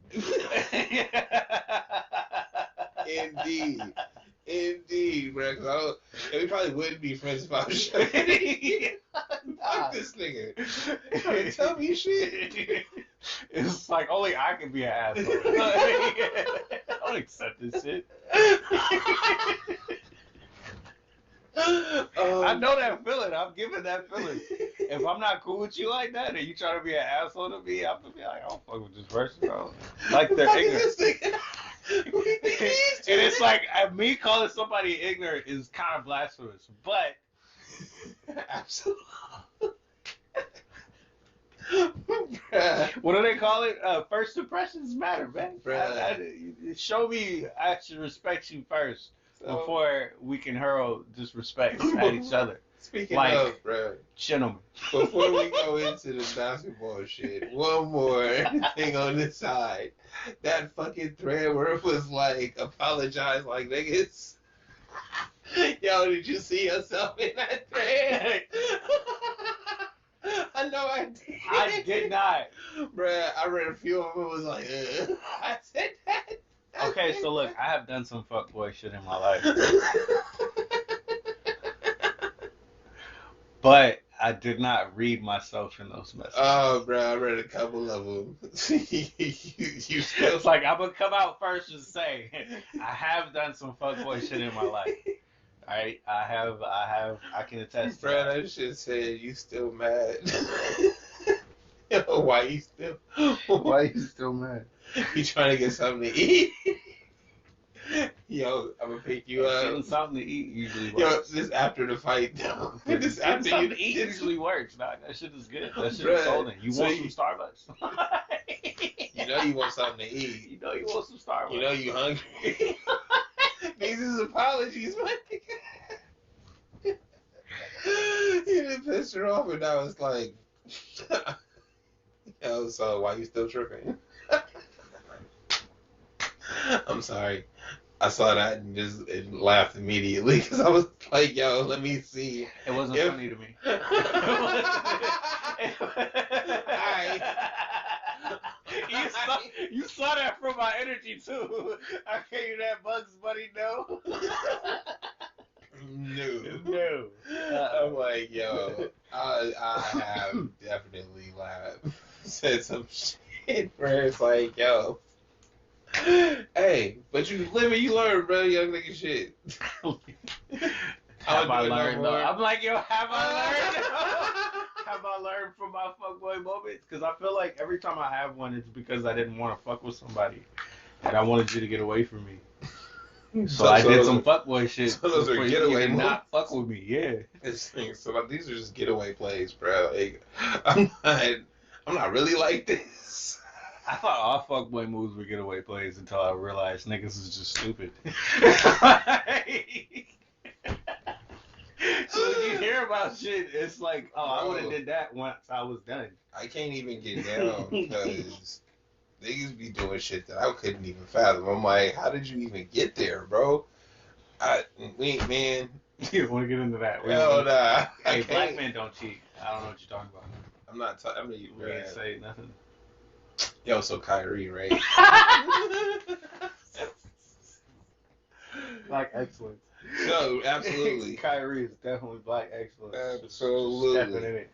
indeed, bro. Cause we probably wouldn't be friends if I was younger. Fuck this nigga. Trying to tell me shit. It's like only I can be an asshole. I don't accept this shit. I know that feeling. I'm giving that feeling. If I'm not cool with you like that, and you try to be an asshole to me, I'm gonna be like, I don't fuck with this person, bro. Like they're ignorant. And it's like me calling somebody ignorant is kind of blasphemous, but absolutely. What do they call it? First impressions matter, man. Show me I should respect you first before we can hurl disrespect at each other. Speaking like, of, bro, gentlemen. Before we go into the basketball shit, one more thing on this side. That fucking thread where it was like, apologize like niggas. Yo, did you see yourself in that thread? I know I did. I did not. Bruh, I read a few of them. It was like, I said that. Okay, so look, I have done some fuckboy shit in my life. But I did not read myself in those messages. Oh, bro, I read a couple of them. you still... It's like, I'm going to come out first and say, I have done some fuckboy shit in my life. Alright, I can attest to Bro, that. that shit said, you still mad. Why you still mad? You trying to get something to eat? Yo, I'm gonna pick you up. Getting something to eat usually works. Yo, this after the fight, though. This after something you to eat usually works, dog. That shit is good. That shit Bruh, is golden. You so want you- some Starbucks? You know you want something to eat. You know you want some Starbucks. You know you hungry. These is apologies, my nigga. You done pissed her off, and now it's like, yo, so why you still tripping? I'm sorry. I saw that and just laughed immediately because I was like, yo, let me see. It wasn't funny to me. You saw that from my energy too. I gave you that Bugs Bunny no. No. I'm like, yo, I have definitely laughed. Said some shit where it's like, yo, hey, but you live and you learn, bro, young nigga shit. Have I learned? No. I'm like, yo, have I learned? Have I learned from my fuckboy moments? Because I feel like every time I have one, it's because I didn't want to fuck with somebody, and I wanted you to get away from me. So I did some fuckboy shit. So those are for getaway you to moves? not fuck with me, yeah. So these are just getaway plays, bro. Like, I'm not really like this. I thought all fuckboy moves were getaway plays until I realized niggas is just stupid. So when you hear about shit, it's like, oh, I would have did that once I was done. I can't even get down because niggas be doing shit that I couldn't even fathom. I'm like, how did you even get there, bro? Man. You don't want to get into that. Hell nah. Hey, black men don't cheat. I don't know what you're talking about. I'm not talking. I mean, We ain't say nothing. yo, so Kyrie, right? Black excellence. No, absolutely. Kyrie is definitely black excellence. Absolutely. Stepping in it.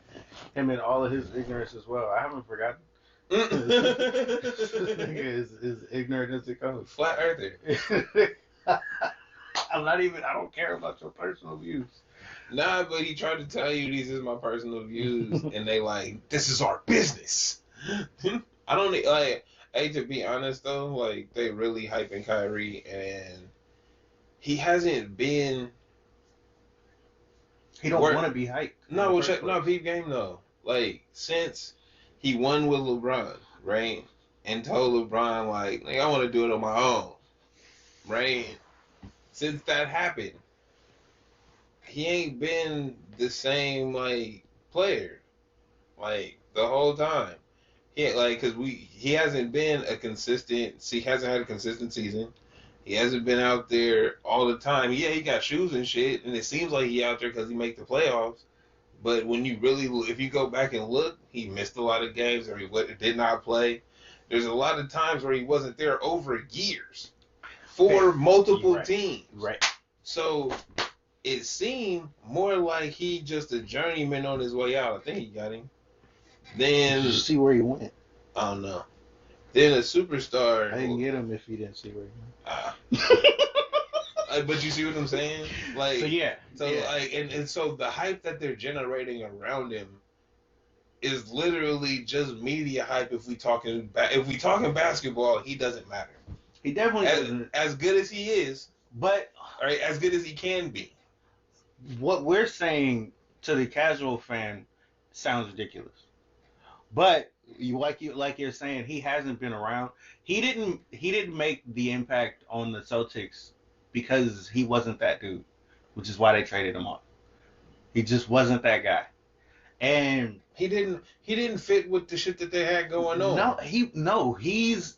Him and all of his ignorance as well. I haven't forgotten. This nigga is ignorant as it goes. Flat earther. I don't care about your personal views. Nah, but he tried to tell you these is my personal views, and they like, this is our business. I don't like. Hey, to be honest though, like they really hyping Kyrie, and he hasn't been. He don't want to be hyped. No, peep game though. Like since he won with LeBron, right, and told LeBron like I want to do it on my own, right. Since that happened, he ain't been the same like player, like the whole time. He hasn't been a consistent. He hasn't had a consistent season. He hasn't been out there all the time. Yeah, he got shoes and shit, and it seems like he out there because he make the playoffs. But when you really, if you go back and look, he missed a lot of games, or he did not play. There's a lot of times where he wasn't there over years for multiple teams. Right. So it seemed more like he just a journeyman on his way out. I think he got him. Then Did you see where he went? I don't know. Then a superstar. I didn't get him if he didn't see where he went. But you see what I'm saying? Like, So yeah. like, and so the hype that they're generating around him is literally just media hype. If we talking basketball, he doesn't matter. He definitely doesn't. As good as he is, But right? As good as he can be. what we're saying to the casual fan sounds ridiculous. But like you're saying, he hasn't been around. He didn't make the impact on the Celtics because he wasn't that dude, which is why they traded him off. He just wasn't that guy. And He didn't fit with the shit that they had going on. he's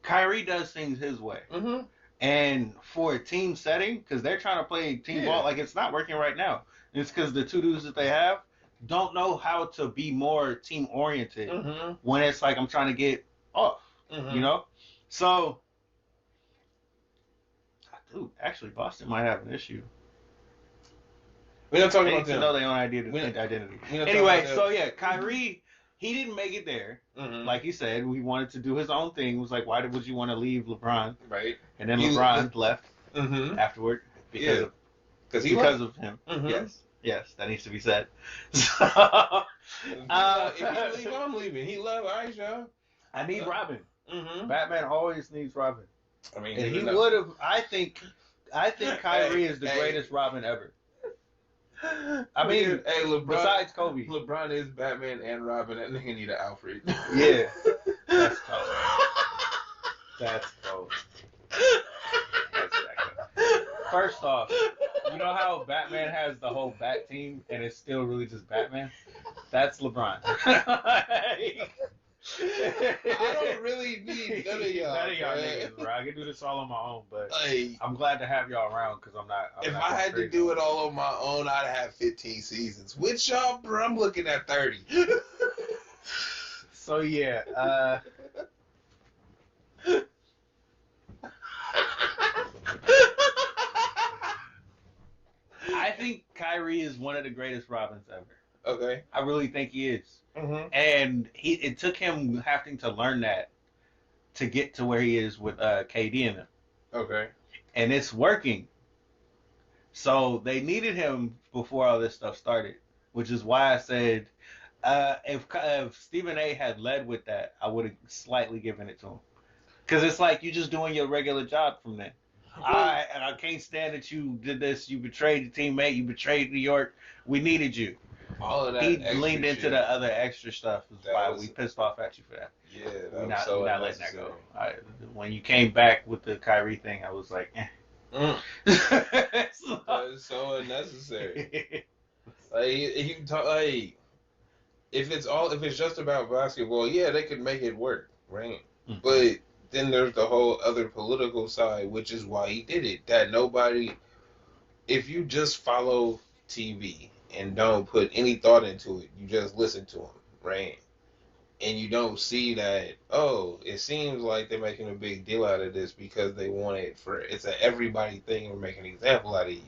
Kyrie does things his way. Mm-hmm. And for a team setting, because they're trying to play team ball, like it's not working right now. It's because the two dudes that they have don't know how to be more team oriented when it's like I'm trying to get off, you know? So, dude, actually, Boston might have an issue. We're not talking They about need to them. know their own identity. We're not Anyway, talking about so yeah, Kyrie, he didn't make it there. Like you said, he wanted to do his own thing. It was like, why would you want to leave LeBron? Right. And then LeBron left afterward because of him. Yes, that needs to be said. So, if you leave, I'm leaving. He left. All right, y'all. I need Robin. Batman always needs Robin. I mean, And he would have. I think Kyrie is the greatest Robin ever. I mean, hey, LeBron. Besides Kobe, LeBron is Batman and Robin. That nigga need an Alfred. Yeah, that's cold. That's cold. That's cold. First off, you know how Batman has the whole Bat team and it's still really just Batman? That's LeBron. I don't really need none of y'all. None of y'all niggas, bro. I can do this all on my own, but Hey, I'm glad to have y'all around because I'm not. if I had to do it all on my own, I'd have 15 seasons. With y'all, bro, I'm looking at 30. So yeah, I think Kyrie is one of the greatest Robins ever. Okay. I really think he is. And it took him having to learn that to get to where he is with KD in him. Okay. And it's working. So they needed him before all this stuff started, which is why I said if Stephen A. had led with that, I would have slightly given it to him. Because it's like you're just doing your regular job from then. I can't stand that you did this. You betrayed your teammate. You betrayed New York. We needed you. All of that. He extra leaned into shit. the other extra stuff. Is That why was- we pissed off at you for that. Yeah, that We're was not, so we're not letting that go. unnecessary. When you came back with the Kyrie thing, I was like, eh. That is so unnecessary. Like you talk, like if it's just about basketball, yeah, they could make it work, right? But then there's the whole other political side, which is why he did it. That nobody, if you just follow TV and don't put any thought into it, you just listen to him, right? And you don't see that, oh, it seems like they're making a big deal out of this because they want it it's an everybody thing. We're making an example out of you,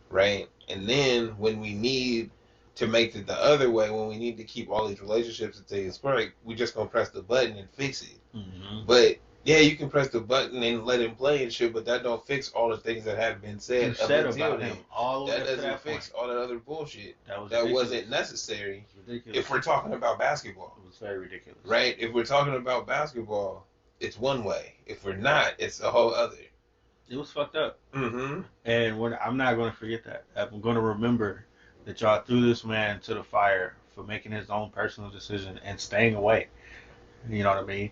right? And then when we need to make it the other way, when we need to keep all these relationships and things perfect, we just gonna press the button and fix it. But yeah, you can press the button and let him play and shit, but that don't fix all the things that have been said about him all the way that up to doesn't that fix point. all that other bullshit That was that ridiculous. wasn't necessary. Ridiculous. If we're talking about basketball, It was very ridiculous. right? If we're talking about basketball, it's one way. If we're not, it's a whole other. It was fucked up. Mm-hmm. And I'm not going to forget that. I'm going to remember that y'all threw this man to the fire for making his own personal decision and staying away. You know what I mean?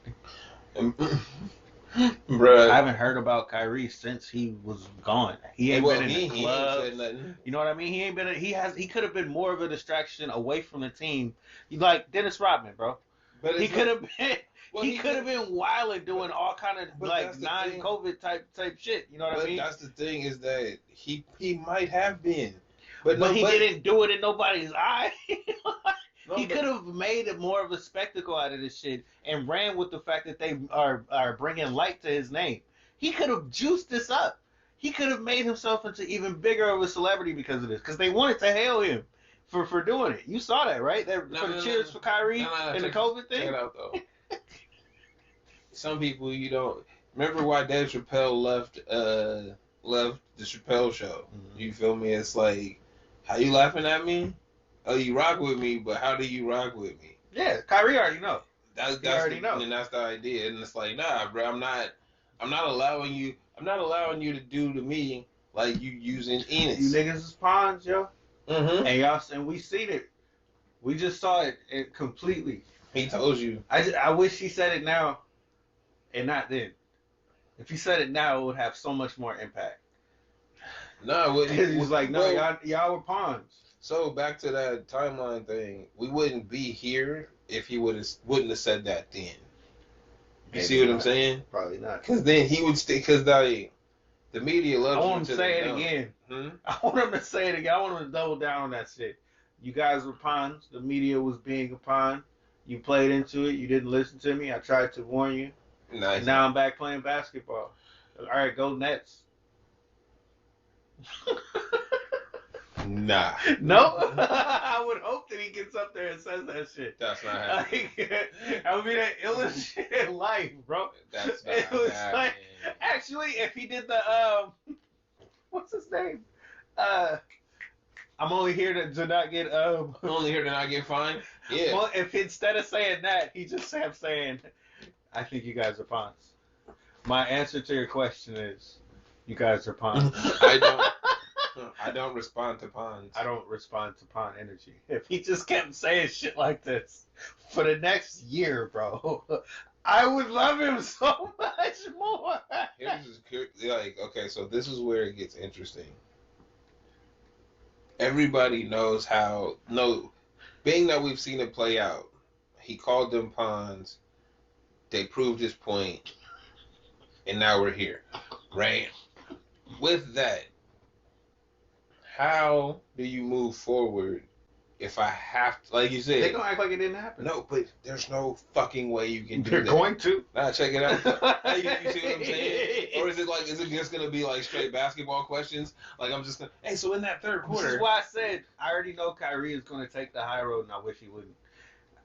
Bruh. I haven't heard about Kyrie since he was gone. He ain't been in the He ain't club. said nothing. You know what I mean? He ain't been. He could have been more of a distraction away from the team. Like Dennis Rodman, bro. But He could have been. Well, he could have been wilding, doing all kind of But like that's the non-COVID type shit. You know what I But mean? that's the thing is that he might have been. But he didn't do it in nobody's eye. No, He but- could have made it more of a spectacle out of this shit and ran with the fact that they are bringing light to his name. He could have juiced this up. He could have made himself into even bigger of a celebrity because of this. Because they wanted to hail him for doing it. You saw that, right? Cheers for Kyrie and the COVID thing. Check it out though. Some people you don't remember why Dave Chappelle left the Chappelle show. Mhm. You feel me? It's like, how you laughing at me? Oh, you rock with me, but how do you rock with me? Yeah, Kyrie already know. That's already know. And that's the idea. And it's like, nah, bro, I'm not allowing you to do to me like you using Enos. You niggas is pawns, yo. Mm-hmm. And we seen it. We just saw it completely. He told you. I wish he said it now and not then. If he said it now, it would have so much more impact. No, He's like, no, y'all were pawns. So back to that timeline thing, we wouldn't be here if he wouldn't have said that then. You Maybe see what I'm not. saying? Probably not. Because then he would stay. Because the media loves I you want him to until say they it don't. again. Hmm? I want him to say it again. I want him to double down on that shit. You guys were pawns. The media was being a pawn. You played into it. You didn't listen to me. I tried to warn you. Nice. And now I'm back playing basketball. All right, go Nets. Nah, No? I would hope that he gets up there and says that shit. that's not happening. That would be the illest shit in life, bro. That's not It was happening. like, actually, if he did the, what's his name? I'm only here to not get, Only here to not get fined. Yeah. well, if instead of saying that, he just kept saying, I think you guys are pawns. My answer to your question is, you guys are pawns. I don't respond to pawns. I don't respond to pawn energy. If he just kept saying shit like this for the next year, bro, I would love him so much more. Okay, so this is where it gets interesting. Everybody knows how. No, being that we've seen it play out, he called them pawns. They proved his point, and now we're here, right? With that, how do you move forward if I have to, like you said? They gonna act like it didn't happen. No, but there's no fucking way you can do They're that. going to. Nah, check it out. You see what I'm saying? Or is it just gonna be like straight basketball questions? Like I'm just gonna, hey, so in that third This quarter, is why I said I already know Kyrie is gonna take the high road, and I wish he wouldn't.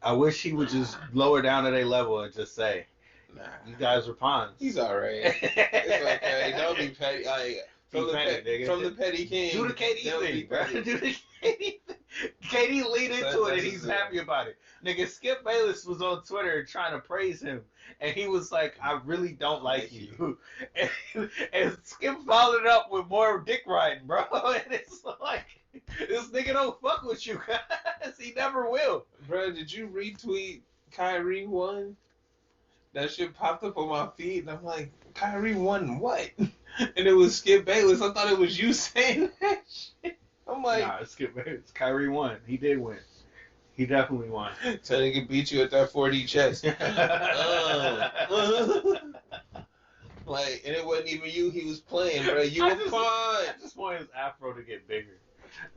I wish he would just lower down to their level and just say, nah, "You guys are pawns." he's alright. It's okay. Don't be petty. Like from the petty king. Do the KD don't thing, be bro. petty. Do the KD thing. KD lead into it and he's happy about it. Nigga, Skip Bayless was on Twitter trying to praise him, and he was like, "I really don't like you." And Skip followed it up with more dick riding, bro. And it's like, this nigga don't fuck with you guys. He never will. Bro, did you retweet Kyrie won? That shit popped up on my feed, and I'm like, Kyrie won what? And it was Skip Bayless. I thought it was you saying that shit. I'm like, Nah, it's Skip Bayless. Kyrie won. He did win. He definitely won. so they could beat you at that 4D chess. Like, and it wasn't even you he was playing, bro. You were fine. I just want his afro to get bigger.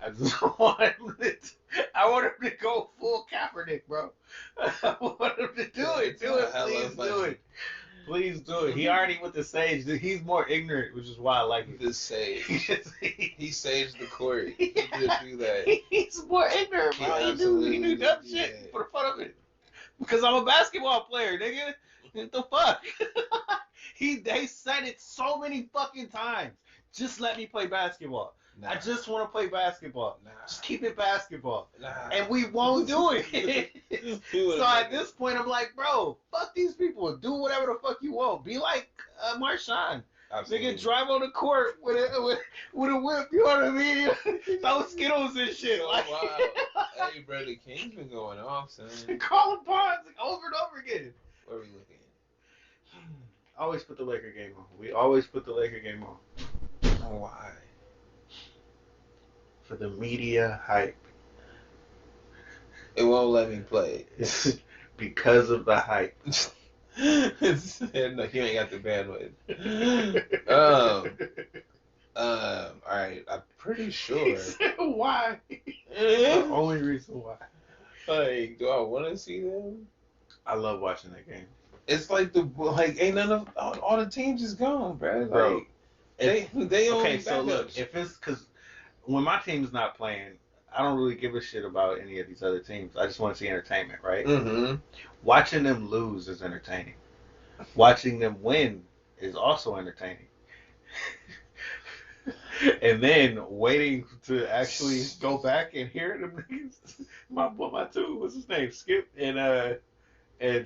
I just want him to go full Kaepernick, bro. I want him to do it. Do it. Please do it. Please do it. He already with the sage. He's more ignorant, which is why I like it. The sage. He saged the court. He did do that. He's more ignorant, bro. He knew dumb shit for the fun of it. Because I'm a basketball player, nigga. What the fuck? They said it so many fucking times. Just let me play basketball. Nah. I just want to play basketball. Nah. Just keep it basketball. Nah. And we won't do it. So at this point, I'm like, bro, fuck these people. Do whatever the fuck you want. Be like Marshawn. Absolutely. Nigga, drive on the court with a whip. You know what I mean? Throw Skittles and shit. Oh, Like, wow. Hey, bro, the King's been going off, son. Call him Bonds over and over again. Where are we looking? Always put the Laker game on. We always put the Laker game on. Oh, why? For the media hype. It won't let me play. Because of the hype. No, you ain't got the bandwidth. All right, I'm pretty sure. Why? The only reason why. Like, do I want to see them? I love watching that game. It's like ain't none of all the teams is gone, bro. Like, Bro, they only okay, so look, backups. if it's because when my team's not playing, I don't really give a shit about any of these other teams. I just want to see entertainment, right? Mm-hmm. Watching them lose is entertaining. Watching them win is also entertaining. And then waiting to actually go back and hear them niggas. My two, what's his name? Skip and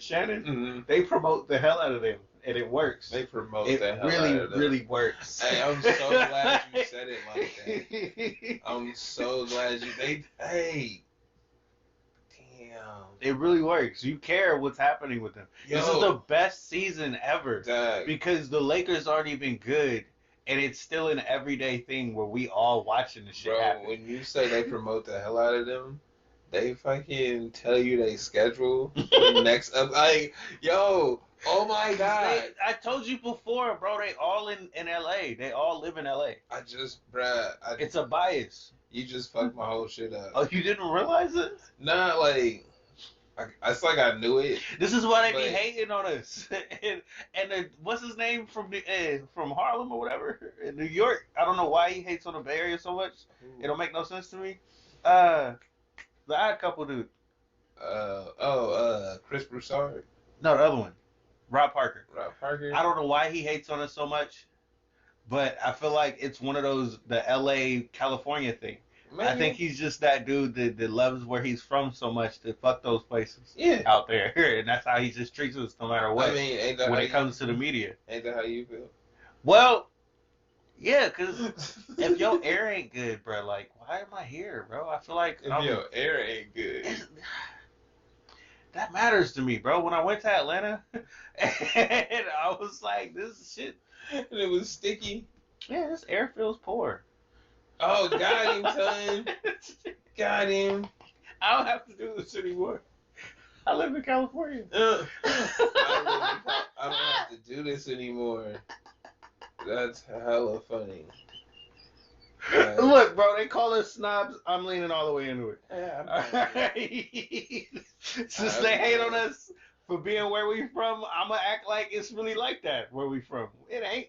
Shannon. Mm-hmm. They promote the hell out of them, and it works. They promote It the hell really, out of them. really works. Hey, I'm so glad you said it like that. I'm so glad you. Hey, damn. It really works. You care what's happening with them. This is the best season ever because the Lakers aren't even good, and it's still an everyday thing where we all watching the shit happen. When you say they promote the hell out of them, they fucking tell you they schedule next up. Like, yo, oh my god! I told you before, bro. They all in LA. They all live in LA. It's a bias. You just fucked my whole shit up. Oh, you didn't realize it? Nah, like. It's like I knew it. This is why they be hating on us. and what's his name from Harlem or whatever in New York? I don't know why he hates on the Bay Area so much. It don't make no sense to me. The Odd Couple dude. Chris Broussard. No, the other one, Rob Parker. Rob Parker. I don't know why he hates on us so much, but I feel like it's one of those the L.A. California thing. Maybe. I think he's just that dude that loves where he's from so much to fuck those places out there. And that's how he just treats us no matter what. I mean, ain't that when it comes to the media. Ain't that how you feel? Well, yeah, because if your air ain't good, bro, like, why am I here, bro? I feel like... If your air ain't good. That matters to me, bro. When I went to Atlanta, and I was like, this shit... And it was sticky. Yeah, this air feels poor. Oh, got him, son. Got him. I don't have to do this anymore. I live in California. I don't have to do this anymore. That's hella funny. Look, bro, they call us snobs. I'm leaning all the way into it. Yeah, Since they hate on us for being where we from, I'm going to act like it's really like that where we from. It ain't.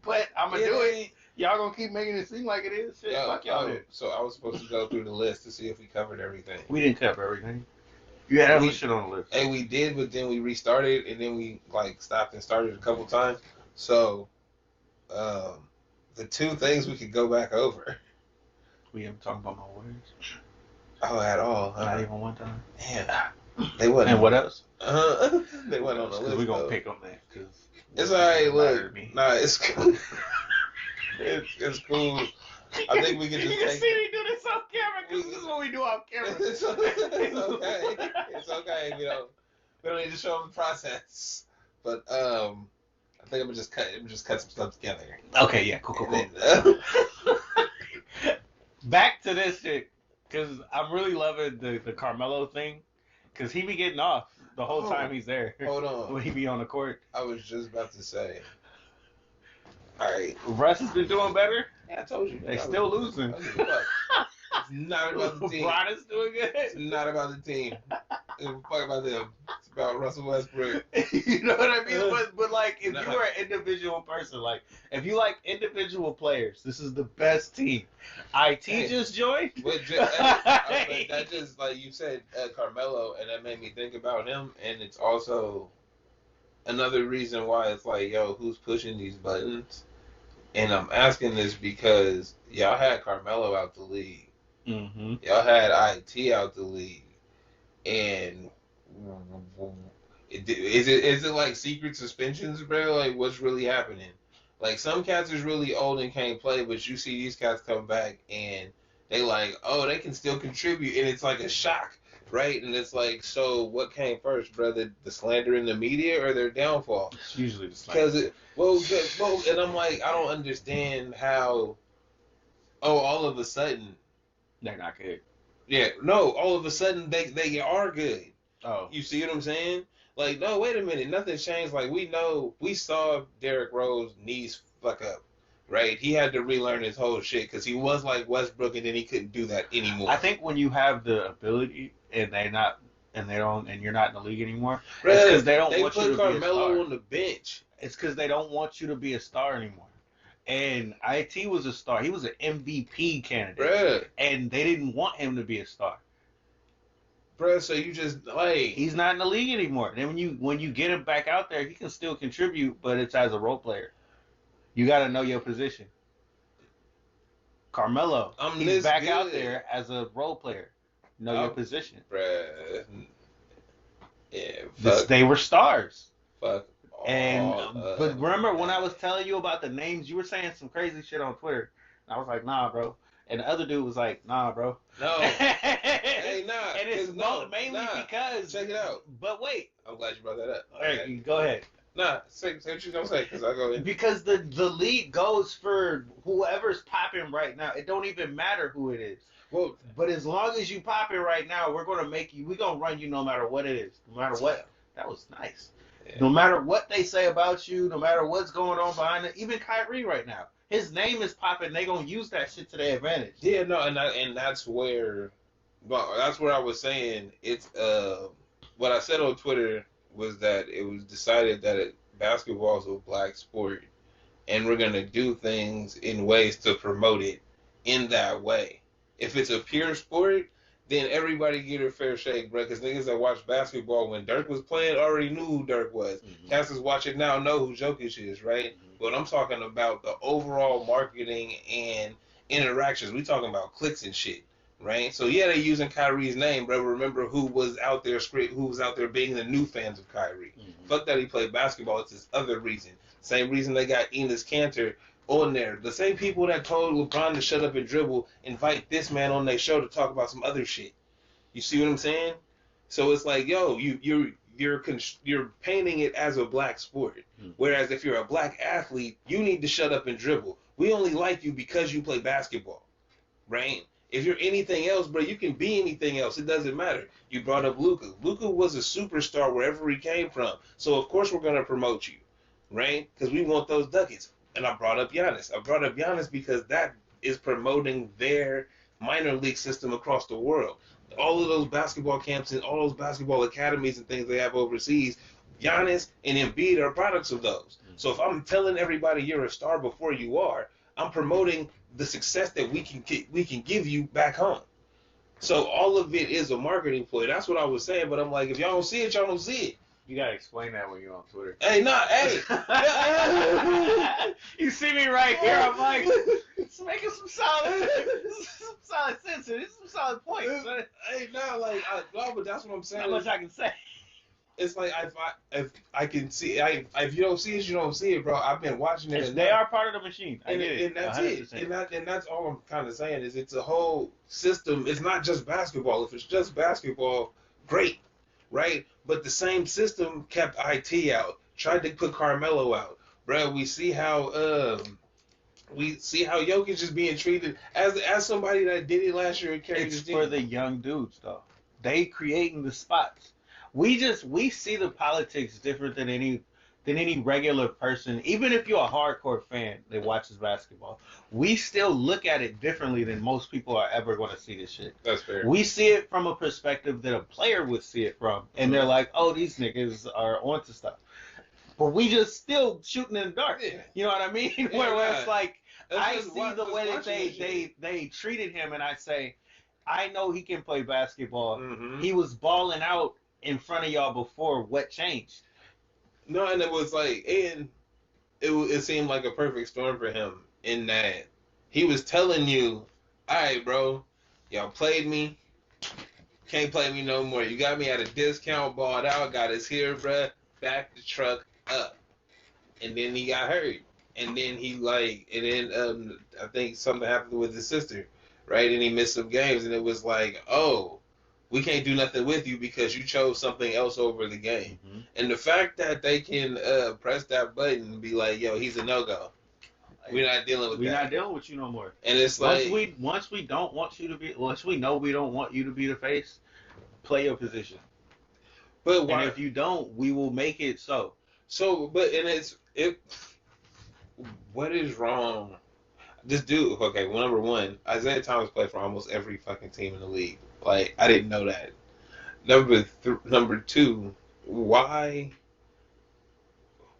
But I'm going to do it. Y'all gonna keep making it seem like it is? Shit, fuck y'all. So I was supposed to go through the list to see if we covered everything. We didn't cover everything. You had other shit on the list. Hey, we did, but then we restarted, and then we stopped and started a couple times. So, the two things we could go back over. We haven't talked about no words. Oh, at all? Not even one time. Damn. They wasn't. And what else? They wasn't on the list. We're gonna pick on that because it's alright. Look, nah, it's cool. It's cool. I think we can just. You can see me do this on camera because this is what we do on camera. It's okay. It's okay. We don't need to show them the process. But I think I'm gonna just cut some stuff together. Okay. Yeah. Cool. Then, back to this shit because I'm really loving the Carmelo thing because he be getting off the whole time he's there. Hold on. When he be on the court. I was just about to say. All right. Russ has been doing better. Yeah, I told you. They still losing. It's not about the team. LeBron is doing good. It's not about the team. It's fuck about them. It's about Russell Westbrook. You know what I mean? But like, if you are an individual person, like, if you like individual players, this is the best team. IT just joined. But that just, like you said, Carmelo, and that made me think about him, and it's also another reason why it's like, yo, who's pushing these buttons? And I'm asking this because y'all had Carmelo out the league. Mm-hmm. Y'all had IT out the league. And is it like secret suspensions, bro? Like, what's really happening? Like, some cats is really old and can't play, but you see these cats come back and they like, oh, they can still contribute. And it's like a shock, right? And it's like, so what came first, brother? The slander in the media or their downfall? It's usually the slander. Well, and I'm like, I don't understand how, all of a sudden. They're not good. Yeah, no, all of a sudden they are good. Oh. You see what I'm saying? Like, no, wait a minute, nothing's changed. Like, we saw Derrick Rose knees fuck up, right? He had to relearn his whole shit because he was like Westbrook, and then he couldn't do that anymore. I think when you have the ability and you're not in the league anymore, Bruh, it's because they don't want put you to be a Carmelo star. on the bench. It's because they don't want you to be a star anymore. And IT was a star. He was an MVP candidate. Bruh. And they didn't want him to be a star. Bruh, so you just like He's not in the league anymore. Then when you get him back out there, he can still contribute, but it's as a role player. You got to know your position. Carmelo, he's back out there as a role player. Know your position. Bruh. Yeah, They were stars. Fuck. And but remember when I was telling you about the names, you were saying some crazy shit on Twitter. And I was like, nah, bro. And the other dude was like, nah, bro. No. Hey, nah. And it's mainly because. Check it out. But wait. I'm glad you brought that up. All right, go ahead. Nah, say what you gonna say, because I go in. Because the league goes for whoever's popping right now. It don't even matter who it is. Well, but as long as you popping right now, we're gonna run you no matter what it is. No matter what. That was nice. Yeah. No matter what they say about you, no matter what's going on behind it, even Kyrie right now, his name is popping. They gonna use that shit to their advantage. Yeah, no, and that's where I was saying it's what I said on Twitter was that it was decided that basketball is a black sport, and we're gonna do things in ways to promote it in that way. If it's a pure sport, then everybody get a fair shake, bro. Because niggas that watched basketball when Dirk was playing already knew who Dirk was. Mm-hmm. Cats that's watching now know who Jokic is, right? Mm-hmm. But I'm talking about the overall marketing and interactions. We talking about clicks and shit, right? So yeah, they using Kyrie's name, bro. Remember who was out there being the new fans of Kyrie. Mm-hmm. Fuck that he played basketball. It's this other reason. Same reason they got Enes Kanter on there. The same people that told LeBron to shut up and dribble invite this man on their show to talk about some other shit. You see what I'm saying? So it's like, yo, you're painting it as a black sport. Whereas if you're a black athlete, you need to shut up and dribble. We only like you because you play basketball, right? If you're anything else, bro, you can be anything else. It doesn't matter. You brought up Luka. Luka was a superstar wherever he came from. So of course we're gonna promote you, right? Because we want those ducats. And I brought up Giannis. I brought up Giannis because that is promoting their minor league system across the world. All of those basketball camps and all those basketball academies and things they have overseas, Giannis and Embiid are products of those. So if I'm telling everybody you're a star before you are, I'm promoting the success that we can give you back home. So all of it is a marketing ploy. That's what I was saying. But I'm like, if y'all don't see it, y'all don't see it. You gotta explain that when you're on Twitter. Hey, hey. You see me right here. I'm like, it's making some solid sense. It's some solid points. Hey, but that's what I'm saying. Not much I can say. It's like if I can see, if you don't see it, you don't see it, bro. I've been watching it. They are part of the machine. I get it. And that's 100%. it. And that's all I'm kind of saying is it's a whole system. It's not just basketball. If it's just basketball, great, right? But the same system kept IT out. Tried to put Carmelo out, bro. We see how Jokic is being treated as somebody that did it last year and carried It's his team. for the young dudes though. They creating the spots. We see the politics different than any regular person. Even if you're a hardcore fan that watches basketball, we still look at it differently than most people are ever going to see this shit. That's fair. We see it from a perspective that a player would see it from, and they're like, "Oh, these niggas are onto stuff." But we just still shooting in the dark. Yeah. You know what I mean? Yeah, where it's like, I see the way that they treated him, and I say, I know he can play basketball. Mm-hmm. He was balling out in front of y'all before. What changed? No, and it was like, and it seemed like a perfect storm for him in that he was telling you, all right, bro, y'all played me, can't play me no more. You got me at a discount, balled out, got us here, bruh, back the truck up. And then he got hurt. And then I think something happened with his sister, right? And he missed some games, and it was like, oh, we can't do nothing with you because you chose something else over the game. Mm-hmm. And the fact that they can press that button and be like, yo, he's a no-go. We're not dealing with that. We're not dealing with you no more. And it's like... Once we don't want you to be... Once we know we don't want you to be the face, play your position. But why? And if you don't, we will make it so. So, but... And what is wrong? This dude, okay, well, number one, Isaiah Thomas played for almost every fucking team in the league. Like, I didn't know that. Number two, why?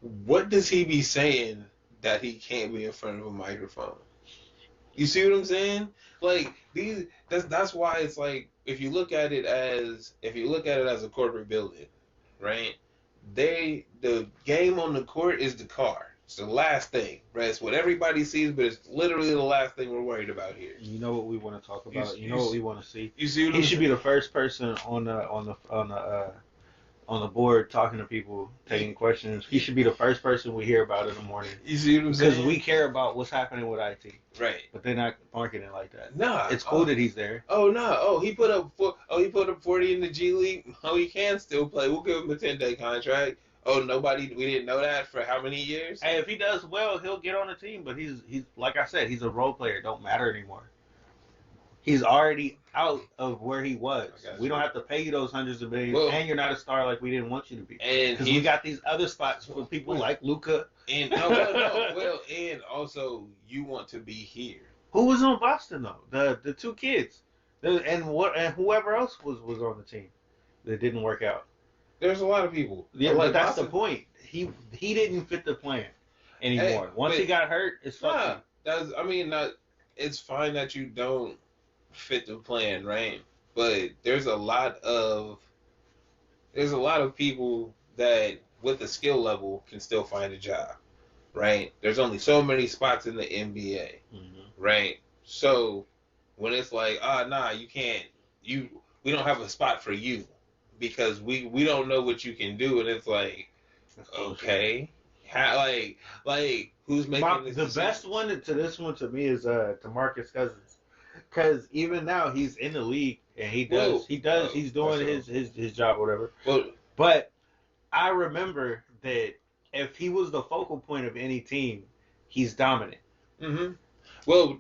What does he be saying that he can't be in front of a microphone? You see what I'm saying? Like that's why it's like if you look at it as a corporate building, right? The game on the court is the car. It's the last thing, right? It's what everybody sees, but it's literally the last thing we're worried about here. You know what we want to talk about. You know what we want to see. You see what He should be the first person on the board talking to people, taking questions. He should be the first person we hear about in the morning. You see what I'm saying? Because we care about what's happening with IT. Right. But they're not marketing like that. Nah. It's cool that he's there. Oh no. Oh, he put up 40 in the G League. Oh, he can still play. We'll give him a 10-day contract. Oh, we didn't know that for how many years? Hey, if he does well, he'll get on the team. But he's like I said, he's a role player. It don't matter anymore. He's already out of where he was. We don't have to pay you those hundreds of millions, and you're not a star like we didn't want you to be. And we got these other spots for people like Luka. And and also you want to be here. Who was on Boston though? The two kids, and whoever else was on the team that didn't work out. There's a lot of people. Yeah, but that's the point. He didn't fit the plan anymore. Hey, Once he got hurt, it's fucking. It's fine that you don't fit the plan, right? But there's a lot of people that with the skill level can still find a job, right? There's only so many spots in the NBA, right? So when it's like, you can't, we don't have a spot for you because we don't know what you can do, and it's like, okay, like who's making this? The decision? best one to this one to me is DeMarcus Cousins, because even now he's in the league and he's doing his job or whatever. But I remember that if he was the focal point of any team, he's dominant. Mm-hmm. Well,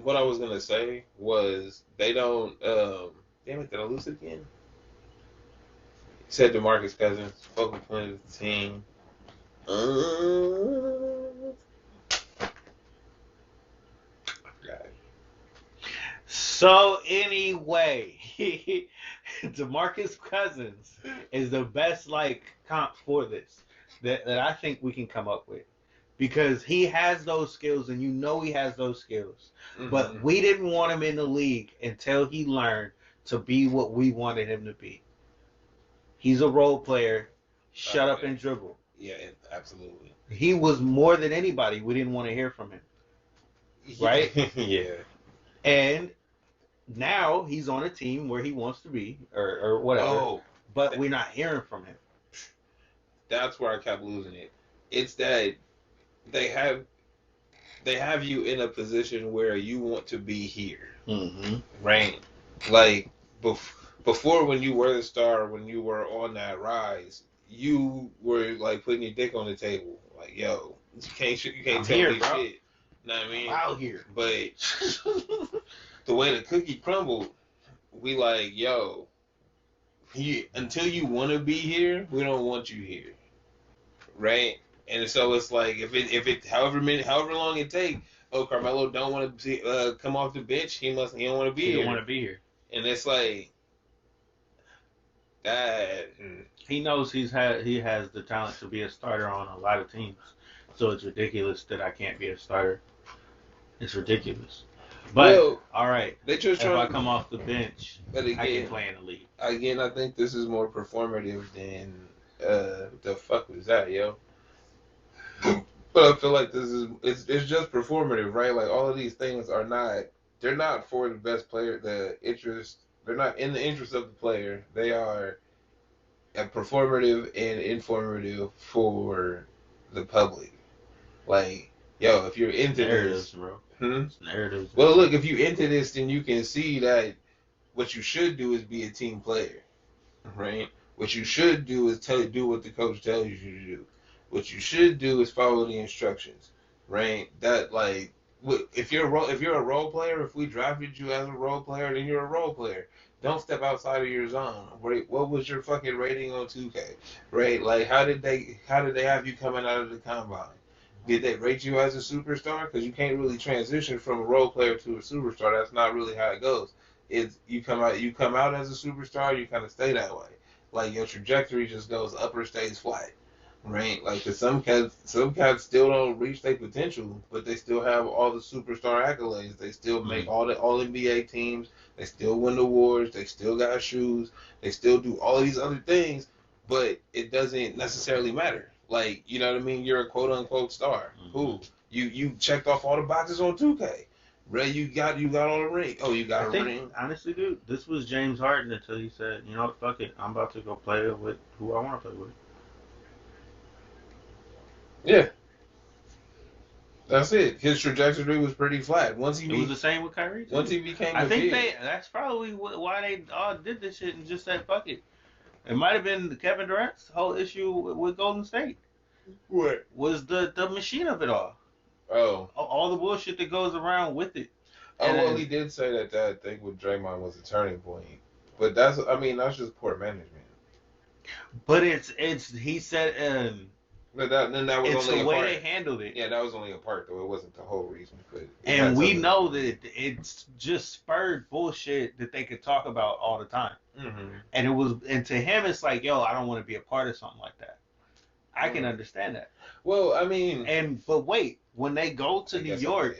what I was gonna say was they don't. Damn it! Did I lose it again? Said DeMarcus Cousins, focal point of the team. I forgot. So anyway, DeMarcus Cousins is the best comp for this that I think we can come up with, because he has those skills and he has those skills. Mm-hmm. But we didn't want him in the league until he learned to be what we wanted him to be. He's a role player. Shut up and dribble. Yeah, absolutely. He was more than anybody. We didn't want to hear from him. Right? Yeah. And now he's on a team where he wants to be or whatever. But we're not hearing from him. That's where I kept losing it. It's that they have you in a position where you want to be here. Mm-hmm. Right? Like before, when you were the star, when you were on that rise, you were like putting your dick on the table. Like, yo, you can't tell me bro. shit. Know what I mean? I'm out here. But the way the cookie crumbled, we like, yo, until you want to be here, we don't want you here. Right? And so it's like, if it however long it takes, Carmelo don't want to come off the bench, he don't want to be here. He don't want to be here. And it's like that. He knows he has the talent to be a starter on a lot of teams. So it's ridiculous that I can't be a starter. It's ridiculous. But all right, if I come off the bench, I can play in the league. Again, I think this is more performative than the fuck was that, yo? But I feel like it's just performative, right? Like all of these things they're not for the best player, they're not in the interest of the player. They are performative and informative for the public. Like, yo, if you're into this, bro. It's narratives. Well, look, if you're into this, then you can see that what you should do is be a team player, right? What you should do is do what the coach tells you to do. What you should do is follow the instructions, right? That if you're a role player, if we drafted you as a role player, then you're a role player. Don't step outside of your zone. Right? What was your fucking rating on 2K? Right? Like how did they have you coming out of the combine? Did they rate you as a superstar? Because you can't really transition from a role player to a superstar. That's not really how it goes. It's you come out as a superstar, you kind of stay that way. Like your trajectory just goes up or stays flat, right? Like 'cause some cats still don't reach their potential, but they still have all the superstar accolades. They still make all the All NBA teams. They still win awards. They still got shoes. They still do all these other things, but it doesn't necessarily matter. Like, you know what I mean? You're a quote unquote star. Cool. You checked off all the boxes on 2K. Ray, you got all the ring. Oh, you got a ring. Honestly, dude, this was James Harden until he said, you know what, fuck it. I'm about to go play with who I want to play with. Yeah. That's it. His trajectory was pretty flat. It was the same with Kyrie. Once he became I think that's probably why they all did this shit and just said, fuck it. It might have been Kevin Durant's whole issue with Golden State. What? Was the machine of it all. Oh. All the bullshit that goes around with it. Oh, well, he did say that thing with Draymond was a turning point. But that's just poor management. But he said, but that was it's only the a way part. they handled it. Yeah, that was only a part, though. It wasn't the whole reason. But and we know that it's just spurred bullshit that they could talk about all the time. Mm-hmm. And to him, it's like, yo, I don't want to be a part of something like that. I can understand that. Well, I mean, but wait, when they go to New York,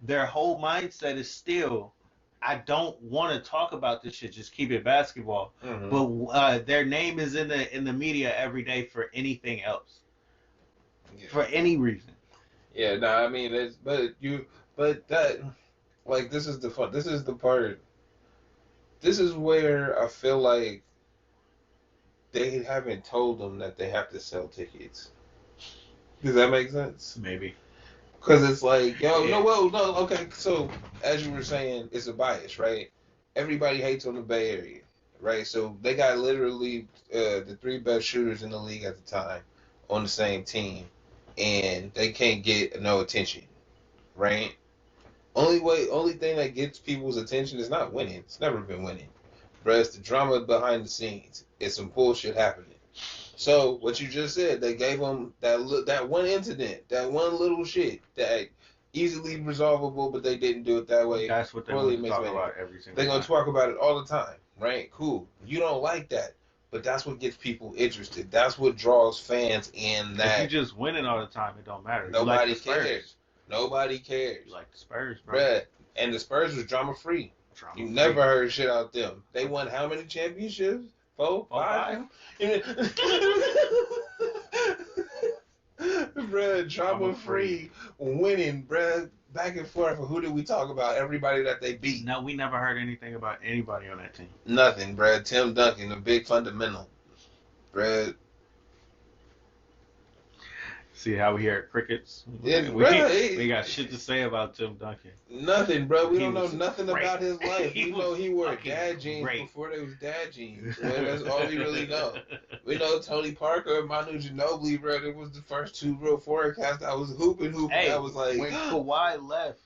their whole mindset is still, I don't want to talk about this shit. Just keep it basketball. Mm-hmm. But their name is in the media every day for anything else, for any reason. Yeah, no, I mean, this is the fun. This is the part. This is where I feel like they haven't told them that they have to sell tickets. Does that make sense? Maybe. Because it's like, okay, so as you were saying, it's a bias, right? Everybody hates on the Bay Area, right? So they got literally the 3 best shooters in the league at the time on the same team, and they can't get no attention, right? Only thing that gets people's attention is not winning. It's never been winning. But it's the drama behind the scenes. It's some bullshit happening. So what you just said, they gave them that one incident, that one little shit that easily resolvable, but they didn't do it that way. That's what they want to talk about every single time. They're going to talk about it all the time, right? Cool. You don't like that, but that's what gets people interested. That's what draws fans in. That if you just winning all the time, it don't matter. Nobody cares. Nobody cares. You like the Spurs, bro. Bruh. And the Spurs was drama-free. You never heard shit out them. They won how many championships? 4, 5? Bruh, drama-free, winning, bruh, back and forth. Who did we talk about? Everybody that they beat. No, we never heard anything about anybody on that team. Nothing, bruh. Tim Duncan, the big fundamental. Bruh. See how we hear crickets? Yeah, we got shit to say about Tim Duncan. Nothing, bro. We don't know nothing about his life. We know he wore dad jeans great. before there was dad jeans. Bro. That's all we really know. We know Tony Parker and Manu Ginobili, bro. It was the first 2 real forecasts. I was hooping. Hey, I was like, when Kawhi left,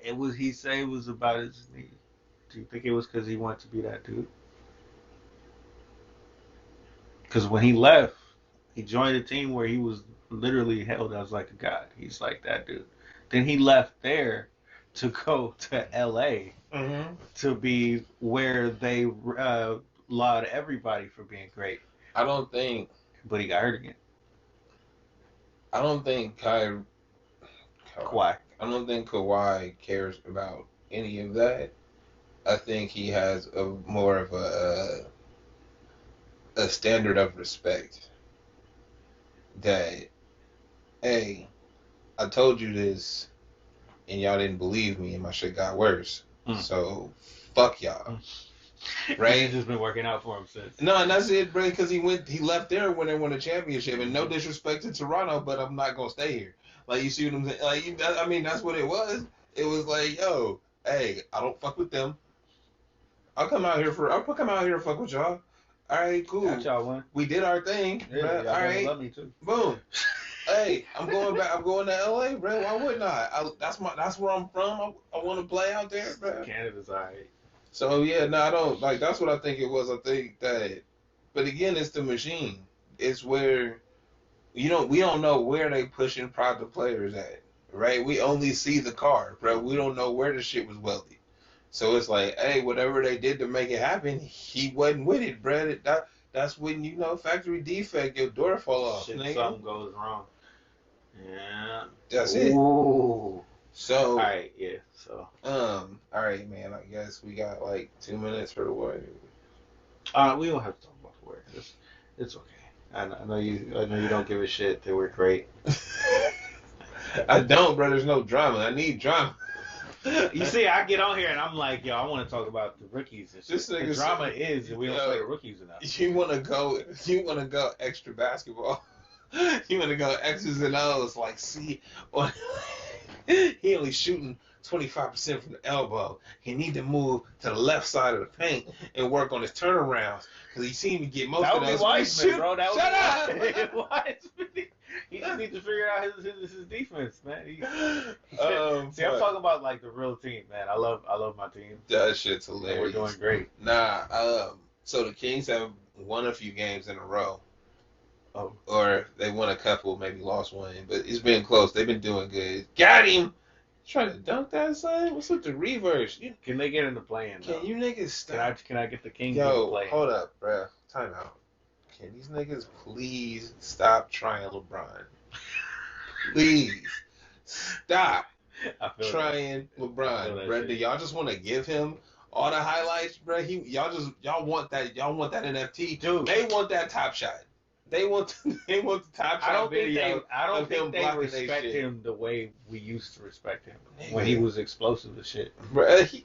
he said it was about his knee. Do you think it was because he wanted to be that dude? Because when he left, he joined a team where he was literally held as like a god. He's like that dude. Then he left there to go to LA to be where they laud everybody for being great. I don't think. But he got hurt again. I don't think Kawhi. I don't think Kawhi cares about any of that. I think he has more of a standard of respect. That, hey, I told you this, and y'all didn't believe me, and my shit got worse. So, fuck y'all. Right? He's just been working out for him since. No, and that's it, bro, because he left there when they won a championship, and no disrespect to Toronto, but I'm not going to stay here. Like, you see what I'm saying? Like, I mean, that's what it was. It was like, yo, hey, I don't fuck with them. I'll come out here and fuck with y'all. All right, cool. Got y'all one. We did our thing. Yeah, all right. Love me too. Boom. Hey, I'm going back. I'm going to LA, bro. Why wouldn't I? That's where I'm from. I want to play out there, bro. Canada's alright. So yeah, no, I don't like. That's what I think it was. I think that, but again, it's the machine. It's where we don't know where they pushing product players at, right? We only see the car, bro. We don't know where the shit was welded. So it's like, hey, whatever they did to make it happen, he wasn't with it, bro. That's when factory defect, your door fall off. Shit, nigga. something goes wrong. Yeah. That's it. Ooh. So All right, yeah. So. all right, man. I guess we got like 2 minutes for the war. We don't have to talk about the war. It's okay. I know you don't give a shit that we're great. I don't, bro. There's no drama. I need drama. You see, I get on here and I'm like, yo, I want to talk about the rookies. And shit. This The nigga drama said- is that we don't Yo, play the rookies enough. You wanna go extra basketball. You wanna go X's and O's. Like, see, he only shooting 25% from the elbow. He need to move to the left side of the paint and work on his turnarounds because he seemed to get most That of would be those. Wiseman, bro. That Shut would be Wiseman. He just needs to figure out his defense, man. See, I'm talking about like the real team, man. I love my team. That shit's And hilarious. we're doing great. Nah, so the Kings have won a few games in a row. Oh. Or they won a couple, maybe lost one, but it's been close. They've been doing good. Got him! Trying to dunk that, son? What's with the reverse? Can they get into playing? Can you niggas stop? Can I get the Kings Yo, into playing? hold up, bruh. Time out. Can these niggas please stop trying LeBron? Please. Stop I feel trying I feel LeBron, that bruh. shit. Do y'all just want to give him all the highlights, bruh? Y'all want that NFT? Dude. They want that top shot. They want the top I shot don't think video they of him they blocking they respect shit. him the way we used to respect him when he was explosive as shit. Bruh,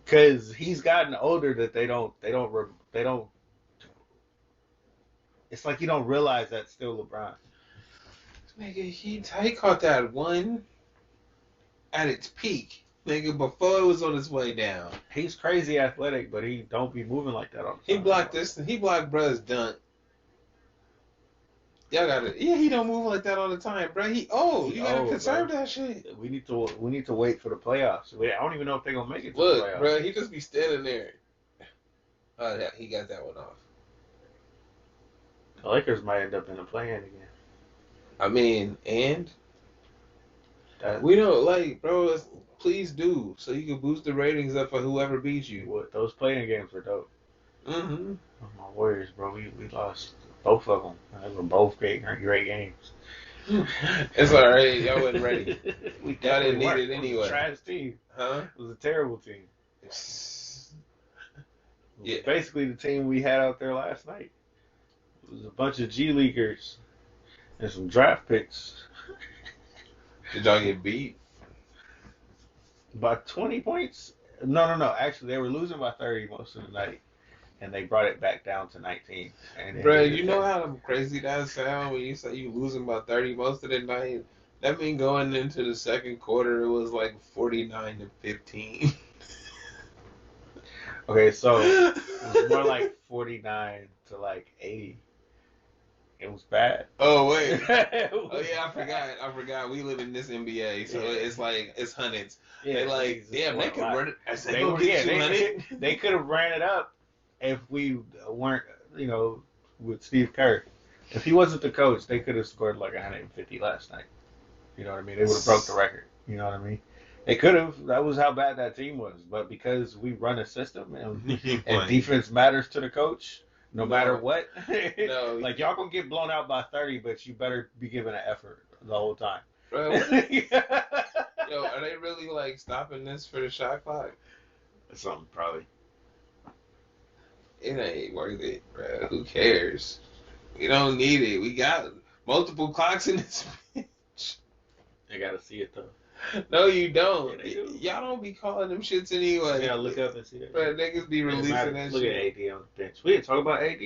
Because he's gotten older that they don't. It's like you don't realize that's still LeBron. nigga, he caught that one at its peak, nigga, before it was on its way down. He's crazy athletic, but he don't be moving like that all the He time. blocked this. He blocked bruh's dunk. Y'all got it. Yeah, he don't move like that all the time, bruh. You gotta old, conserve bro. that shit. We need to wait for the playoffs. I don't even know if they're gonna make it to the Look, playoffs. bruh, he just be standing there. Oh, yeah, he got that one off. The Lakers might end up in the play-in again. I mean, we don't like, bro. Please do so you can boost the ratings up for whoever beats you. Those play-in games were dope. Mm-hmm. My Warriors, bro, we lost both of them. They were both great games. It's all right. Y'all wasn't ready. We Y'all didn't definitely need weren't. it It was anyway. a trash team. Huh? It was a terrible team. It was Yeah. basically the team we had out there last night. It was a bunch of G Leaguers and some draft picks. Did y'all get beat? By 20 points? No. Actually, they were losing by 30 most of the night, and they brought it back down to 19. And Bro, you know how crazy that sound when you say you losing by 30 most of the night? That mean going into the second quarter, it was like 49-15. Okay, so it was more like 49 to like 80. It was bad. Oh, wait. It Oh, was yeah, bad. I forgot. We live in this NBA, so Yeah. it's like, it's hundreds. Yeah, They like, Jesus, damn, they what a could lot. run it. I said, They go were, get yeah, 200. they could have ran it up if we weren't, with Steve Kerr. If he wasn't the coach, they could have scored like 150 last night. You know what I mean? They would have broke the record. You know what I mean? They could have. That was how bad that team was. But because we run a system and defense matters to the coach, no matter what. No. Like, y'all gonna get blown out by 30, but you better be giving an effort the whole time. Bro, yo, are they really like stopping this for the shot clock? Something probably. It ain't worth it, bro. Who cares? We don't need it. We got multiple clocks in this bitch. I gotta see it though. No, you don't. Yeah, they do. Y'all don't be calling them shits anyway. Yeah, look up and see that. Bro, niggas be releasing that Look shit. at AD on the bench. We didn't talk about AD.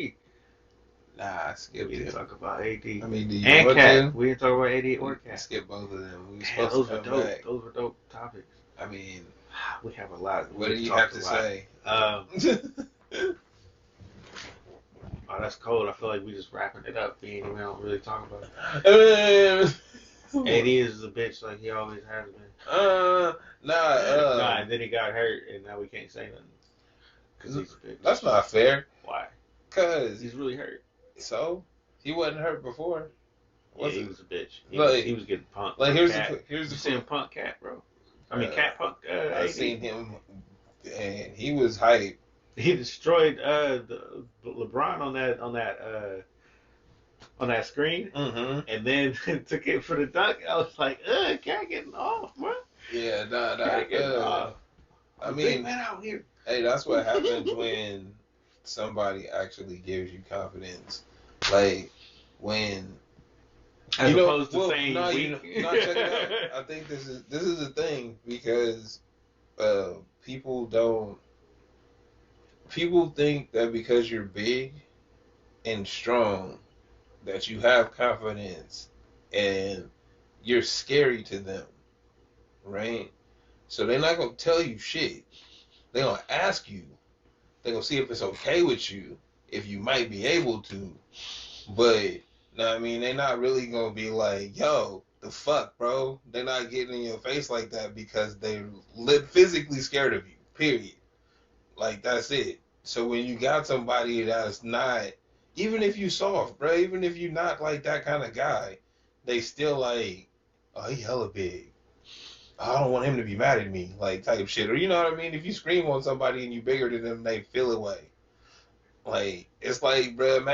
Nah, skip We didn't it. talk about AD. I mean, do you And want Cat. to? We didn't talk about AD or Cat. Skip both of them. We were Man, supposed those to were come dope. back. Those were dope topics. I mean, We have a lot. what do We've you talked have to a lot. say? Oh, that's cold. I feel like we just wrapping it up. We don't really talk about it. AD is a bitch like he always has been. Nah, and then he got hurt, and now we can't say nothing. Because he's a bitch. That's not fair. Why? Cause He's really hurt. so he wasn't hurt before. Yeah, he was a bitch. Like, he was getting punked. Like, here's here's the the same punk cat, bro. I mean, cat punk. I AD. seen him, and he was hype. He destroyed the LeBron on that screen, and then took it for the dunk. I was like, cat getting off, bro. Yeah, Cat getting off. I Big mean, man out here. hey, that's what happens when somebody actually gives you confidence. Like, when As opposed to saying check it out. I think this is a thing because people think that because you're big and strong that you have confidence and you're scary to them, right? So they're not gonna tell you shit. They're gonna ask you. They're gonna see if it's okay with you, if you might be able to. But I mean, they're not really gonna be like, yo, the fuck, bro. They're not getting in your face like that because they're physically scared of you. Period. Like, that's it. So when you got somebody that's not, even if you soft, bro, even if you're not like that kind of guy, they still like, oh, he hella big. I don't want him to be mad at me, like, type shit. Or, you know what I mean? If you scream on somebody and you bigger than them, they feel it way. Like, it's like, bro,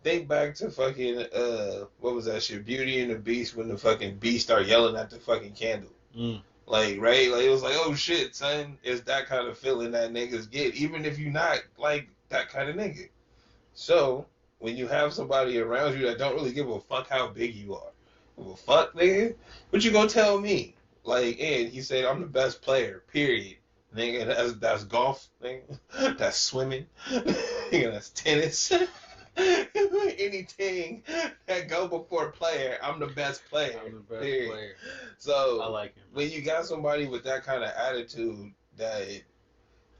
think back to fucking, what was that shit? Beauty and the Beast, when the fucking beast start yelling at the fucking candle. Like, right? Like, it was like, oh shit, son. It's that kind of feeling that niggas get, even if you're not, like, that kind of nigga. So, when you have somebody around you that don't really give a fuck how big you are, well, fuck, nigga, what you gonna tell me? Like, and he said, I'm the best player, period. Nigga, that's golf, nigga. That's swimming. Nigga, that's tennis. Anything that go before player, I'm the best player. I'm the best period. player. So, I like him. When you got somebody with that kind of attitude that,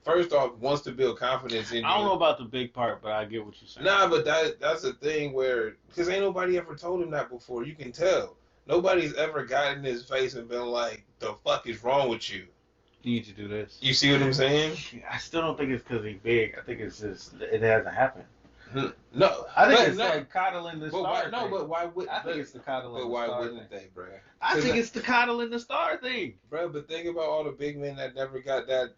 first off, wants to build confidence in you. I don't know about the big part, but I get what you're saying. Nah, but that's the thing where, because ain't nobody ever told him that before. You can tell. Nobody's ever gotten in his face and been like, the fuck is wrong with you? You need to do this. You see what I'm saying? I still don't think it's because he's big. I think it's just, it hasn't happened. No. I think it's like coddling the star thing. No, but why would I think it's the coddling the star But why wouldn't thing. they, bro? I think it's the coddling the star thing. Bro, but think about all the big men that never got that,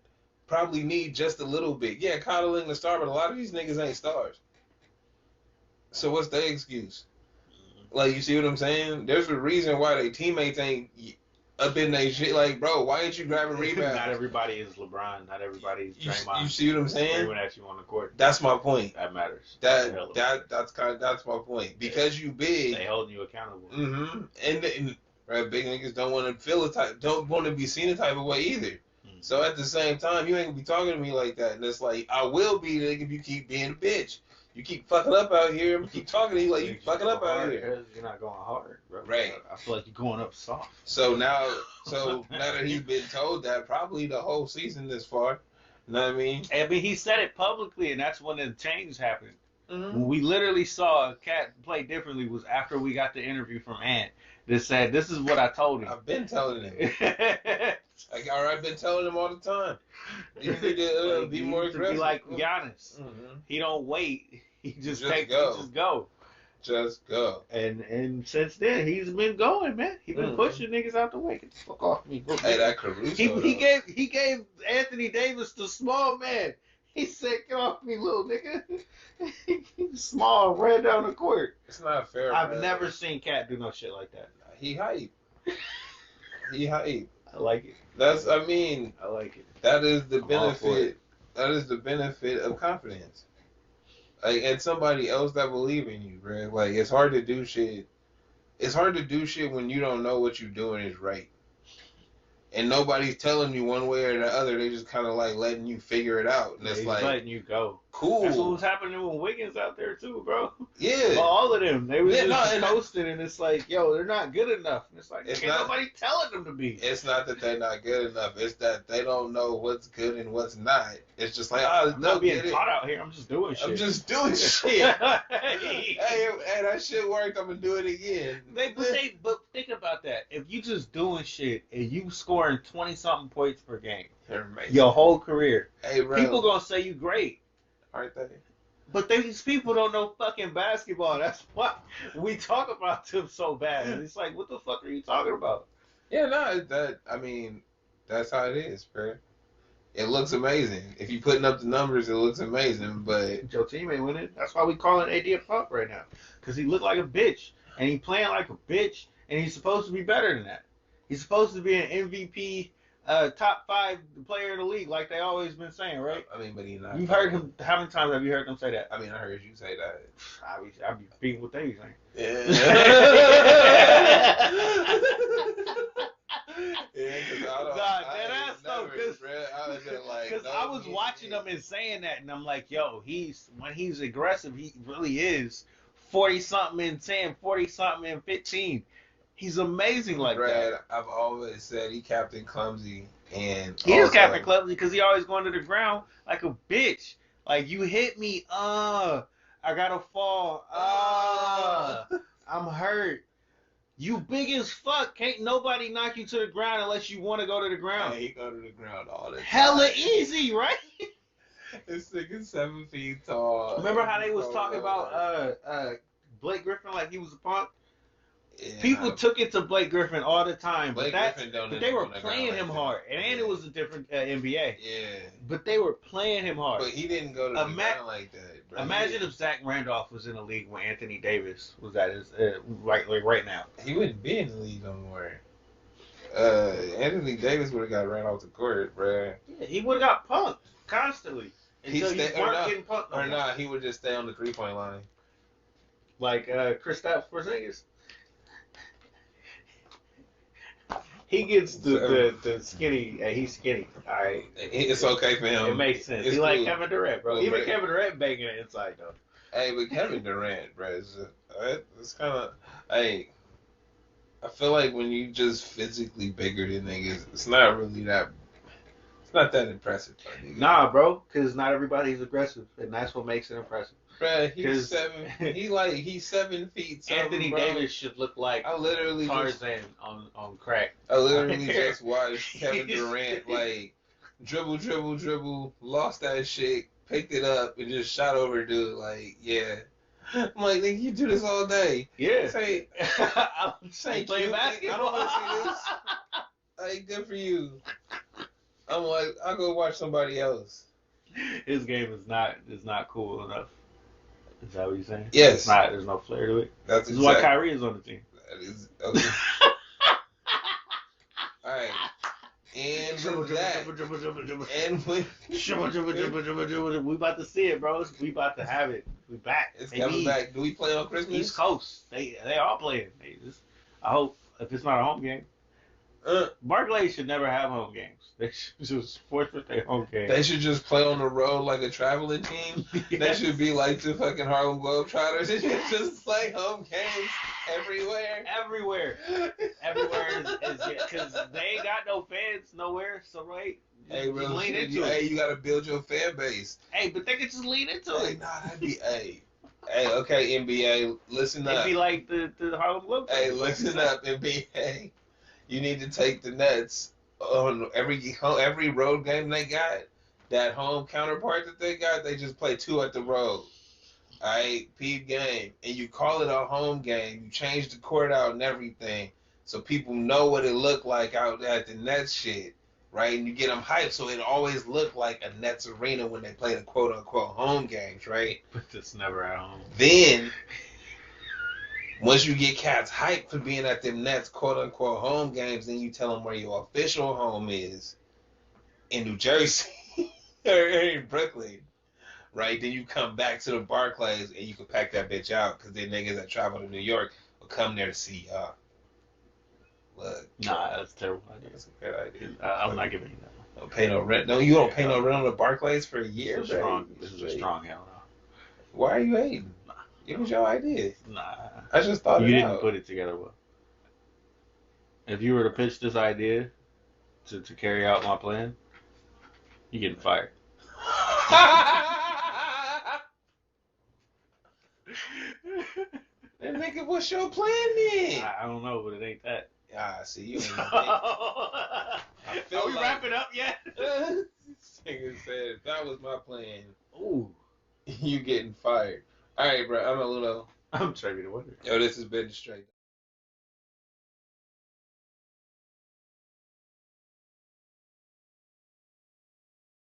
probably need just a little bit. Yeah, coddling the star, but a lot of these niggas ain't stars. So what's their excuse? Like, you see what I'm saying? There's a reason why their teammates ain't up in their shit. Like, bro, why ain't you grabbing rebounds? Not everybody is LeBron. Not everybody is Draymond. You see what I'm saying? Screaming at you on the court. That's my point. That matters. That's my point. Because you big, they holding you accountable. And right, big niggas don't want to don't want to be seen a type of way either. So at the same time, you ain't gonna be talking to me like that. And it's like, I will be nigga if you keep being a bitch. You keep fucking up out here. I'm gonna keep talking to you like you fucking up out here. You're not going hard, bro. Right. I feel like you're going up soft. So now that he's been told that, probably the whole season this far. You know what I mean? I mean, he said it publicly, and that's when the change happened. When we literally saw Cat play differently was after we got the interview from Ant that said, "This is what I told him." I've been telling him. I've been telling him all the time. You need to be more aggressive. Be like Giannis. He don't wait. He just go. Just go. And since then he's been going, man. He's been pushing niggas out the way. Get the fuck off me. Go, hey, that Caruso. He gave Anthony Davis the small man. He said, "Get off me, little nigga." He's small, ran down the court. It's not fair. I've never seen Cat do no shit like that. He hype. He hype. I like it. I like it. That is the benefit. That is the benefit of confidence. Like, and somebody else that believe in you, bro. Like, it's hard to do shit. It's hard to do shit when you don't know what you're doing is right. And nobody's telling you one way or the other. They just kind of like letting you figure it out. And it's like letting you go. Cool. That's what was happening with Wiggins out there too, bro. Yeah. Well, all of them. They were just coasting, and it's like, yo, they're not good enough. And it's like, ain't nobody telling them to be. It's not that they're not good enough. It's that they don't know what's good and what's not. It's just like, I'm not being taught out here. I'm just doing shit. Hey, that shit worked. I'm gonna do it again. But think about that. If you just doing shit and you scoring 20-something points per game, your whole career, hey, bro, people gonna say you great. Aren't they? But these people don't know fucking basketball. That's why we talk about them so bad. And it's like, what the fuck are you talking about? Yeah, no, I mean, that's how it is, bro. It looks amazing. If you're putting up the numbers, it looks amazing, but Your team ain't winning. That's why we calling AD a punk right now. Because he looked like a bitch. And he playing like a bitch. And he's supposed to be better than that. He's supposed to be an MVP, top 5 player in the league, like they always been saying, right? I mean, but he's not. You've heard him. How many times have you heard them say that? I mean, I heard you say that. I be beating what they be saying. Yeah. Yeah, because I don't. Nah, I that ain't ass though, never, I was just like, because no, I was watching him and saying that, and I'm like, yo, when he's aggressive, he really is 40-something in 10, 40-something in 15. He's amazing like Brad, that. I've always said he Captain Clumsy, and He is also- Captain Clumsy because he always going to the ground like a bitch. Like, you hit me, I gotta fall, I'm hurt. You big as fuck. Can't nobody knock you to the ground unless you want to go to the ground. Yeah, he go to the ground all the time. Hella easy, right? This nigga 7 feet tall. Remember how they was talking about Blake Griffin like he was a punk? Yeah, People took it to Blake Griffin all the time, Blake but Griffin don't but they were on the playing ground him like hard, that. and it was a different NBA. Yeah, But they were playing him hard. but he didn't go to the ground like that. Bro. Imagine if Zach Randolph was in the league when Anthony Davis was at his like right now. He wouldn't be in the league no more. Anthony Davis would have got ran off the court, bro. Yeah, he would have got punked constantly until you weren't getting punked. Or not, he would just stay on the 3-point line. Like Kristaps Porzingis. He gets the skinny. He's skinny. All right, It's okay for him. it makes sense. It's He like cool. Kevin Durant, bro. Well, Even but- Kevin Durant banging it inside though. Hey, but Kevin Durant, bro, it's kind of, hey, I feel like when you just physically bigger than niggas, it's not really that, it's not that impressive. Nah, bro, because not everybody's aggressive, and that's what makes it impressive. Bro, 'Cause- he's 7 feet. Something, Anthony bro. Davis should look like I literally Tarzan on crack. just watched Kevin Durant like dribble, lost that shit, picked it up, and just shot over dude. Like, yeah. I'm like, nigga, you do this all day. Yeah. Say, I'm say playing cute. basketball. I don't want to see this. Like, good for you. I'm like, I'll go watch somebody else. His game is not cool enough. Is that what you're saying? Yes. It's not. There's no flair to it. That's This is why Kyrie is on the team. That is okay. All right. And with that, and with We about to see it, bro. We about to have it. We back. it's They coming need back. Do we play on Christmas? East Coast. They all playing. I hope if it's not a home game. Barclays should never have home games. They should just forfeit their home games. They should just play on the road like a traveling team. They Yes. should be like the fucking Harlem Globetrotters. They should just play home games everywhere. Everywhere is because they ain't got no fans nowhere. So right, Hey, just bro, lean into hey, it. you gotta build your fan base. Hey, but they could just lean into Hey, it. nah, that'd be hey, okay, NBA, listen up. It'd be like the Harlem Globetrotters. Hey, listen up, NBA. You need to take the Nets on every road game they got. That home counterpart that they got, they just play 2 at the road. Alright, peep game. And you call it a home game. You change the court out and everything. So people know what it looked like out at the Nets shit. Right? And you get them hyped so it always looked like a Nets arena when they play the quote unquote home games, right? But it's never at home. Then, once you get cats hyped for being at them Nets quote unquote home games, then you tell them where your official home is in New Jersey or in Brooklyn, right? Then you come back to the Barclays and you can pack that bitch out because then niggas that travel to New York will come there to see y'all. Look, Nah, that's a terrible idea. that's a good idea. I'm not giving you that. Don't pay no rent. No, you don't pay no rent on the Barclays for a year. This is strong. This is a strong hell Why are you hating? Nah. It was your idea. no. Nah. I just thought You it didn't out. put it together well. If you were to pitch this idea to carry out my plan, you're getting fired. Then nigga, what's your plan then? I don't know, but it ain't that. Ah, see, you ain't think. Are feel we like- wrapping up yet? This nigga said that was my plan. Ooh. you getting fired. All right, bro. I'm a little. I'm Trevi the Wonder. Yo, this has been straight.